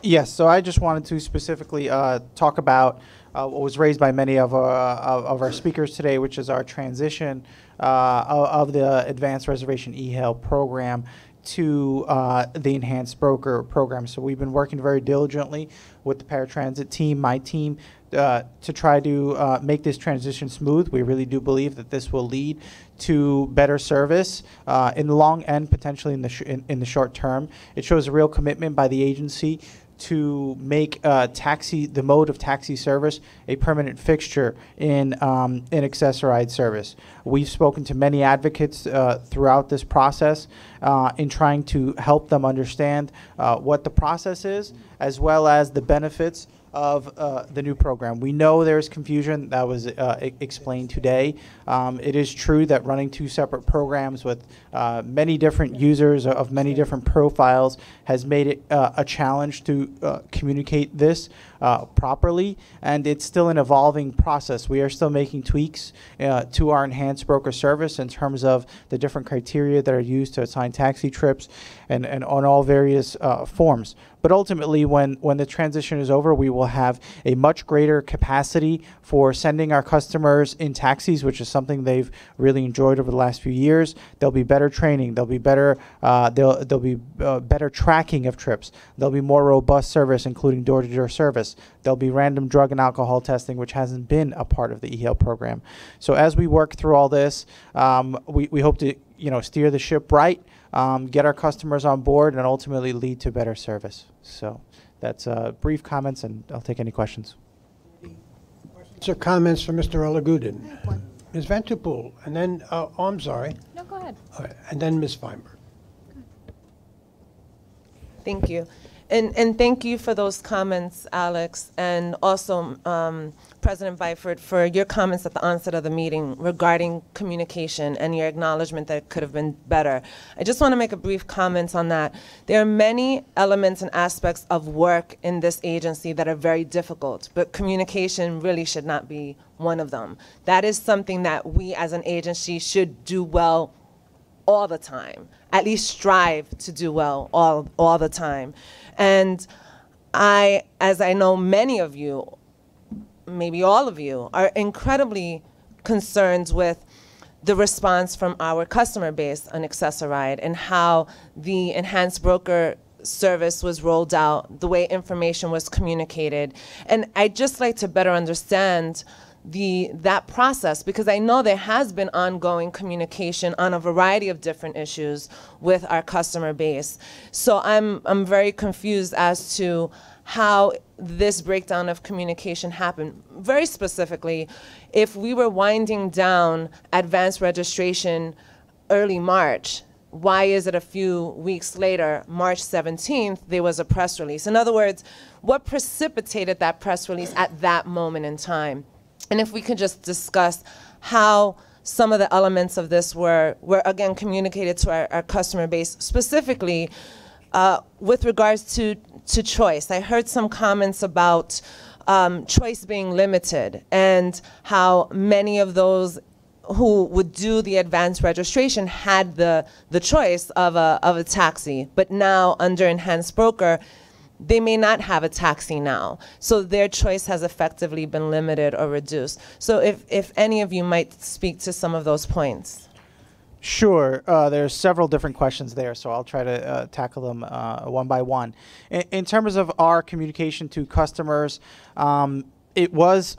Yes, so I just wanted to specifically talk about was raised by many of our speakers today, which is our transition of the Advanced Reservation e-Hail program to the Enhanced Broker program. So we've been working very diligently with the paratransit team, my team, to try to make this transition smooth. We really do believe that this will lead to better service in the long and potentially in the short term. It shows a real commitment by the agency to make the mode of taxi service a permanent fixture in accessorized service. We've spoken to many advocates throughout this process in trying to help them understand what the process is, as well as the benefits of the new program. We know there's confusion that was explained today. It is true that running two separate programs with many different users of many different profiles has made it a challenge to communicate this properly, and it's still an evolving process. We are still making tweaks to our enhanced broker service in terms of the different criteria that are used to assign taxi trips and on all various forms. But ultimately, when the transition is over, we will have a much greater capacity for sending our customers in taxis, which is something they've really enjoyed over the last few years. There'll be better training. There'll be better better tracking of trips. There'll be more robust service, including door-to-door service. There'll be random drug and alcohol testing, which hasn't been a part of the e-Hail program. So as we work through all this, we hope to steer the ship right, get our customers on board, and ultimately lead to better service. So that's brief comments, and I'll take any questions. Questions or comments from Mr. Olagudin? Ms. Vanterpool, and then, I'm sorry. No, go ahead. All right, and then Ms. Feinberg. Thank you. And thank you for those comments, Alex, and also President Byford for your comments at the onset of the meeting regarding communication and your acknowledgement that it could have been better. I just want to make a brief comment on that. There are many elements and aspects of work in this agency that are very difficult, but communication really should not be one of them. That is something that we as an agency should do well all the time, at least strive to do well all the time. And as I know many of you, maybe all of you, are incredibly concerned with the response from our customer base on Access-a-Ride and how the enhanced broker service was rolled out, the way information was communicated. And I'd just like to better understand that process, because I know there has been ongoing communication on a variety of different issues with our customer base. So I'm very confused as to how this breakdown of communication happened. Very specifically, if we were winding down advanced registration early March, why is it a few weeks later, March 17th, there was a press release? In other words, what precipitated that press release at that moment in time? And if we could just discuss how some of the elements of this were again communicated to our customer base, specifically with regards to choice. I heard some comments about choice being limited and how many of those who would do the advanced registration had the choice of a taxi, but now under enhanced broker, they may not have a taxi now. So their choice has effectively been limited or reduced. So if any of you might speak to some of those points. Sure. There's several different questions there, so I'll try to tackle them one by one. In terms of our communication to customers, it was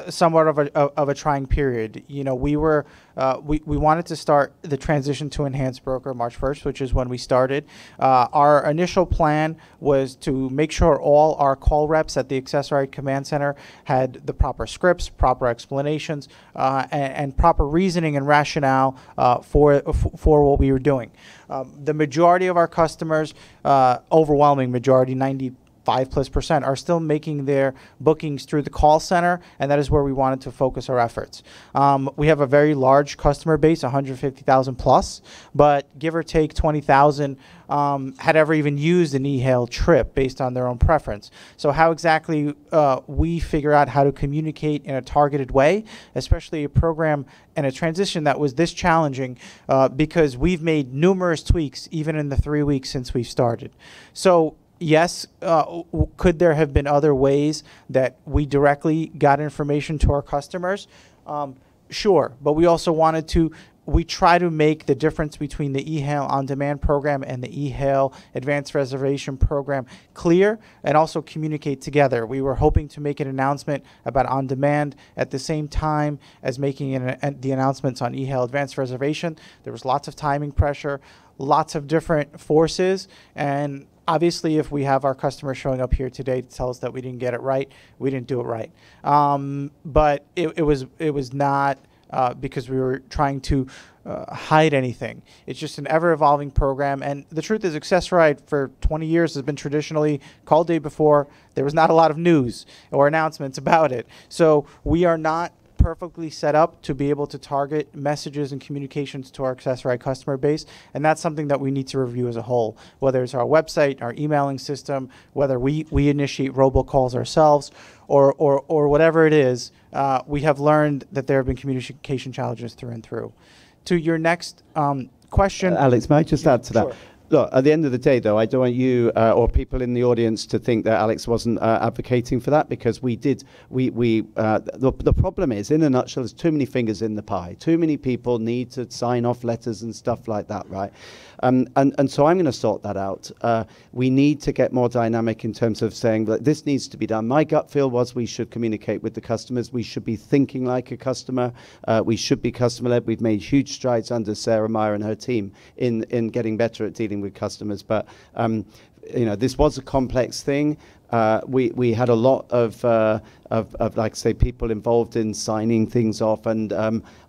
somewhat of a trying period. We wanted to start the transition to enhanced broker March 1st, which is when we started. Our initial plan was to make sure all our call reps at the Access-a-Ride Command Center had the proper scripts, proper explanations, and proper reasoning and rationale for what we were doing. The majority of our customers, overwhelming majority, 95+%, are still making their bookings through the call center, and that is where we wanted to focus our efforts. We have a very large customer base, 150,000 plus, but give or take 20,000 had ever even used an e-Hail trip based on their own preference. So how exactly we figure out how to communicate in a targeted way, especially a program and a transition that was this challenging, because we've made numerous tweaks even in the 3 weeks since we started. So yes, could there have been other ways that we directly got information to our customers? Sure, but we also wanted to, we try to make the difference between the eHail on-demand program and the eHail advanced reservation program clear and also communicate together. We were hoping to make an announcement about on-demand at the same time as making the announcements on eHail advanced reservation. There was lots of timing pressure, lots of different forces, and obviously, if we have our customers showing up here today to tell us that we didn't get it right, we didn't do it right. But it was not because we were trying to hide anything. It's just an ever-evolving program. And the truth is, Access-Ride for 20 years has been traditionally called day before. There was not a lot of news or announcements about it. So we are not perfectly set up to be able to target messages and communications to our Access-Ride customer base, and that's something that we need to review as a whole, whether it's our website, our emailing system, whether we initiate robocalls ourselves, or whatever it is. We have learned that there have been communication challenges through and through. To your next question. Alex, may I just add to that? Sure. Look, at the end of the day, though, I don't want you or people in the audience to think that Alex wasn't advocating for that, because we did. The problem is, in a nutshell, there's too many fingers in the pie. Too many people need to sign off letters and stuff like that, right? And so I'm going to sort that out. We need to get more dynamic in terms of saying that this needs to be done. My gut feel was we should communicate with the customers. We should be thinking like a customer. We should be customer-led. We've made huge strides under Sarah Meyer and her team in getting better at dealing with customers. But you know, this was a complex thing. We had a lot of like say people involved in signing things off, and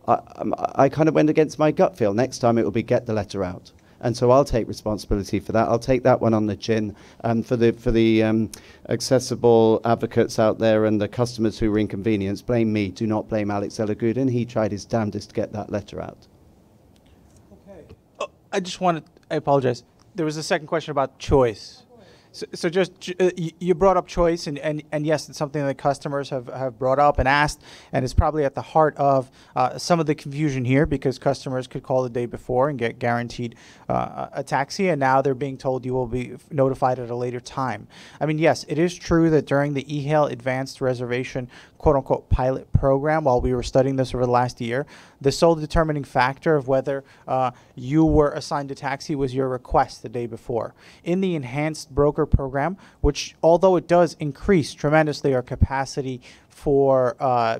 I kind of went against my gut feel. Next time it will be get the letter out. And so I'll take responsibility for that. I'll take that one on the chin. For the accessible advocates out there and the customers who were inconvenienced, blame me. Do not blame Alex Elagudin. He tried his damnedest to get that letter out. Okay. Oh, I apologize. There was a second question about choice. So just you brought up choice, and yes, it's something that customers have brought up and asked, and it's probably at the heart of some of the confusion here, because customers could call the day before and get guaranteed a taxi, and now they're being told you will be notified at a later time. I mean, yes, it is true that during the eHail advanced reservation quote-unquote pilot program, while we were studying this over the last year, the sole determining factor of whether you were assigned a taxi was your request the day before. In the enhanced broker program, which although it does increase tremendously our capacity for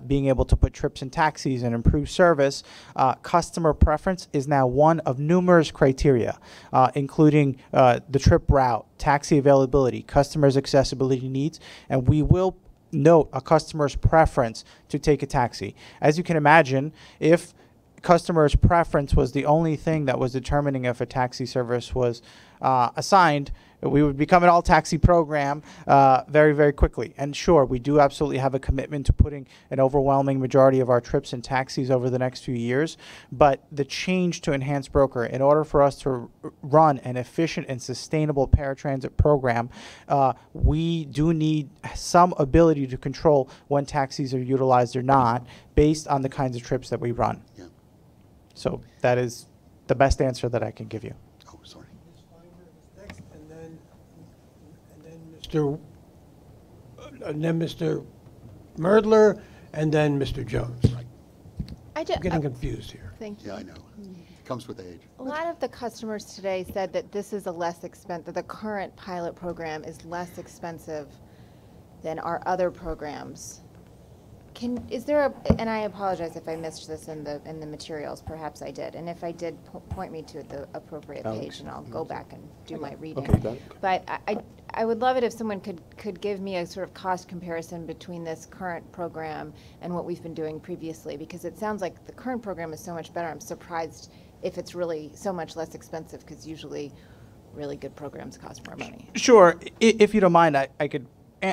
being able to put trips in taxis and improve service, customer preference is now one of numerous criteria, including the trip route, taxi availability, customers' accessibility needs, and we will note a customer's preference to take a taxi. As you can imagine, if customer's preference was the only thing that was determining if a taxi service was assigned, we would become an all-taxi program very, very quickly. And sure, we do absolutely have a commitment to putting an overwhelming majority of our trips in taxis over the next few years. But the change to Enhanced Broker, in order for us to run an efficient and sustainable paratransit program, we do need some ability to control when taxis are utilized or not, based on the kinds of trips that we run. Yeah. So that is the best answer that I can give you. Oh, sorry. And then Mr. Merdler, and then Mr. Jones. I'm getting confused here. Thank you. Yeah, I know. It comes with age. A lot of the customers today said that this is a less expensive, that the current pilot program is less expensive than our other programs. Is there a, and I apologize if I missed this in the materials, perhaps I did, and if I did, point me to the appropriate page, and I'll go back and do my reading. Okay, but I would love it if someone could give me a sort of cost comparison between this current program and what we've been doing previously, because it sounds like the current program is so much better. I'm surprised if it's really so much less expensive, because usually really good programs cost more money. Sure. If you don't mind,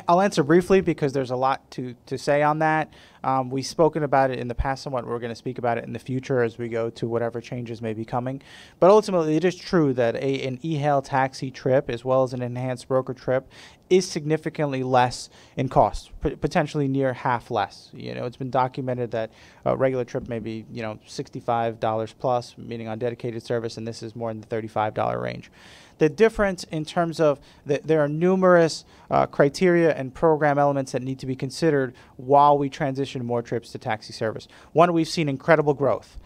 I'll answer briefly, because there's a lot to say on that. We've spoken about it in the past somewhat. We're going to speak about it in the future as we go to whatever changes may be coming. But ultimately, it is true that an eHail taxi trip, as well as an enhanced broker trip, is significantly less in cost, potentially near half less. You know, it's been documented that a regular trip may be, $65 plus, meaning on dedicated service, and this is more in the $35 range. the difference in terms of there are numerous criteria and program elements that need to be considered while we transition more trips to taxi service. One, we've seen incredible growth.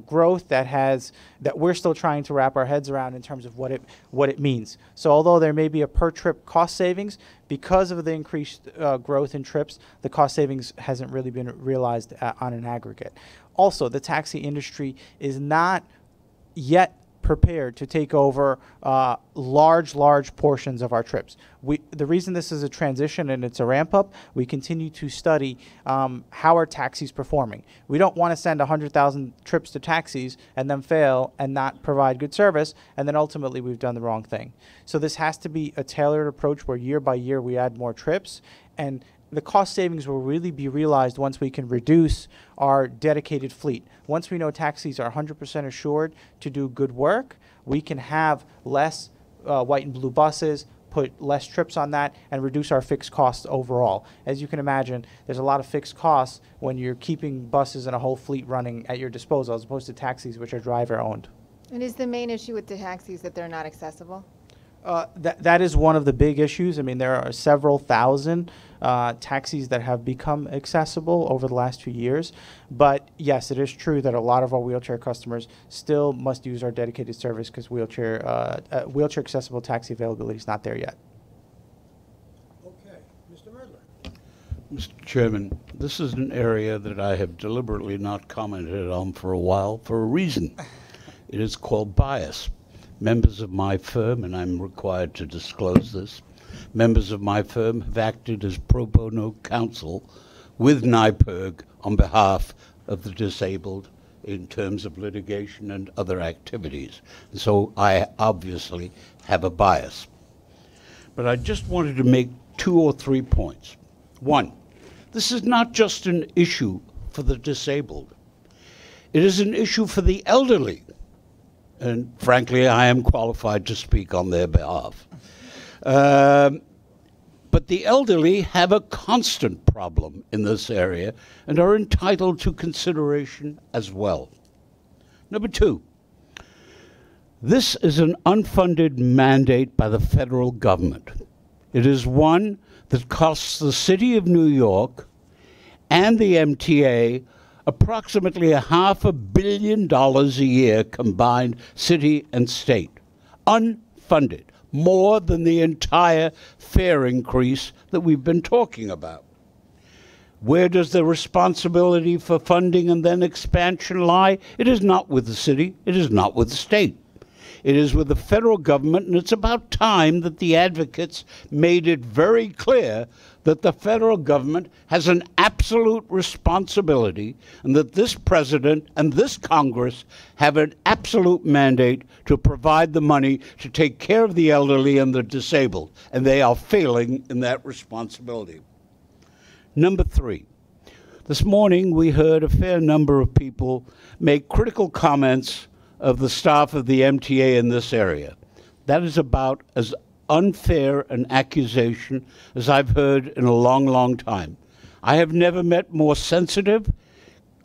Growth that we're still trying to wrap our heads around in terms of what it means. So although there may be a per trip cost savings, because of the increased growth in trips, the cost savings hasn't really been realized on an aggregate. Also, the taxi industry is not yet prepared to take over large portions of our trips. The reason this is a transition and it's a ramp up, we continue to study how are taxis performing. We don't want to send 100,000 trips to taxis and then fail and not provide good service, and then ultimately we've done the wrong thing. So this has to be a tailored approach where year by year we add more trips, and the cost savings will really be realized once we can reduce our dedicated fleet. Once we know taxis are 100% assured to do good work, we can have less white and blue buses, put less trips on that, and reduce our fixed costs overall. As you can imagine, there's a lot of fixed costs when you're keeping buses and a whole fleet running at your disposal, as opposed to taxis, which are driver-owned. And is the main issue with the taxis that they're not accessible? That is one of the big issues. I mean, there are several thousand taxis that have become accessible over the last few years. But yes, it is true that a lot of our wheelchair customers still must use our dedicated service because wheelchair accessible taxi availability is not there yet. Okay, Mr. Merdler. Mr. Chairman, this is an area that I have deliberately not commented on for a while for a reason. It is called bias. Members of my firm, and I'm required to disclose this, members of my firm have acted as pro bono counsel with NYPIRG on behalf of the disabled in terms of litigation and other activities. And so I obviously have a bias. But I just wanted to make 2 or 3 points. One, this is not just an issue for the disabled. It is an issue for the elderly. And frankly, I am qualified to speak on their behalf. But the elderly have a constant problem in this area and are entitled to consideration as well. Number 2, this is an unfunded mandate by the federal government. It is one that costs the City of New York and the MTA approximately $500 million a year combined, city and state, unfunded, more than the entire fare increase that we've been talking about. Where does the responsibility for funding and then expansion lie? It is not with the city, it is not with the state. It is with the federal government, and it's about time that the advocates made it very clear that the federal government has an absolute responsibility and that this president and this Congress have an absolute mandate to provide the money to take care of the elderly and the disabled, and they are failing in that responsibility. Number 3, this morning we heard a fair number of people make critical comments of the staff of the MTA in this area. That is about as unfair an accusation as I've heard in a long, long time. I have never met more sensitive,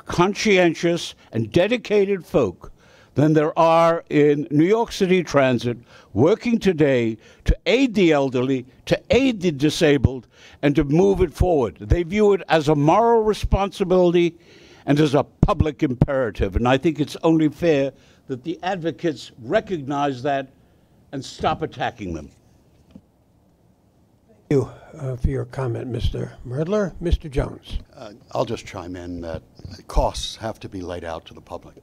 conscientious, and dedicated folk than there are in New York City Transit working today to aid the elderly, to aid the disabled, and to move it forward. They view it as a moral responsibility and as a public imperative, and I think it's only fair that the advocates recognize that and stop attacking them. Thank you for your comment, Mr. Merdler. Mr. Jones. I'll just chime in that costs have to be laid out to the public.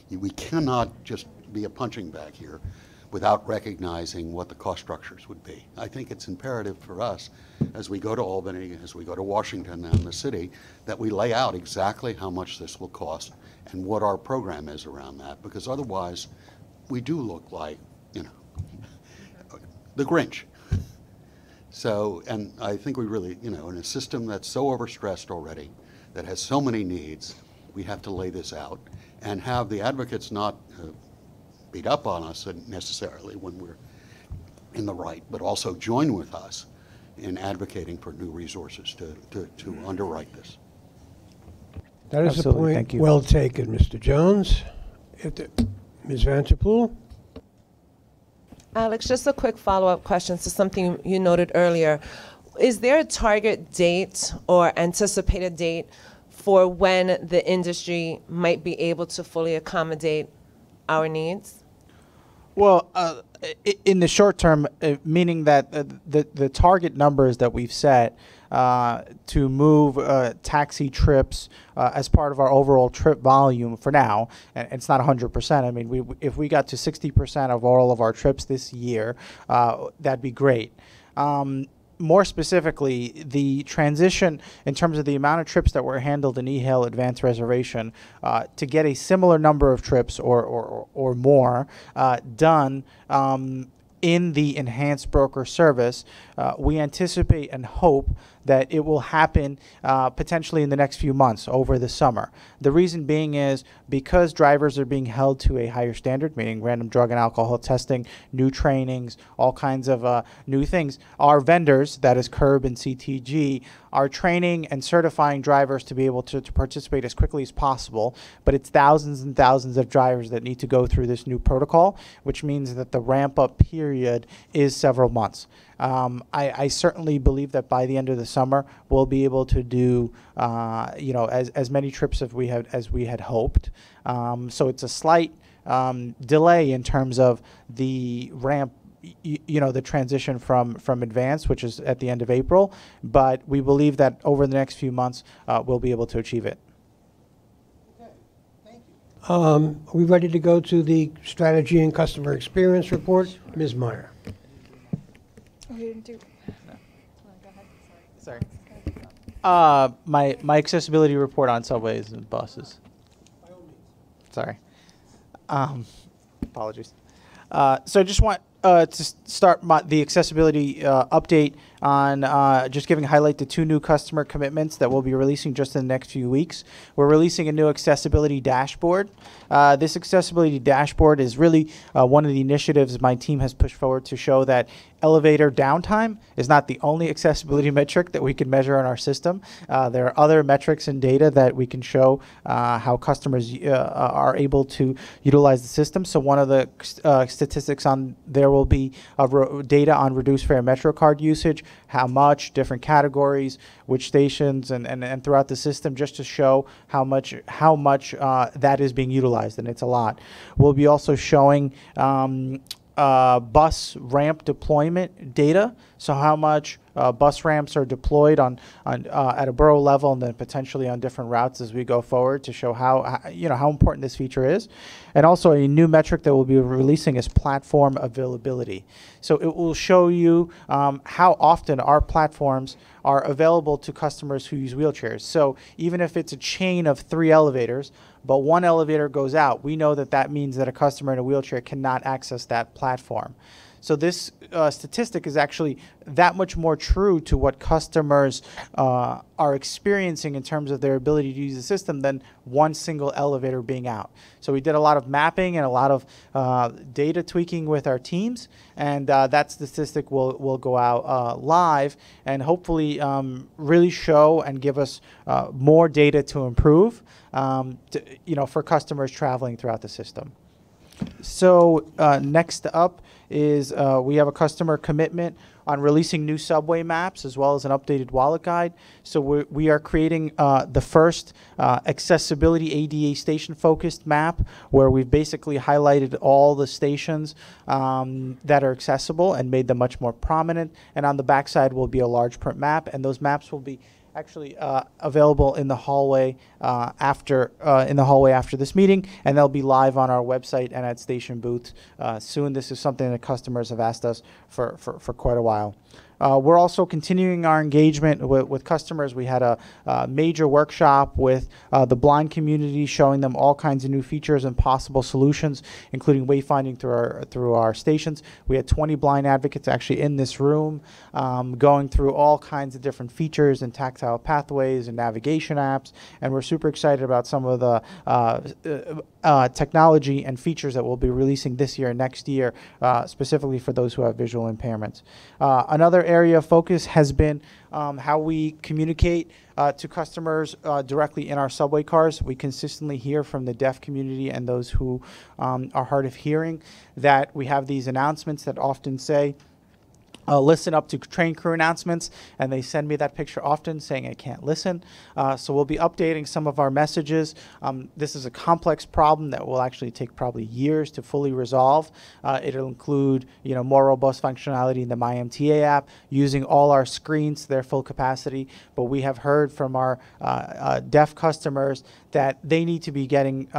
We cannot just be a punching bag here without recognizing what the cost structures would be. I think it's imperative for us, as we go to Albany, as we go to Washington and the city, that we lay out exactly how much this will cost and what our program is around that, because otherwise we do look like, you know, the Grinch. So, and I think we really, you know, in a system that's so overstressed already, that has so many needs, we have to lay this out and have the advocates not beat up on us necessarily when we're in the right, but also join with us in advocating for new resources to underwrite this. That is a point well taken, Mr. Jones. Ms. Vanterpool? Alex, just a quick follow-up question to something you noted earlier. Is there a target date or anticipated date for when the industry might be able to fully accommodate our needs? Well, in the short term, meaning that the target numbers that we've set to move taxi trips as part of our overall trip volume for now, and it's not 100%. I mean, if we got to 60% of all of our trips this year, that'd be great. More specifically, the transition in terms of the amount of trips that were handled in eHail Advanced Reservation to get a similar number of trips or more done in the enhanced broker service, we anticipate and hope that it will happen potentially in the next few months over the summer. The reason being is because drivers are being held to a higher standard, meaning random drug and alcohol testing, new trainings, all kinds of new things. Our vendors, that is CURB and CTG, are training and certifying drivers to be able to participate as quickly as possible, but it's thousands and thousands of drivers that need to go through this new protocol, which means that the ramp-up period is several months. I certainly believe that by the end of the summer, we'll be able to do, as many trips as we had hoped. So it's a slight delay in terms of the ramp, the transition from advanced, which is at the end of April, but we believe that over the next few months, we'll be able to achieve it. Are we ready to go to the strategy and customer experience report? Ms. Meyer. Oh, you didn't do. Sorry. My accessibility report on subways and buses. Sorry. Apologies. So I just want to start the accessibility update on just giving a highlight to 2 new customer commitments that we'll be releasing just in the next few weeks. We're releasing a new accessibility dashboard. This accessibility dashboard is really one of the initiatives my team has pushed forward to show that elevator downtime is not the only accessibility metric that we can measure in our system. There are other metrics and data that we can show how customers are able to utilize the system. So one of the statistics on there will be data on reduced fare Metro card usage, how much, different categories, which stations, and throughout the system, just to show how much that is being utilized, and it's a lot. We'll be also showing bus ramp deployment data, so how much bus ramps are deployed at a borough level and then potentially on different routes as we go forward, to show how important this feature is. And also a new metric that we'll be releasing is platform availability. So it will show you how often our platforms are available to customers who use wheelchairs. So even if it's a chain of 3 elevators, but one elevator goes out, we know that that means that a customer in a wheelchair cannot access that platform. So this statistic is actually that much more true to what customers are experiencing in terms of their ability to use the system than one single elevator being out. So we did a lot of mapping and a lot of data tweaking with our teams, and that statistic will go out live and hopefully really show and give us more data to improve for customers traveling throughout the system. So next up is we have a customer commitment on releasing new subway maps as well as an updated wallet guide. So we are creating the first accessibility ADA station focused map, where we've basically highlighted all the stations that are accessible and made them much more prominent. And on the backside will be a large print map, and those maps will be actually available in the hallway after this meeting, and they'll be live on our website and at station booths soon. This is something that customers have asked us for quite a while. We're also continuing our engagement with customers. We had a major workshop with the blind community, showing them all kinds of new features and possible solutions, including wayfinding through our stations. We had 20 blind advocates actually in this room, going through all kinds of different features and tactile tactile pathways and navigation apps, and we're super excited about some of the technology and features that we'll be releasing this year and next year, specifically for those who have visual impairments. Another area of focus has been how we communicate to customers directly in our subway cars. We consistently hear from the deaf community and those who are hard of hearing that we have these announcements that often say, listen up to train crew announcements, and they send me that picture often saying I can't listen. So we'll be updating some of our messages. This is a complex problem that will actually take probably years to fully resolve. It'll include, more robust functionality in the MyMTA app, using all our screens to their full capacity. But we have heard from our deaf customers that they need to be getting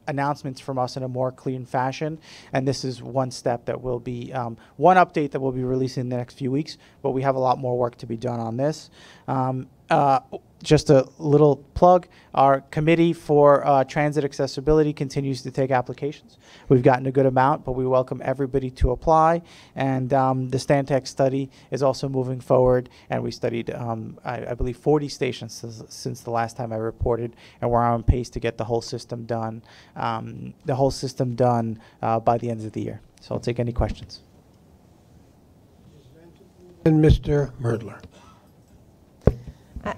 announcements from us in a more clean fashion, and this is one step that will be one update that we'll be releasing in the next few weeks, but we have a lot more work to be done on this. Just a little plug, our committee for transit accessibility continues to take applications. We've gotten a good amount, but we welcome everybody to apply, and the Stantec study is also moving forward, and we studied, I believe, 40 stations since the last time I reported, and we're on pace to get the whole system done, by the end of the year. So I'll take any questions. And Mr. Merdler.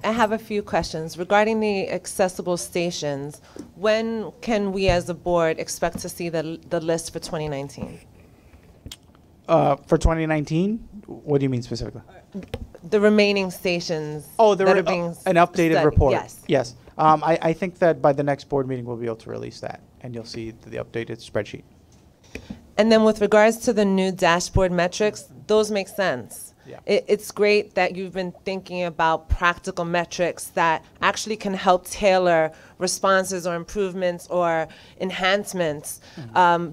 I have a few questions. Regarding the accessible stations, when can we as a board expect to see the list for 2019? For 2019? What do you mean specifically? The remaining stations that are being an updated studied. report. Yes. Yes. I think that by the next board meeting we'll be able to release that, and you'll see the updated spreadsheet. And then with regards to the new dashboard metrics, those make sense. Yeah. It's great that you've been thinking about practical metrics that actually can help tailor responses or improvements or enhancements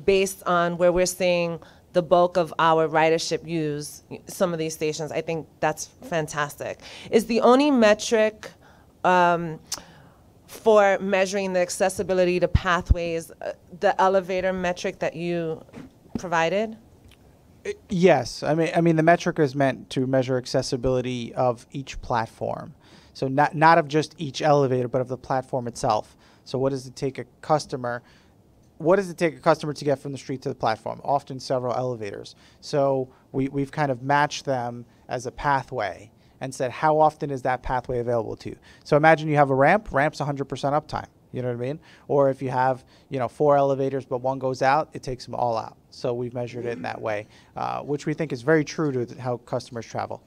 based on where we're seeing the bulk of our ridership use some of these stations. I think that's fantastic. Is the only metric for measuring the accessibility to pathways the elevator metric that you provided? Yes, I mean the metric is meant to measure accessibility of each platform. So not of just each elevator, but of the platform itself. So what does it take a customer to get from the street to the platform? Often several elevators. So we've kind of matched them as a pathway and said, how often is that pathway available to you? So imagine you have a ramp, ramp's 100% uptime. You know what I mean? Or if you have, 4 elevators, but one goes out, it takes them all out. So we've measured it in that way, which we think is very true to how customers travel.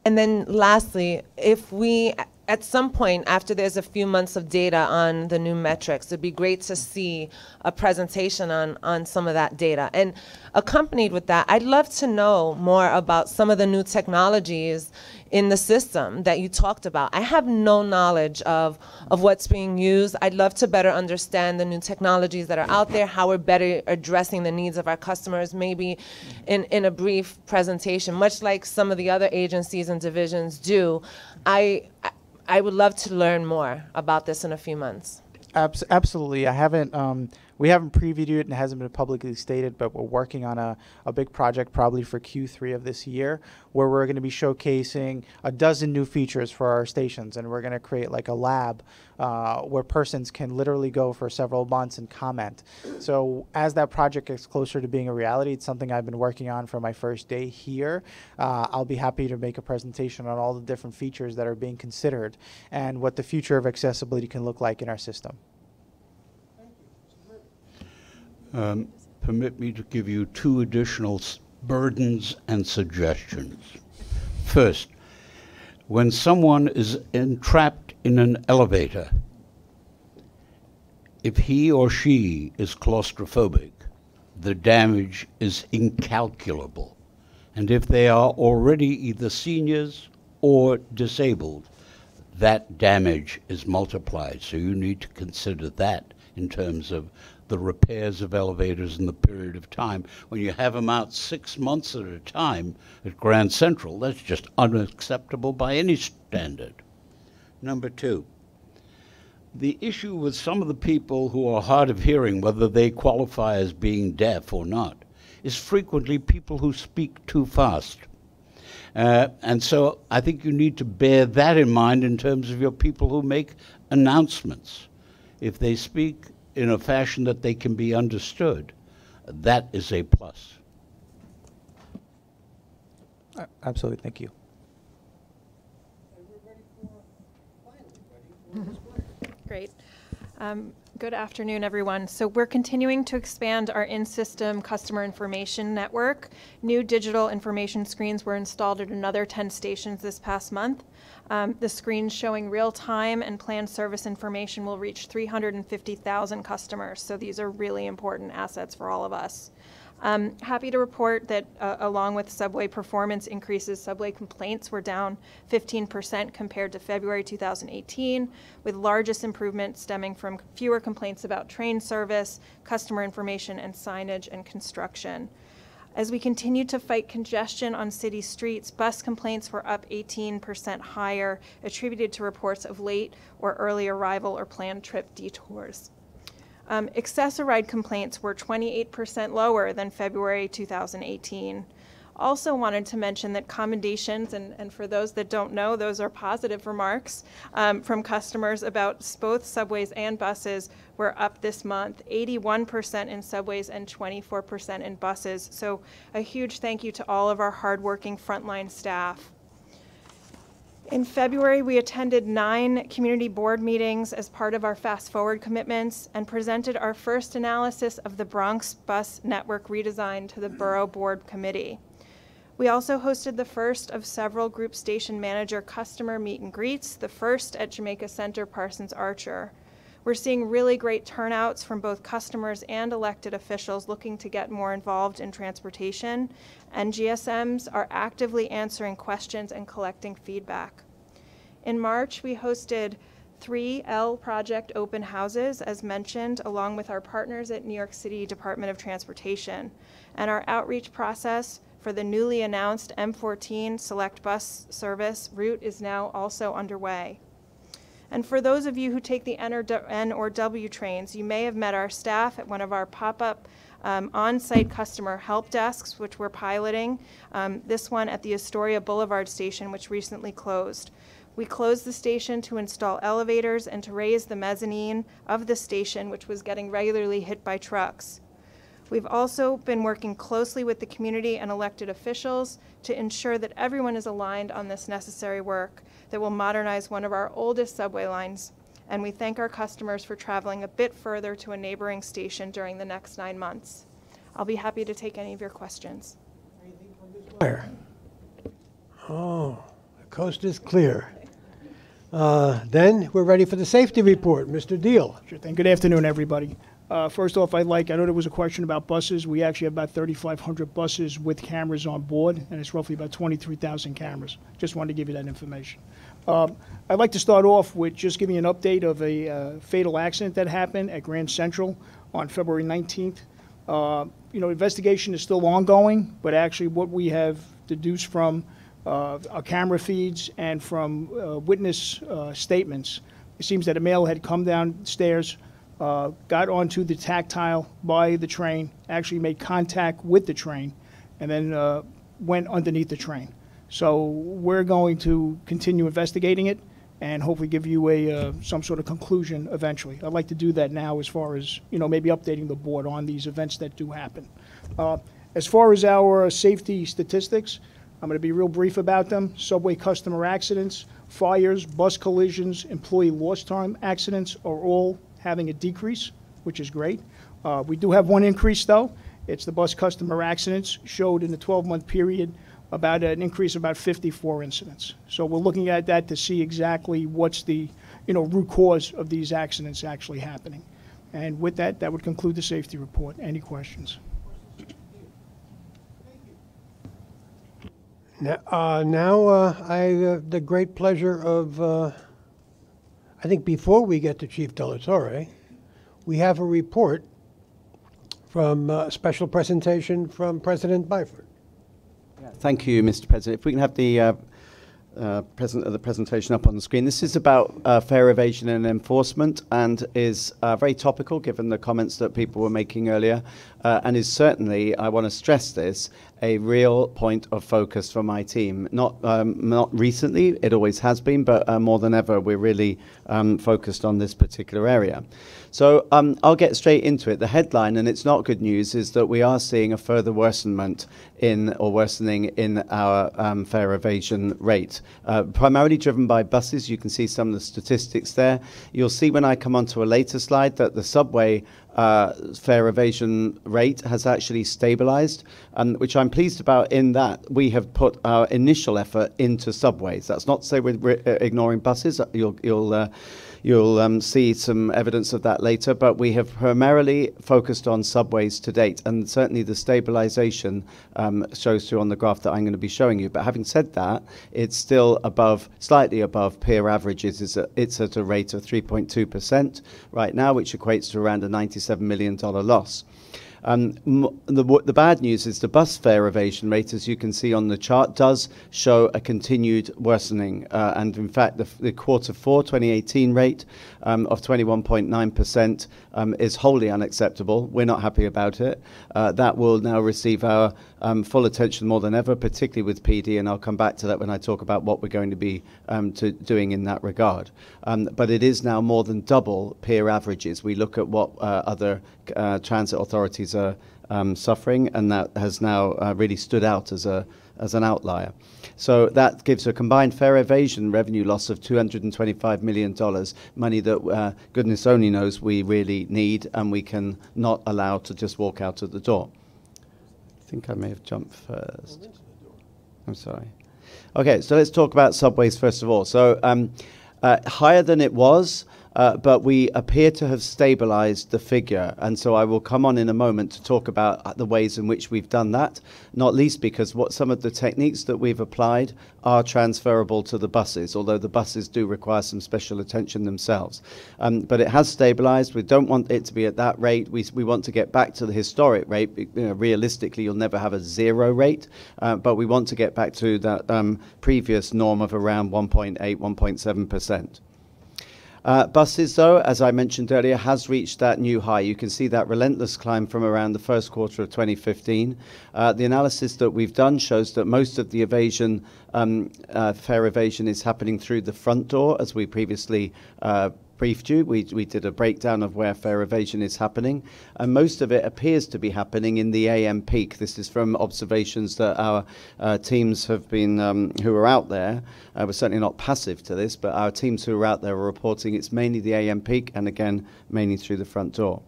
And then lastly, if we, at some point after there's a few months of data on the new metrics, it'd be great to see a presentation on some of that data. And accompanied with that, I'd love to know more about some of the new technologies in the system that you talked about. I have no knowledge of what's being used. I'd love to better understand the new technologies that are out there, how we're better addressing the needs of our customers, maybe in a brief presentation, much like some of the other agencies and divisions do. I would love to learn more about this in a few months. Absolutely. We haven't previewed it and it hasn't been publicly stated, but we're working on a big project probably for Q3 of this year where we're going to be showcasing a dozen new features for our stations, and we're going to create like a lab where persons can literally go for several months and comment. So as that project gets closer to being a reality, it's something I've been working on for my first day here. I'll be happy to make a presentation on all the different features that are being considered and what the future of accessibility can look like in our system. Permit me to give you 2 additional burdens and suggestions. First, when someone is entrapped in an elevator, if he or she is claustrophobic, the damage is incalculable. And if they are already either seniors or disabled, that damage is multiplied. So you need to consider that in terms of the repairs of elevators in the period of time. When you have them out 6 months at a time at Grand Central, that's just unacceptable by any standard. Number 2, the issue with some of the people who are hard of hearing, whether they qualify as being deaf or not, is frequently people who speak too fast. And so I think you need to bear that in mind in terms of your people who make announcements. If they speak in a fashion that they can be understood, that is a plus. Absolutely. Thank you. Great. Good afternoon, everyone. So we're continuing to expand our in-system customer information network. New digital information screens were installed at another 10 stations this past month. The screens showing real-time and planned service information will reach 350,000 customers. So these are really important assets for all of us. Happy to report that along with subway performance increases, subway complaints were down 15% compared to February 2018, with largest improvement stemming from fewer complaints about train service, customer information, and signage and construction. As we continue to fight congestion on city streets, bus complaints were up 18% higher, attributed to reports of late or early arrival or planned trip detours. Accessoride complaints were 28% lower than February 2018. Also wanted to mention that commendations, and for those that don't know, those are positive remarks from customers about both subways and buses were up this month, 81% in subways and 24% in buses. So a huge thank you to all of our hardworking frontline staff. In February, we attended 9 community board meetings as part of our Fast Forward commitments and presented our first analysis of the Bronx bus network redesign to the Borough Board Committee. We also hosted the first of several group station manager customer meet and greets, the first at Jamaica Center Parsons Archer. We're seeing really great turnouts from both customers and elected officials looking to get more involved in transportation, and GSMs are actively answering questions and collecting feedback. In March, we hosted 3 L Project open houses, as mentioned, along with our partners at New York City Department of Transportation. And our outreach process for the newly announced M14 Select Bus Service route is now also underway. And for those of you who take the N or W trains, you may have met our staff at one of our pop-up on-site customer help desks, which we're piloting. This one at the Astoria Boulevard station, which recently closed. We closed the station to install elevators and to raise the mezzanine of the station, which was getting regularly hit by trucks. We've also been working closely with the community and elected officials to ensure that everyone is aligned on this necessary work that will modernize one of our oldest subway lines. And we thank our customers for traveling a bit further to a neighboring station during the next 9 months. I'll be happy to take any of your questions. Oh, the coast is clear. Then we're ready for the safety report. Mr. Deal. Sure thing. Good afternoon, everybody. First off, I know there was a question about buses. We actually have about 3,500 buses with cameras on board, and it's roughly about 23,000 cameras. Just wanted to give you that information. I'd like to start off with just giving you an update of a fatal accident that happened at Grand Central on February 19th. Investigation is still ongoing, but actually what we have deduced from our camera feeds and from witness statements, it seems that a male had come downstairs, got onto the tactile by the train, actually made contact with the train, and then went underneath the train. So we're going to continue investigating it and hopefully give you some sort of conclusion eventually. I'd like to do that now as far as, maybe updating the board on these events that do happen. As far as our safety statistics, I'm going to be real brief about them. Subway customer accidents, fires, bus collisions, employee lost time accidents are all having a decrease, which is great. We do have one increase, though. It's the bus customer accidents showed in the 12-month period about an increase of about 54 incidents. So we're looking at that to see exactly what's the root cause of these accidents actually happening. And with that, that would conclude the safety report. Any questions? Now I have the great pleasure of, I think before we get to Chief Delatorre, we have a report from a special presentation from President Byford. Thank you, Mr. President. If we can have the presentation up on the screen. This is about fare evasion and enforcement, and is very topical given the comments that people were making earlier, and is certainly, I want to stress this, a real point of focus for my team. Not recently, it always has been, but more than ever, we're really focused on this particular area. So I'll get straight into it. The headline, and it's not good news, is that we are seeing a further worsening in our fare evasion rate, primarily driven by buses. You can see some of the statistics there. You'll see when I come onto a later slide that the subway fare evasion rate has actually stabilized, which I'm pleased about in that we have put our initial effort into subways. That's not to say we're ignoring buses. You'll see some evidence of that later, but we have primarily focused on subways to date, and certainly the stabilization shows through on the graph that I'm going to be showing you. But having said that, it's still slightly above peer averages. It's at a rate of 3.2% right now, which equates to around a $97 million loss. The bad news is the bus fare evasion rate, as you can see on the chart, does show a continued worsening. And in fact, the Q4 2018 rate of 21.9% is wholly unacceptable. We're not happy about it. That will now receive our full attention more than ever, particularly with PD, and I'll come back to that when I talk about what we're going to be doing in that regard. But it is now more than double peer averages. We look at what other transit authorities are suffering, and that has now really stood out as an outlier. So that gives a combined fare evasion revenue loss of $225 million, money that goodness only knows we really need and we can not allow to just walk out of the door. I think I may have jumped first. I'm sorry. Okay, so let's talk about subways first of all. So higher than it was, but we appear to have stabilized the figure. And so I will come on in a moment to talk about the ways in which we've done that, not least because some of the techniques that we've applied are transferable to the buses, although the buses do require some special attention themselves. But it has stabilized. We don't want it to be at that rate. We want to get back to the historic rate. Realistically, you'll never have a zero rate, but we want to get back to that previous norm of around 1.8, 1.7%. Buses, though, as I mentioned earlier, has reached that new high. You can see that relentless climb from around the first quarter of 2015. The analysis that we've done shows that most of the evasion, fare evasion, is happening through the front door, as we previously briefed you. We did a breakdown of where fare evasion is happening, and most of it appears to be happening in the AM peak. This is from observations that our teams have been, who are out there. We're certainly not passive to this, but our teams who are out there are reporting it's mainly the AM peak, and again, mainly through the front door.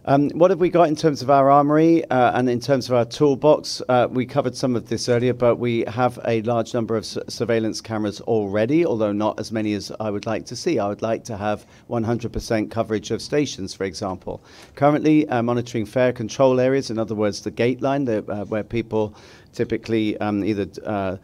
What have we got in terms of our armory and in terms of our toolbox? We covered some of this earlier, but we have a large number of surveillance cameras already, although not as many as I would like to see. I would like to have 100% coverage of stations, for example. Currently, monitoring fare control areas, in other words, the gate line, where people typically either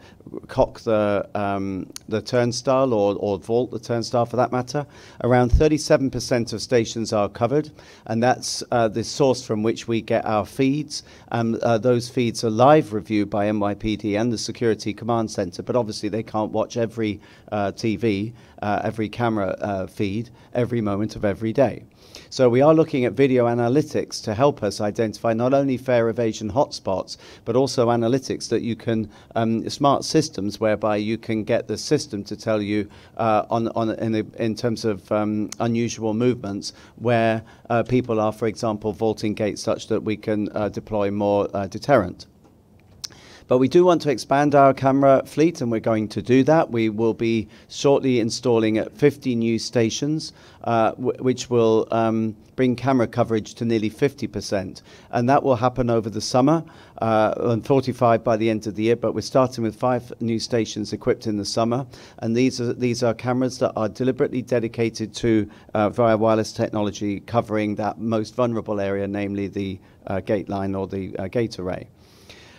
cock the turnstile or vault the turnstile for that matter. Around 37% of stations are covered, and that's the source from which we get our feeds. Those feeds are live reviewed by NYPD and the Security Command Center, but obviously they can't watch every TV, every camera feed, every moment of every day. So we are looking at video analytics to help us identify not only fare evasion hotspots, but also analytics that you can, smart systems whereby you can get the system to tell you in terms of unusual movements where people are, for example, vaulting gates such that we can deploy more deterrent. But we do want to expand our camera fleet, and we're going to do that. We will be shortly installing at 50 new stations, which will bring camera coverage to nearly 50%. And that will happen over the summer, and 45 by the end of the year. But we're starting with 5 new stations equipped in the summer. And these are cameras that are deliberately dedicated to, via wireless technology, covering that most vulnerable area, namely the gate line or the gate array.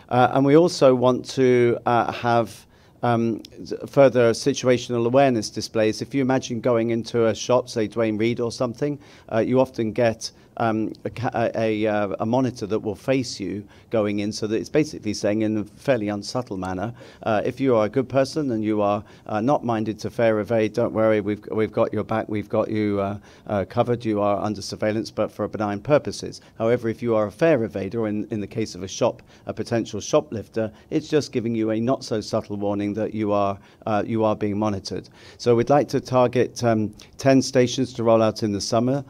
And we also want to have further situational awareness displays. If you imagine going into a shop, say Dwayne Reed or something, you often get a monitor that will face you going in, so that it's basically saying in a fairly unsubtle manner, if you are a good person and you are not minded to fare evade, don't worry, we've got your back, we've got you covered, you are under surveillance, but for benign purposes. However, if you are a fare evader, or in the case of a potential shoplifter, it's just giving you a not so subtle warning that you are being monitored. So we'd like to target 10 stations to roll out in the summer.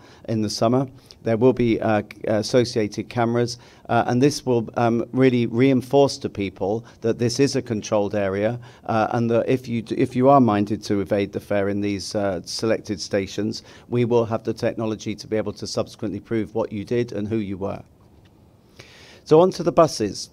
There will be associated cameras, and this will really reinforce to people that this is a controlled area, and that if you are minded to evade the fare in these selected stations, we will have the technology to be able to subsequently prove what you did and who you were. So on to the buses.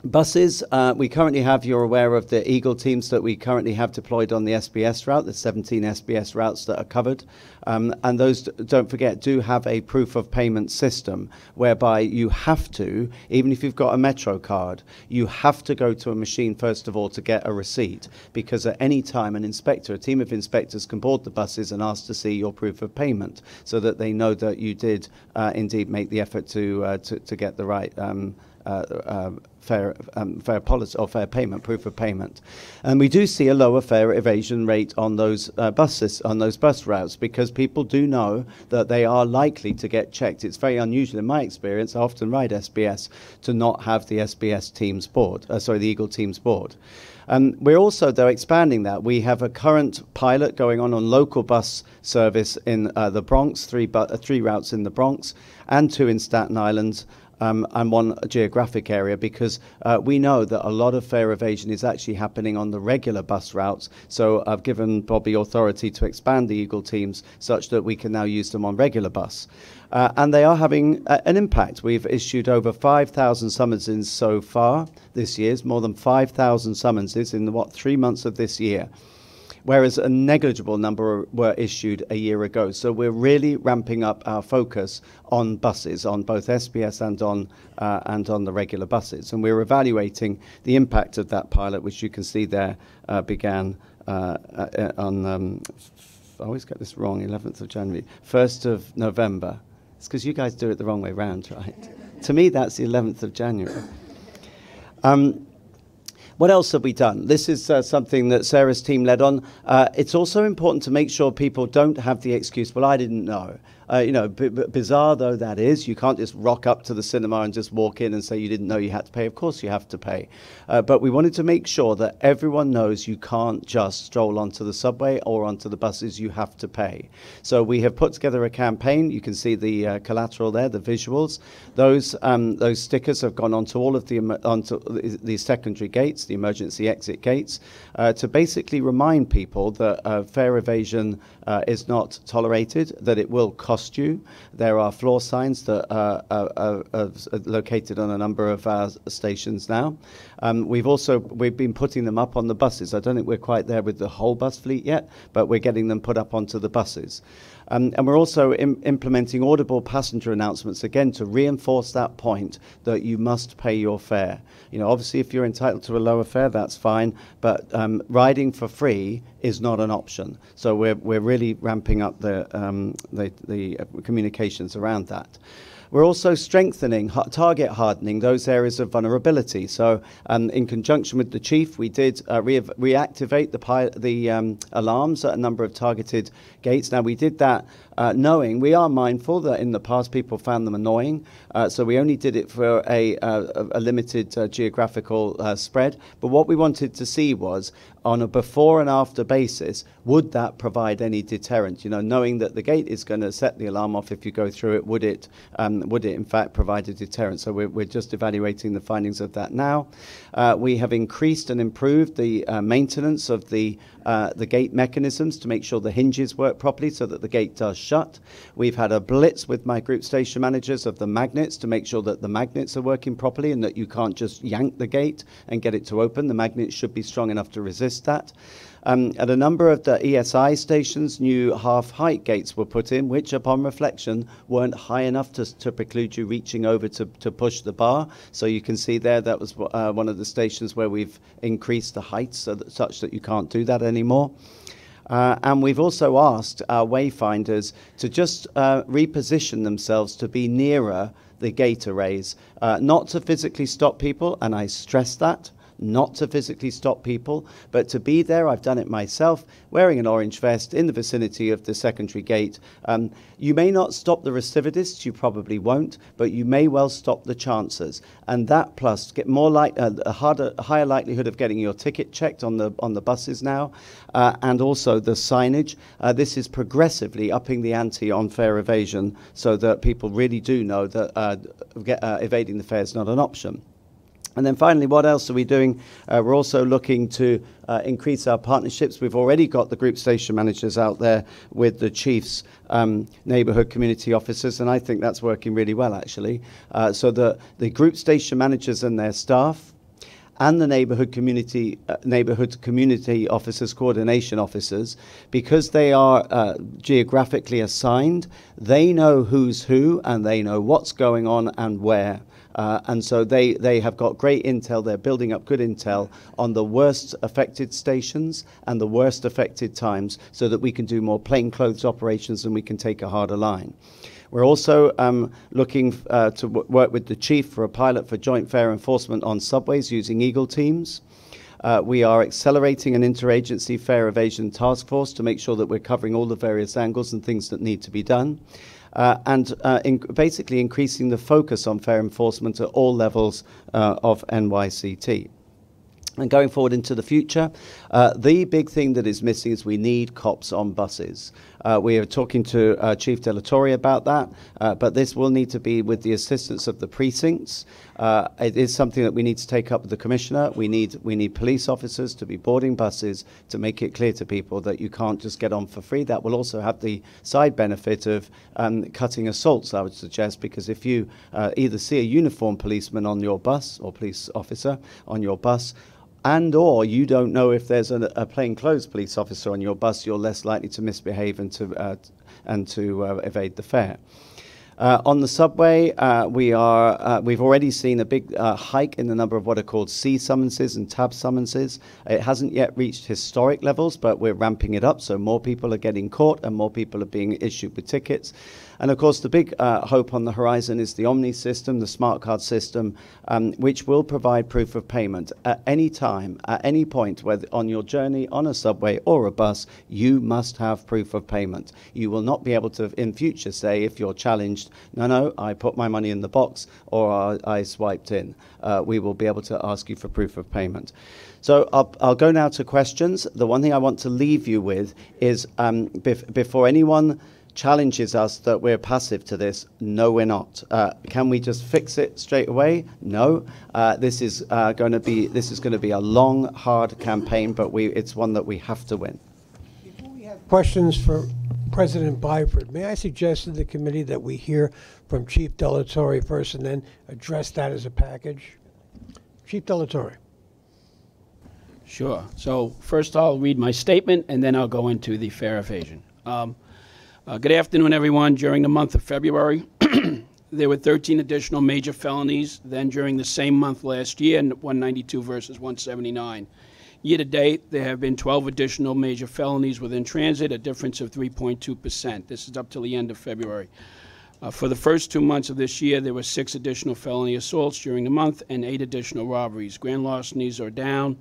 Buses, we currently have, you're aware of the Eagle teams that we currently have deployed on the SBS route, the 17 SBS routes that are covered. And those, don't forget, do have a proof of payment system whereby you have to, even if you've got a Metro card, you have to go to a machine first of all to get a receipt, because at any time a team of inspectors can board the buses and ask to see your proof of payment, so that they know that you did indeed make the effort to get the right fair policy or fair payment, proof of payment. And we do see a lower fare evasion rate on those buses, on those bus routes, because people do know that they are likely to get checked. It's very unusual in my experience, I often ride SBS, to not have the SBS teams board, the Eagle teams board. We're also, though, expanding that. We have a current pilot going on local bus service in the Bronx, three routes in the Bronx and 2 in Staten Island, and 1 geographic area, because we know that a lot of fare evasion is actually happening on the regular bus routes. So I've given Bobby authority to expand the Eagle teams such that we can now use them on regular bus. And they are having an impact. We've issued over 5,000 summonses so far this year, more than 5,000 summonses in 3 months of this year, whereas a negligible number were issued a year ago. So we're really ramping up our focus on buses, on both SBS and on the regular buses. And we're evaluating the impact of that pilot, which you can see there began on, I always get this wrong, 11th of January, 1st of November. It's because you guys do it the wrong way round, right? To me, that's the 11th of January. What else have we done? This is something that Sarah's team led on. It's also important to make sure people don't have the excuse, well, I didn't know. Bizarre though that is, you can't just rock up to the cinema and just walk in and say you didn't know you had to pay. Of course you have to pay. But we wanted to make sure that everyone knows you can't just stroll onto the subway or onto the buses, you have to pay. So we have put together a campaign. You can see the collateral there, the visuals. Those stickers have gone onto all of the secondary gates, the emergency exit gates, to basically remind people that fare evasion is not tolerated, that it will cost you. There are floor signs that are located on a number of our stations now. We've been putting them up on the buses. I don't think we're quite there with the whole bus fleet yet, but we're getting them put up onto the buses. And we're also implementing audible passenger announcements, again, to reinforce that point that you must pay your fare. Obviously, if you're entitled to a lower fare, that's fine, but riding for free is not an option. So we're really ramping up the communications around that. We're also strengthening, target hardening those areas of vulnerability. So in conjunction with the chief, we did reactivate the alarms at a number of targeted gates. Now, we did that knowing we are mindful that in the past people found them annoying. So we only did it for a limited geographical spread. But what we wanted to see was, on a before and after basis, would that provide any deterrent? Knowing that the gate is going to set the alarm off if you go through it, would it in fact provide a deterrent? So we're just evaluating the findings of that now. We have increased and improved the maintenance of the gate mechanisms to make sure the hinges work properly so that the gate does shut. We've had a blitz with my group station managers of the magnets to make sure that the magnets are working properly and that you can't just yank the gate and get it to open. The magnets should be strong enough to resist that. At a number of the ESI stations, new half-height gates were put in, which upon reflection weren't high enough to preclude you reaching over to push the bar. So you can see there that was one of the stations where we've increased the heights such that you can't do that anymore. And we've also asked our wayfinders to just reposition themselves to be nearer the gate arrays, not to physically stop people, and I stress that, not to physically stop people, but to be there. I've done it myself, wearing an orange vest in the vicinity of the secondary gate. You may not stop the recidivists, you probably won't, but you may well stop the chancers. And that plus get more a higher likelihood of getting your ticket checked on the buses now, and also the signage. This is progressively upping the ante on fare evasion so that people really do know that evading the fare is not an option. And then finally, what else are we doing? We're also looking to increase our partnerships. We've already got the group station managers out there with the chiefs, neighbourhood community officers, and I think that's working really well, actually. So the group station managers and their staff and the neighbourhood community officers, coordination officers, because they are geographically assigned, they know who's who and they know what's going on and where. And so they have got great intel. They're building up good intel on the worst affected stations and the worst affected times so that we can do more plainclothes operations and we can take a harder line. We're also looking to work with the chief for a pilot for joint fare enforcement on subways using Eagle teams. We are accelerating an interagency fare evasion task force to make sure that we're covering all the various angles and things that need to be done. Basically increasing the focus on fare enforcement at all levels of NYCT. And going forward into the future, the big thing that is missing is we need cops on buses. We are talking to Chief De La Torre about that, but this will need to be with the assistance of the precincts. It is something that we need to take up with the Commissioner. We need police officers to be boarding buses to make it clear to people that you can't just get on for free. That will also have the side benefit of cutting assaults, I would suggest, because if you either see a uniformed policeman on your bus or police officer on your bus, and or you don't know if there's a plainclothes police officer on your bus, you're less likely to misbehave and to evade the fare. On the subway, we've already seen a big hike in the number of what are called C summonses and tab summonses. It hasn't yet reached historic levels, but we're ramping it up, so more people are getting caught and more people are being issued with tickets. And of course, the big hope on the horizon is the Omni system, the smart card system, which will provide proof of payment at any time, at any point, whether on your journey on a subway or a bus, you must have proof of payment. You will not be able to, in future, say if you're challenged, no, I put my money in the box or I swiped in. We will be able to ask you for proof of payment. So I'll go now to questions. The one thing I want to leave you with is before anyone challenges us that we're passive to this, no, we're not. Can we just fix it straight away? No. This is going to be a long, hard campaign, but it's one that we have to win. Before we have questions for President Byford, may I suggest to the committee that we hear from Chief De La Torre first and then address that as a package? Chief De La Torre. Sure. So first I'll read my statement and then I'll go into the fare evasion. Good afternoon, everyone. During the month of February, there were 13 additional major felonies than during the same month last year, 192 versus 179. Year to date, there have been 12 additional major felonies within transit, a difference of 3.2%. This is up till the end of February. For the first 2 months of this year, there were 6 additional felony assaults during the month and 8 additional robberies. Grand larcenies are down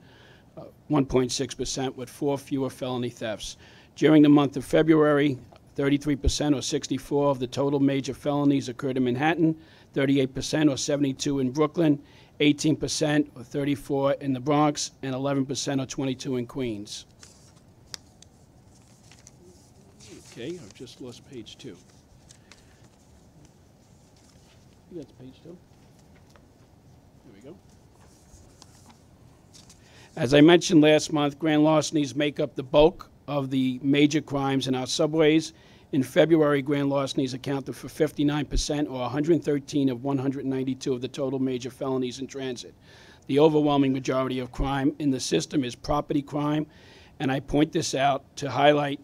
1.6% with 4 fewer felony thefts. During the month of February, 33% or 64 of the total major felonies occurred in Manhattan, 38% or 72 in Brooklyn, 18% or 34 in the Bronx, and 11% or 22 in Queens. Okay, I've just lost page 2. That's page 2. There we go. As I mentioned last month, grand larcenies make up the bulk of the major crimes in our subways. In February, grand larcenies accounted for 59% or 113 of 192 of the total major felonies in transit. The overwhelming majority of crime in the system is property crime, and I point this out to highlight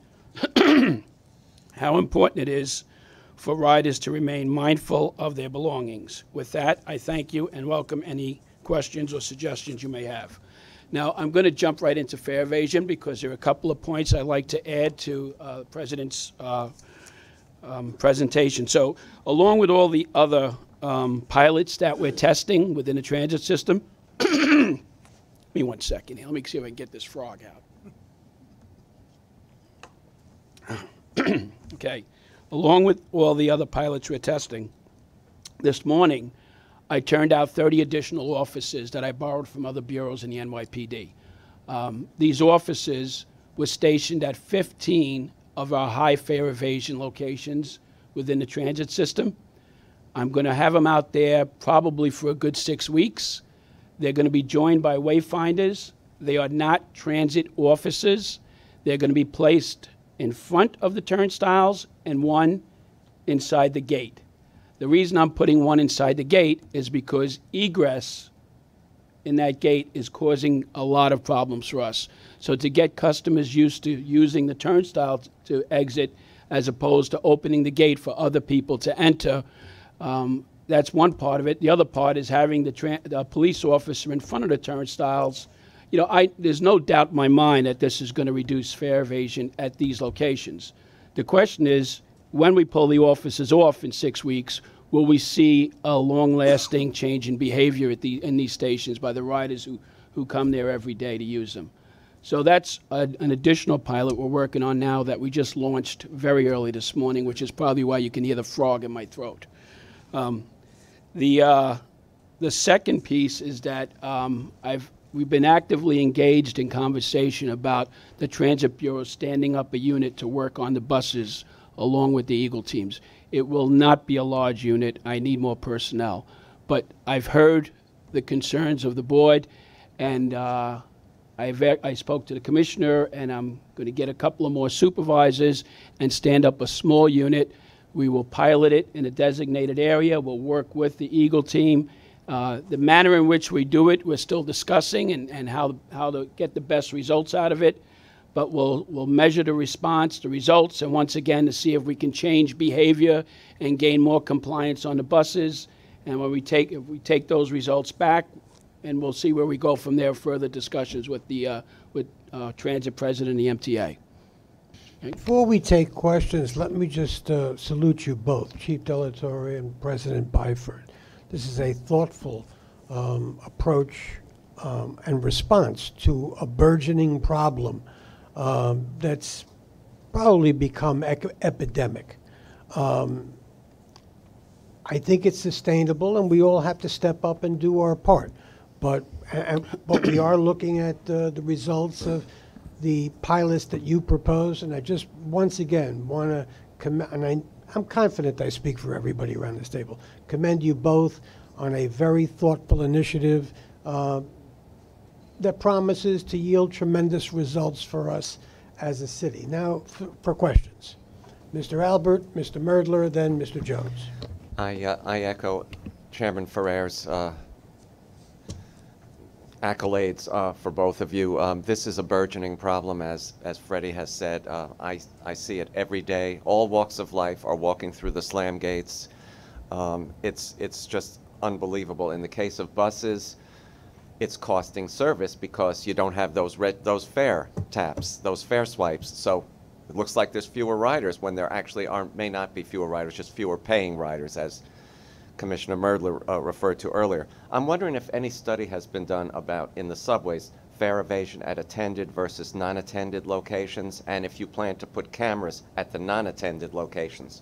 how important it is for riders to remain mindful of their belongings. With that, I thank you and welcome any questions or suggestions you may have. Now, I'm going to jump right into fare evasion because there are a couple of points I'd like to add to the President's presentation. So, along with all the other pilots that we're testing within the transit system, give me 1 second here. Let me see if I can get this frog out. Okay. Along with all the other pilots we're testing, this morning, I turned out 30 additional officers that I borrowed from other bureaus in the NYPD. These officers were stationed at 15 of our high fare evasion locations within the transit system. I'm going to have them out there probably for a good 6 weeks. They're going to be joined by wayfinders. They are not transit officers. They're going to be placed in front of the turnstiles and one inside the gate. The reason I'm putting one inside the gate is because egress in that gate is causing a lot of problems for us. So to get customers used to using the turnstile to exit as opposed to opening the gate for other people to enter, that's one part of it. The other part is having the police officer in front of the turnstiles. You know, there's no doubt in my mind that this is going to reduce fare evasion at these locations. The question is, when we pull the officers off in 6 weeks, will we see a long-lasting change in behavior in these stations by the riders who come there every day to use them? So that's an additional pilot we're working on now that we just launched very early this morning, which is probably why you can hear the frog in my throat. The second piece is that we've been actively engaged in conversation about the Transit Bureau standing up a unit to work on the buses along with the Eagle teams. It will not be a large unit. I need more personnel. But I've heard the concerns of the board, and I spoke to the commissioner, and I'm going to get a couple of more supervisors and stand up a small unit. We will pilot it in a designated area. We'll work with the Eagle team. The manner in which we do it, we're still discussing, and how to get the best results out of it. But we'll measure the response, the results, and once again to see if we can change behavior and gain more compliance on the buses. And if we take those results back, and we'll see where we go from there. Further discussions with the Transit President and the MTA. Before we take questions, let me just salute you both, Chief Delatorre and President Byford. This is a thoughtful approach and response to a burgeoning problem that's probably become epidemic. I think it's sustainable, and we all have to step up and do our part. But we are looking at the results of the pilots that you propose, and I just once again want to commend, and I'm confident I speak for everybody around this table, commend you both on a very thoughtful initiative that promises to yield tremendous results for us as a city. Now, for questions. Mr. Albert, Mr. Merdler, then Mr. Jones. I echo Chairman Ferrer's accolades for both of you. This is a burgeoning problem, as Freddie has said. I see it every day. All walks of life are walking through the slam gates. It's just unbelievable. In the case of buses, it's costing service because you don't have those fare taps, those fare swipes. So it looks like there's fewer riders when there actually may not be fewer riders, just fewer paying riders, as Commissioner Merdler referred to earlier. I'm wondering if any study has been done about, in the subways, fare evasion at attended versus non-attended locations, and if you plan to put cameras at the non-attended locations.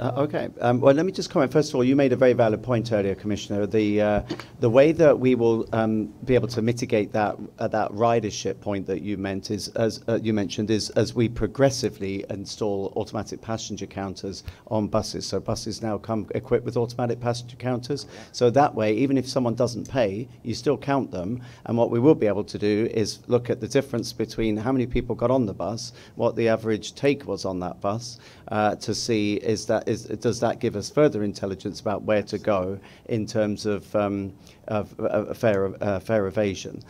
Okay. Well, let me just comment. First of all, you made a very valid point earlier, Commissioner. The way that we will be able to mitigate that ridership point that you meant is, as you mentioned, is as we progressively install automatic passenger counters on buses. So buses now come equipped with automatic passenger counters. So that way, even if someone doesn't pay, you still count them. And what we will be able to do is look at the difference between how many people got on the bus, what the average take was on that bus, to see does that give us further intelligence about where to go in terms of fare evasion.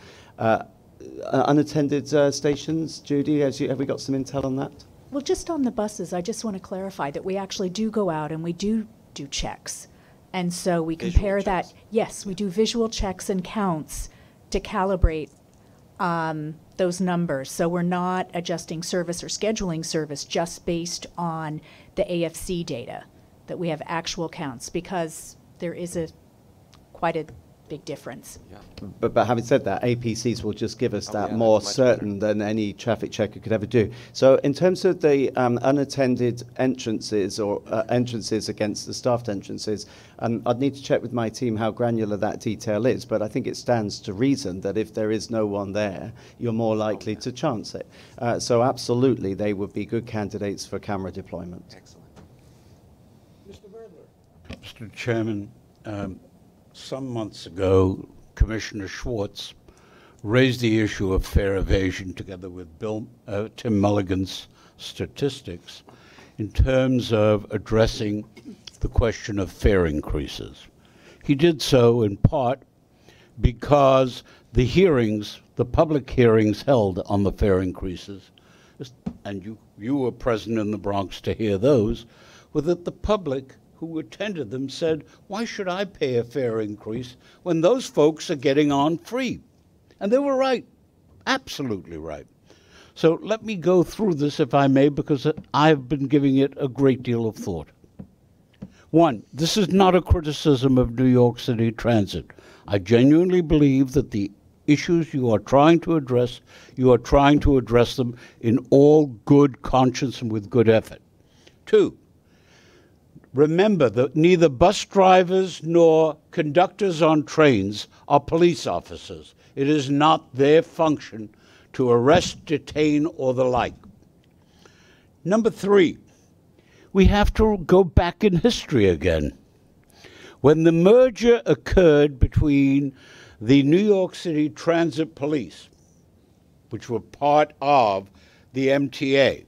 Unattended stations, Judy, have we got some intel on that? Well, just on the buses, I just want to clarify that we actually do go out and we do checks. And so we compare that. Yes, we do visual checks and counts to calibrate those numbers. So we're not adjusting service or scheduling service just based on the AFC data, that we have actual counts, because there is quite a big difference. But having said that, APCs will just give us that more certain than any traffic checker could ever do. So in terms of the unattended entrances or entrances against the staffed entrances, I'd need to check with my team how granular that detail is, but I think it stands to reason that if there is no one there, you're more likely to chance it. So absolutely, they would be good candidates for camera deployment. Excellent. Mr. Chairman, some months ago, Commissioner Schwartz raised the issue of fare evasion together with Tim Mulligan's statistics in terms of addressing the question of fare increases. He did so in part because the hearings, the public hearings held on the fare increases, and you were present in the Bronx to hear those, were that the public who attended them said, why should I pay a fare increase when those folks are getting on free? And they were right, absolutely right. So let me go through this, if I may, because I've been giving it a great deal of thought. One, this is not a criticism of New York City Transit. I genuinely believe that the issues you are trying to address them in all good conscience and with good effort. Two, remember that neither bus drivers nor conductors on trains are police officers. It is not their function to arrest, detain, or the like. Number three, we have to go back in history again. When the merger occurred between the New York City Transit Police, which were part of the MTA,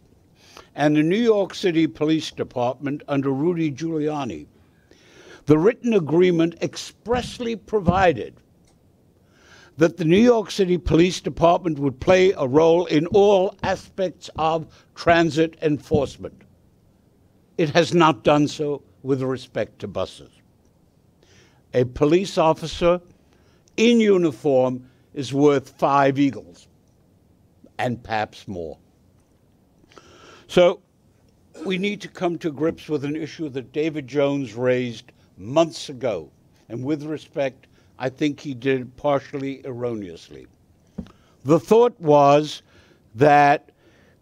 and the New York City Police Department under Rudy Giuliani, the written agreement expressly provided that the New York City Police Department would play a role in all aspects of transit enforcement. It has not done so with respect to buses. A police officer in uniform is worth 5 eagles, and perhaps more. So we need to come to grips with an issue that David Jones raised months ago, and with respect, I think he did partially erroneously. The thought was that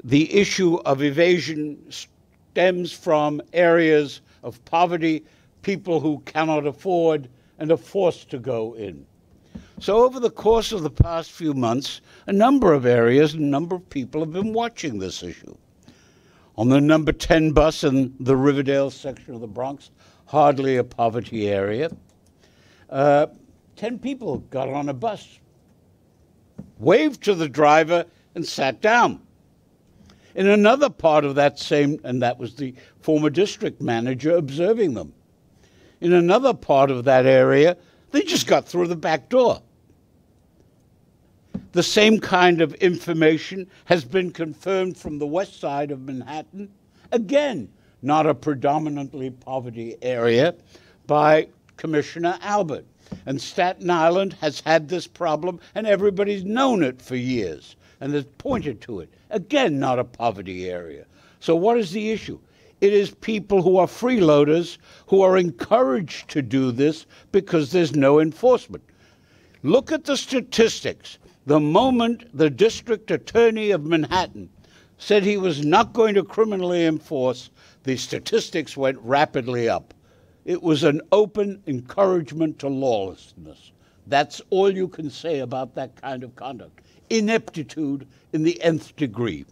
the issue of evasion stems from areas of poverty, people who cannot afford and are forced to go in. So over the course of the past few months, a number of areas and a number of people have been watching this issue. On the number 10 bus in the Riverdale section of the Bronx, hardly a poverty area, 10 people got on a bus, waved to the driver, and sat down. In another part of that same, and that was the former district manager observing them. In another part of that area, they just got through the back door. The same kind of information has been confirmed from the west side of Manhattan, again, not a predominantly poverty area, by Commissioner Albert. And Staten Island has had this problem, and everybody's known it for years, and has pointed to it. Again, not a poverty area. So what is the issue? It is people who are freeloaders who are encouraged to do this because there's no enforcement. Look at the statistics. The moment the district attorney of Manhattan said he was not going to criminally enforce, the statistics went rapidly up. It was an open encouragement to lawlessness. That's all you can say about that kind of conduct. Ineptitude in the nth degree.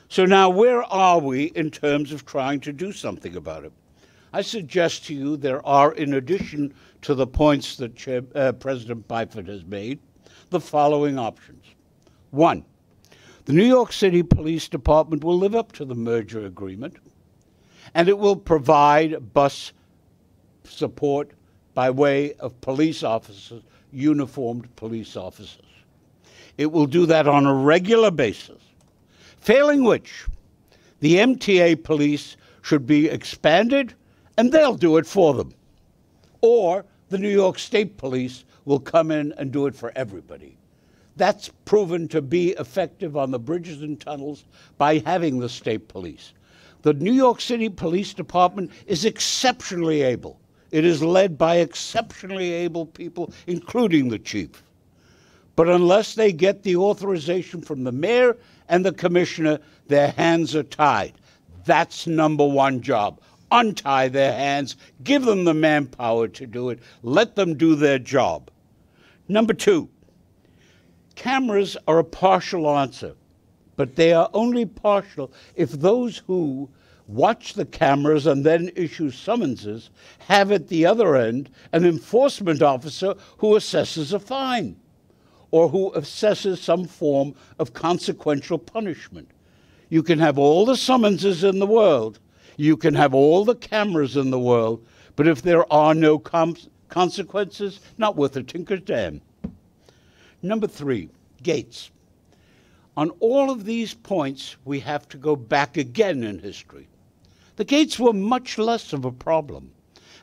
So now where are we in terms of trying to do something about it? I suggest to you there are, in addition to the points that President Byford has made, the following options. One, the New York City Police Department will live up to the merger agreement, and it will provide bus support by way of police officers, uniformed police officers. It will do that on a regular basis, failing which the MTA police should be expanded, and they'll do it for them. or the New York State Police will come in and do it for everybody. That's proven to be effective on the bridges and tunnels by having the state police. The New York City Police Department is exceptionally able. It is led by exceptionally able people, including the chief. But unless they get the authorization from the mayor and the commissioner, their hands are tied. That's number one job. Untie their hands, give them the manpower to do it, let them do their job. Number two, cameras are a partial answer, but they are only partial if those who watch the cameras and then issue summonses have at the other end an enforcement officer who assesses a fine or who assesses some form of consequential punishment. You can have all the summonses in the world, you can have all the cameras in the world, but if there are no consequences, not worth a tinker's damn. Number three, gates. On all of these points, we have to go back again in history. The gates were much less of a problem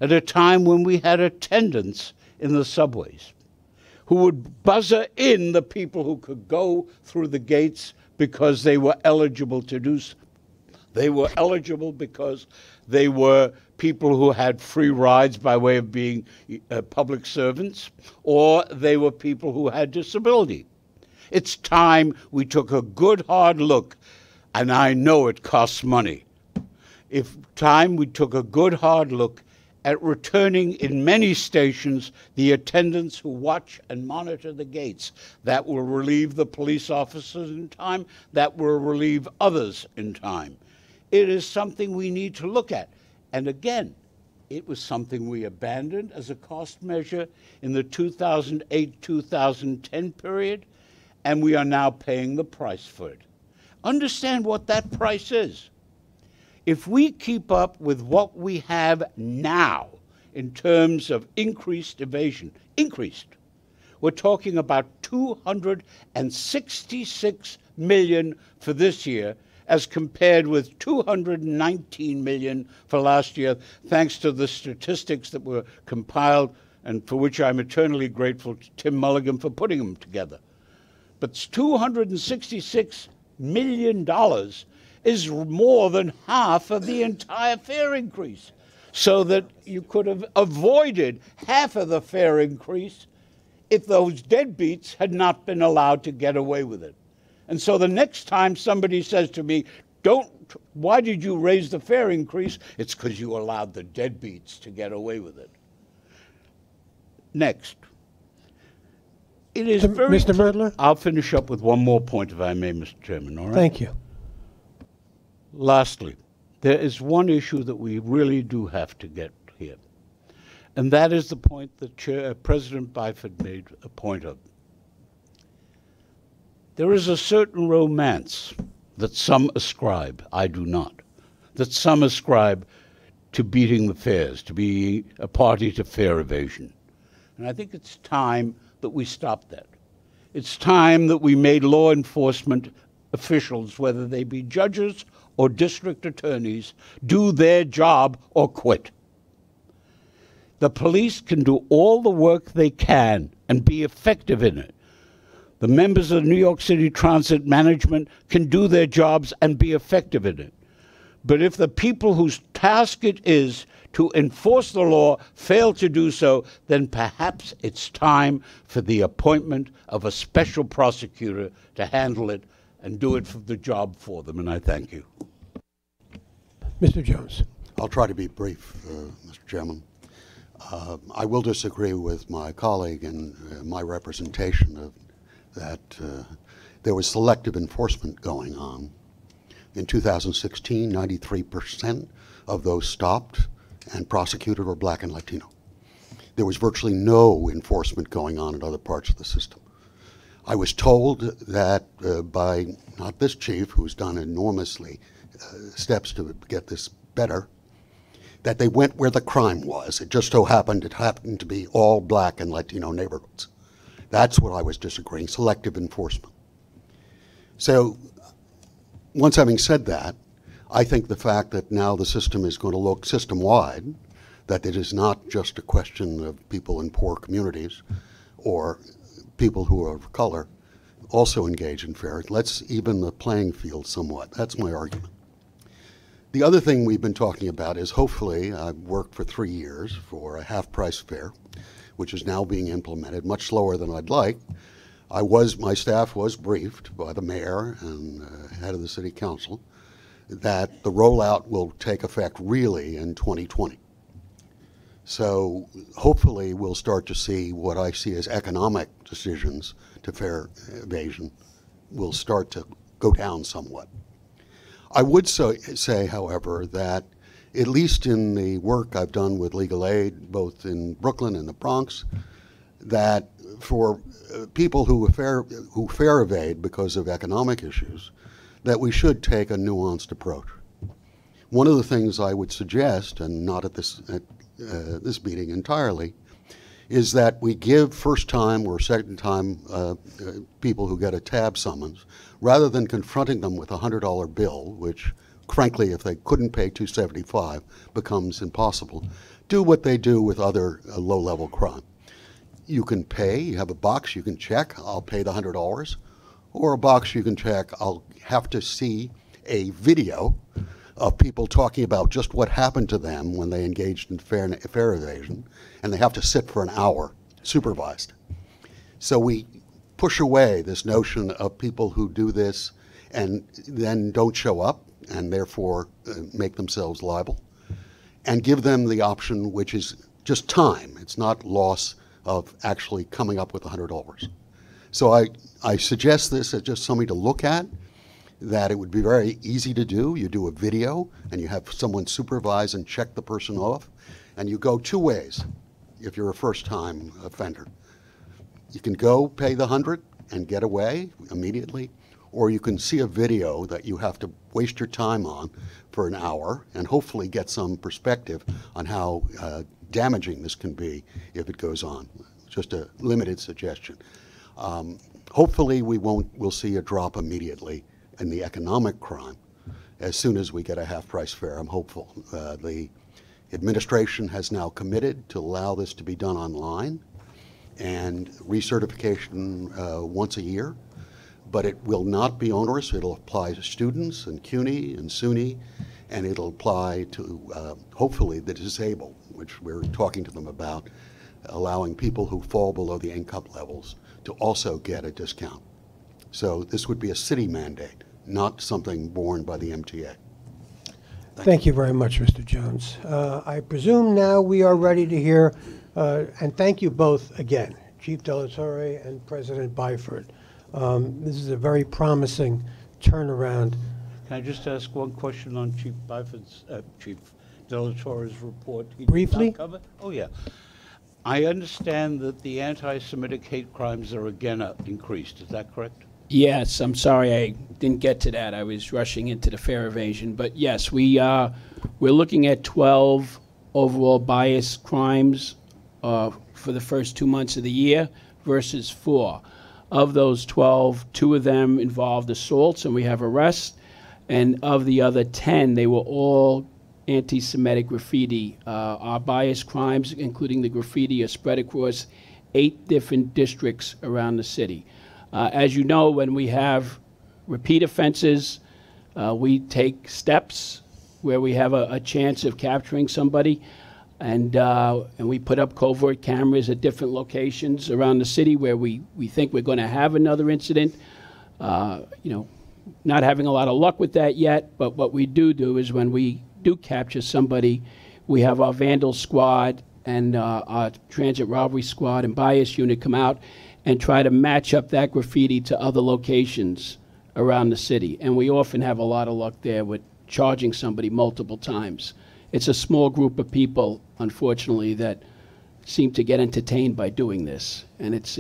at a time when we had attendants in the subways who would buzzer in the people who could go through the gates because they were eligible to do so. They were eligible because they were people who had free rides by way of being public servants, or they were people who had disability. It's time we took a good hard look, and I know it costs money. It's time we took a good hard look at returning in many stations the attendants who watch and monitor the gates. That will relieve the police officers in time, that will relieve others in time. It is something we need to look at. And again, it was something we abandoned as a cost measure in the 2008-2010 period, and we are now paying the price for it. Understand what that price is. If we keep up with what we have now in terms of increased evasion, we're talking about $266 million for this year, as compared with $219 million for last year, thanks to the statistics that were compiled and for which I'm eternally grateful to Tim Mulligan for putting them together. But $266 million is more than half of the entire fare increase, so that you could have avoided half of the fare increase if those deadbeats had not been allowed to get away with it. And so the next time somebody says to me, why did you raise the fare increase? It's because you allowed the deadbeats to get away with it. Next. It is very... Mr. Merdler? I'll finish up with one more point, if I may, Mr. Chairman, all right? Thank you. Lastly, there is one issue that we really do have to get here, and that is the point that President Byford made a point of. There is a certain romance that some ascribe, I do not, that some ascribe to beating the fares, to be a party to fare evasion. And I think it's time that we stop that. It's time that we made law enforcement officials, whether they be judges or district attorneys, do their job or quit. The police can do all the work they can and be effective in it. The members of New York City Transit Management can do their jobs and be effective in it. But if the people whose task it is to enforce the law fail to do so, then perhaps it's time for the appointment of a special prosecutor to handle it and do it for the job for them. And I thank you. Mr. Jones. I'll try to be brief, Mr. Chairman. I will disagree with my colleague in my representation of that there was selective enforcement going on. In 2016, 93% of those stopped and prosecuted were black and Latino. There was virtually no enforcement going on in other parts of the system. I was told that by, not this chief, who's done enormously steps to get this better, that they went where the crime was. It just so happened, it happened to be all black and Latino neighborhoods. That's what I was disagreeing, selective enforcement. So once having said that, I think the fact that now the system is going to look system-wide, that it is not just a question of people in poor communities or people who are of color also engage in fair. Let's even the playing field somewhat. That's my argument. The other thing we've been talking about is hopefully, I've worked for 3 years for a half-price fare, which is now being implemented much slower than I'd like. My staff was briefed by the mayor and head of the city council that the rollout will take effect really in 2020. So hopefully we'll start to see what I see as economic decisions to fare evasion will start to go down somewhat. I would say, however, that at least in the work I've done with legal aid, both in Brooklyn and the Bronx, that for people who fare evade because of economic issues, that we should take a nuanced approach. One of the things I would suggest, and not at this meeting entirely, is that we give first-time or second-time people who get a tab summons, rather than confronting them with a $100 bill, which, frankly, if they couldn't pay $275, becomes impossible, do what they do with other low-level crime. You can pay, you have a box you can check, I'll pay the $100, or a box you can check, I'll have to see a video of people talking about just what happened to them when they engaged in fare evasion, and they have to sit for an hour supervised. So we push away this notion of people who do this and then don't show up and therefore make themselves liable, and give them the option, which is just time. It's not loss of actually coming up with $100. So I suggest this as just something to look at, that it would be very easy to do. You do a video and you have someone supervise and check the person off, and you go two ways if you're a first-time offender. You can go pay the $100 and get away immediately, or you can see a video that you have to waste your time on for an hour and hopefully get some perspective on how damaging this can be if it goes on. Just a limited suggestion. Hopefully we'll see a drop immediately in the economic crime as soon as we get a half-price fare. I'm hopeful. The administration has now committed to allow this to be done online and recertification once a year, but it will not be onerous. It'll apply to students and CUNY and SUNY, and it'll apply to hopefully the disabled, which we're talking to them about, allowing people who fall below the income levels to also get a discount. So this would be a city mandate, not something borne by the MTA. Thank you very much, Mr. Jones. I presume now we are ready to hear, and thank you both again, Chief Delatorre and President Byford. This is a very promising turnaround. Can I just ask one question on Chief Byford's, Chief Delatorre's report? He did Briefly? not cover? Oh, yeah. I understand that the anti-Semitic hate crimes are again increased. Is that correct? Yes, I'm sorry I didn't get to that. I was rushing into the fare evasion. But yes, we're looking at 12 overall bias crimes for the first 2 months of the year versus 4. Of those 12, 2 of them involved assaults, and we have arrests. And of the other 10, they were all anti-Semitic graffiti. Our bias crimes, including the graffiti, are spread across 8 different districts around the city. As you know, when we have repeat offenses, we take steps where we have a chance of capturing somebody, and we put up covert cameras at different locations around the city where we think we're going to have another incident. Not having a lot of luck with that yet, but what we do is when we do capture somebody, we have our vandal squad and our transit robbery squad and bias unit come out and try to match up that graffiti to other locations around the city. And we often have a lot of luck there with charging somebody multiple times. It's a small group of people, unfortunately, that seem to get entertained by doing this. And it's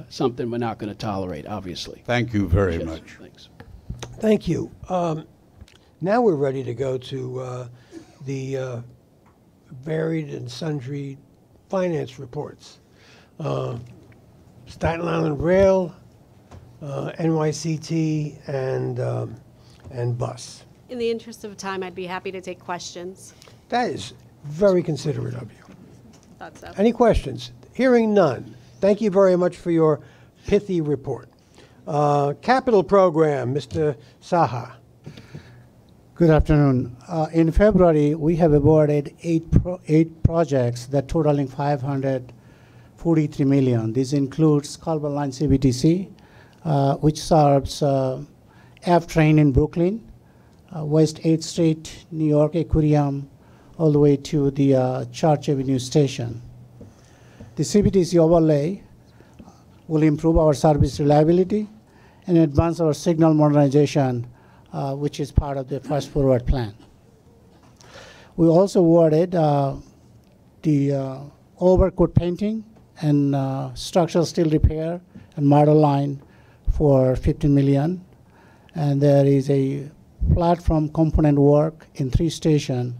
something we're not going to tolerate, obviously. Thank you very Yes, much. Thanks. Thank you. Now we're ready to go to the varied and sundry finance reports. Staten Island Rail, NYCT, and bus. In the interest of time, I'd be happy to take questions. That is Very considerate of you. Thought so. Any questions? Hearing none. Thank you very much for your pithy report. Capital Program, Mr. Saha. Good afternoon. In February, we have awarded eight projects that totaling $543 million. This includes Culver Line CBTC, which serves F train in Brooklyn, West 8th Street, New York Aquarium, all the way to the Church Avenue station. The CBTC overlay will improve our service reliability and advance our signal modernization, which is part of the Fast Forward plan. We also awarded the overcoat painting and structural steel repair and model line for $15 million. And there is a platform component work in 3 stations,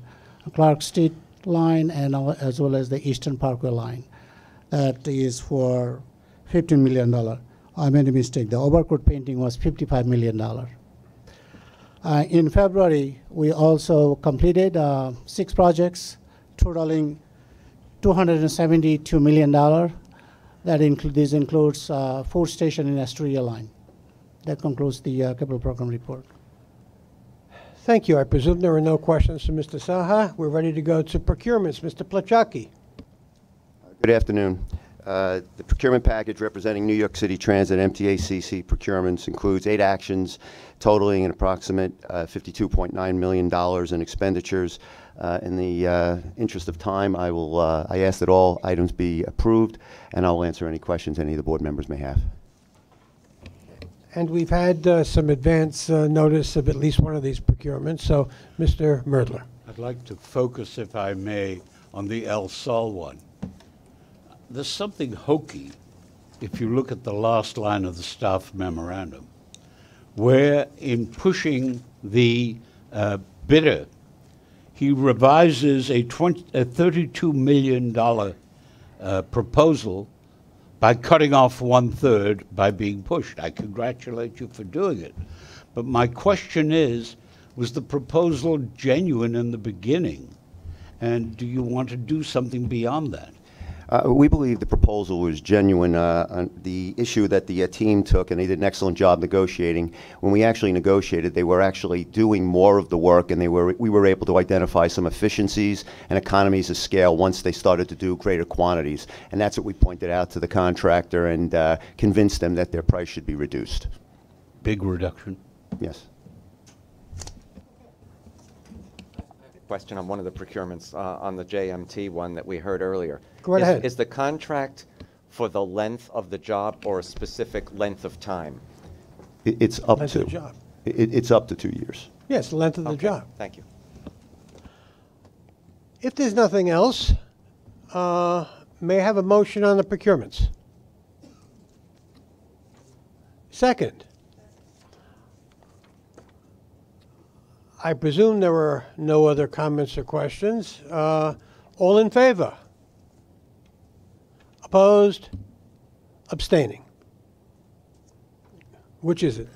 Clark Street line and as well as the Eastern Parkway line. That is for $15 million. I made a mistake. The overcoat painting was $55 million. In February, we also completed 6 projects totaling $272 million. This includes 4 stations in Astoria line. That concludes the capital program report. Thank you. I presume there are no questions for Mr. Saha. We're ready to go to procurements. Mr. Plachaki. Good afternoon. The procurement package representing New York City Transit MTA procurements includes 8 actions totaling an approximate $52.9 million in expenditures. In the interest of time, I ask that all items be approved, and I'll answer any questions any of the board members may have. And we've had some advance notice of at least one of these procurements. So, Mr. Merdler. I'd like to focus, if I may, on the El Sol one. There's something hokey if you look at the last line of the staff memorandum, where in pushing the bidder, he revises a $32 million proposal by cutting off 1/3 by being pushed. I congratulate you for doing it. But my question is, was the proposal genuine in the beginning? And do you want to do something beyond that? We believe the proposal was genuine. The issue that the team took, and they did an excellent job negotiating, when we actually negotiated, they were actually doing more of the work, and we were able to identify some efficiencies and economies of scale once they started to do greater quantities. And that's what we pointed out to the contractor and convinced them that their price should be reduced. Big reduction? Yes. Question on one of the procurements on the JMT one that we heard earlier. Go right ahead. Is the contract for the length of the job or a specific length of time? It's up Length to. of the job. It's up to 2 years. Yes, the length of the job. Thank you. If there's nothing else, may I have a motion on the procurements? Second. I presume there were no other comments or questions. All in favor? Opposed? Abstaining? Which is it?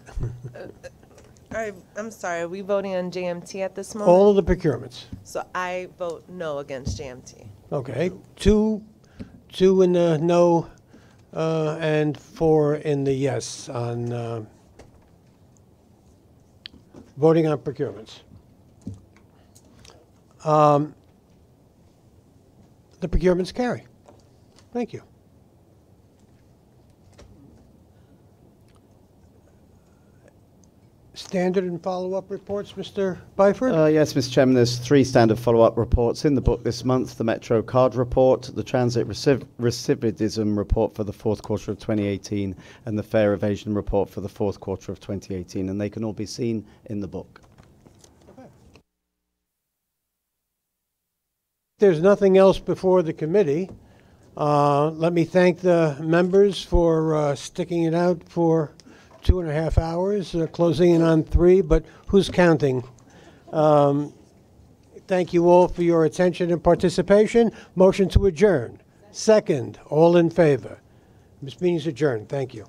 I'm sorry, are we voting on JMT at this moment? All of the procurements. So I vote no against JMT. Okay. Two in the no and 4 in the yes on voting on procurements. The procurements carry. Thank you. Standard and follow-up reports, Mr. Byford? Yes, Mr. Chairman, there's 3 standard follow-up reports in the book this month: the Metro Card Report, the Transit Recidivism Report for the 4th quarter of 2018, and the Fare Evasion Report for the 4th quarter of 2018, and they can all be seen in the book. There's nothing else before the committee. Let me thank the members for sticking it out for 2.5 hours, closing in on 3, but who's counting? Thank you all for your attention and participation. Motion to adjourn. Second, all in favor. This meeting is adjourned. Thank you.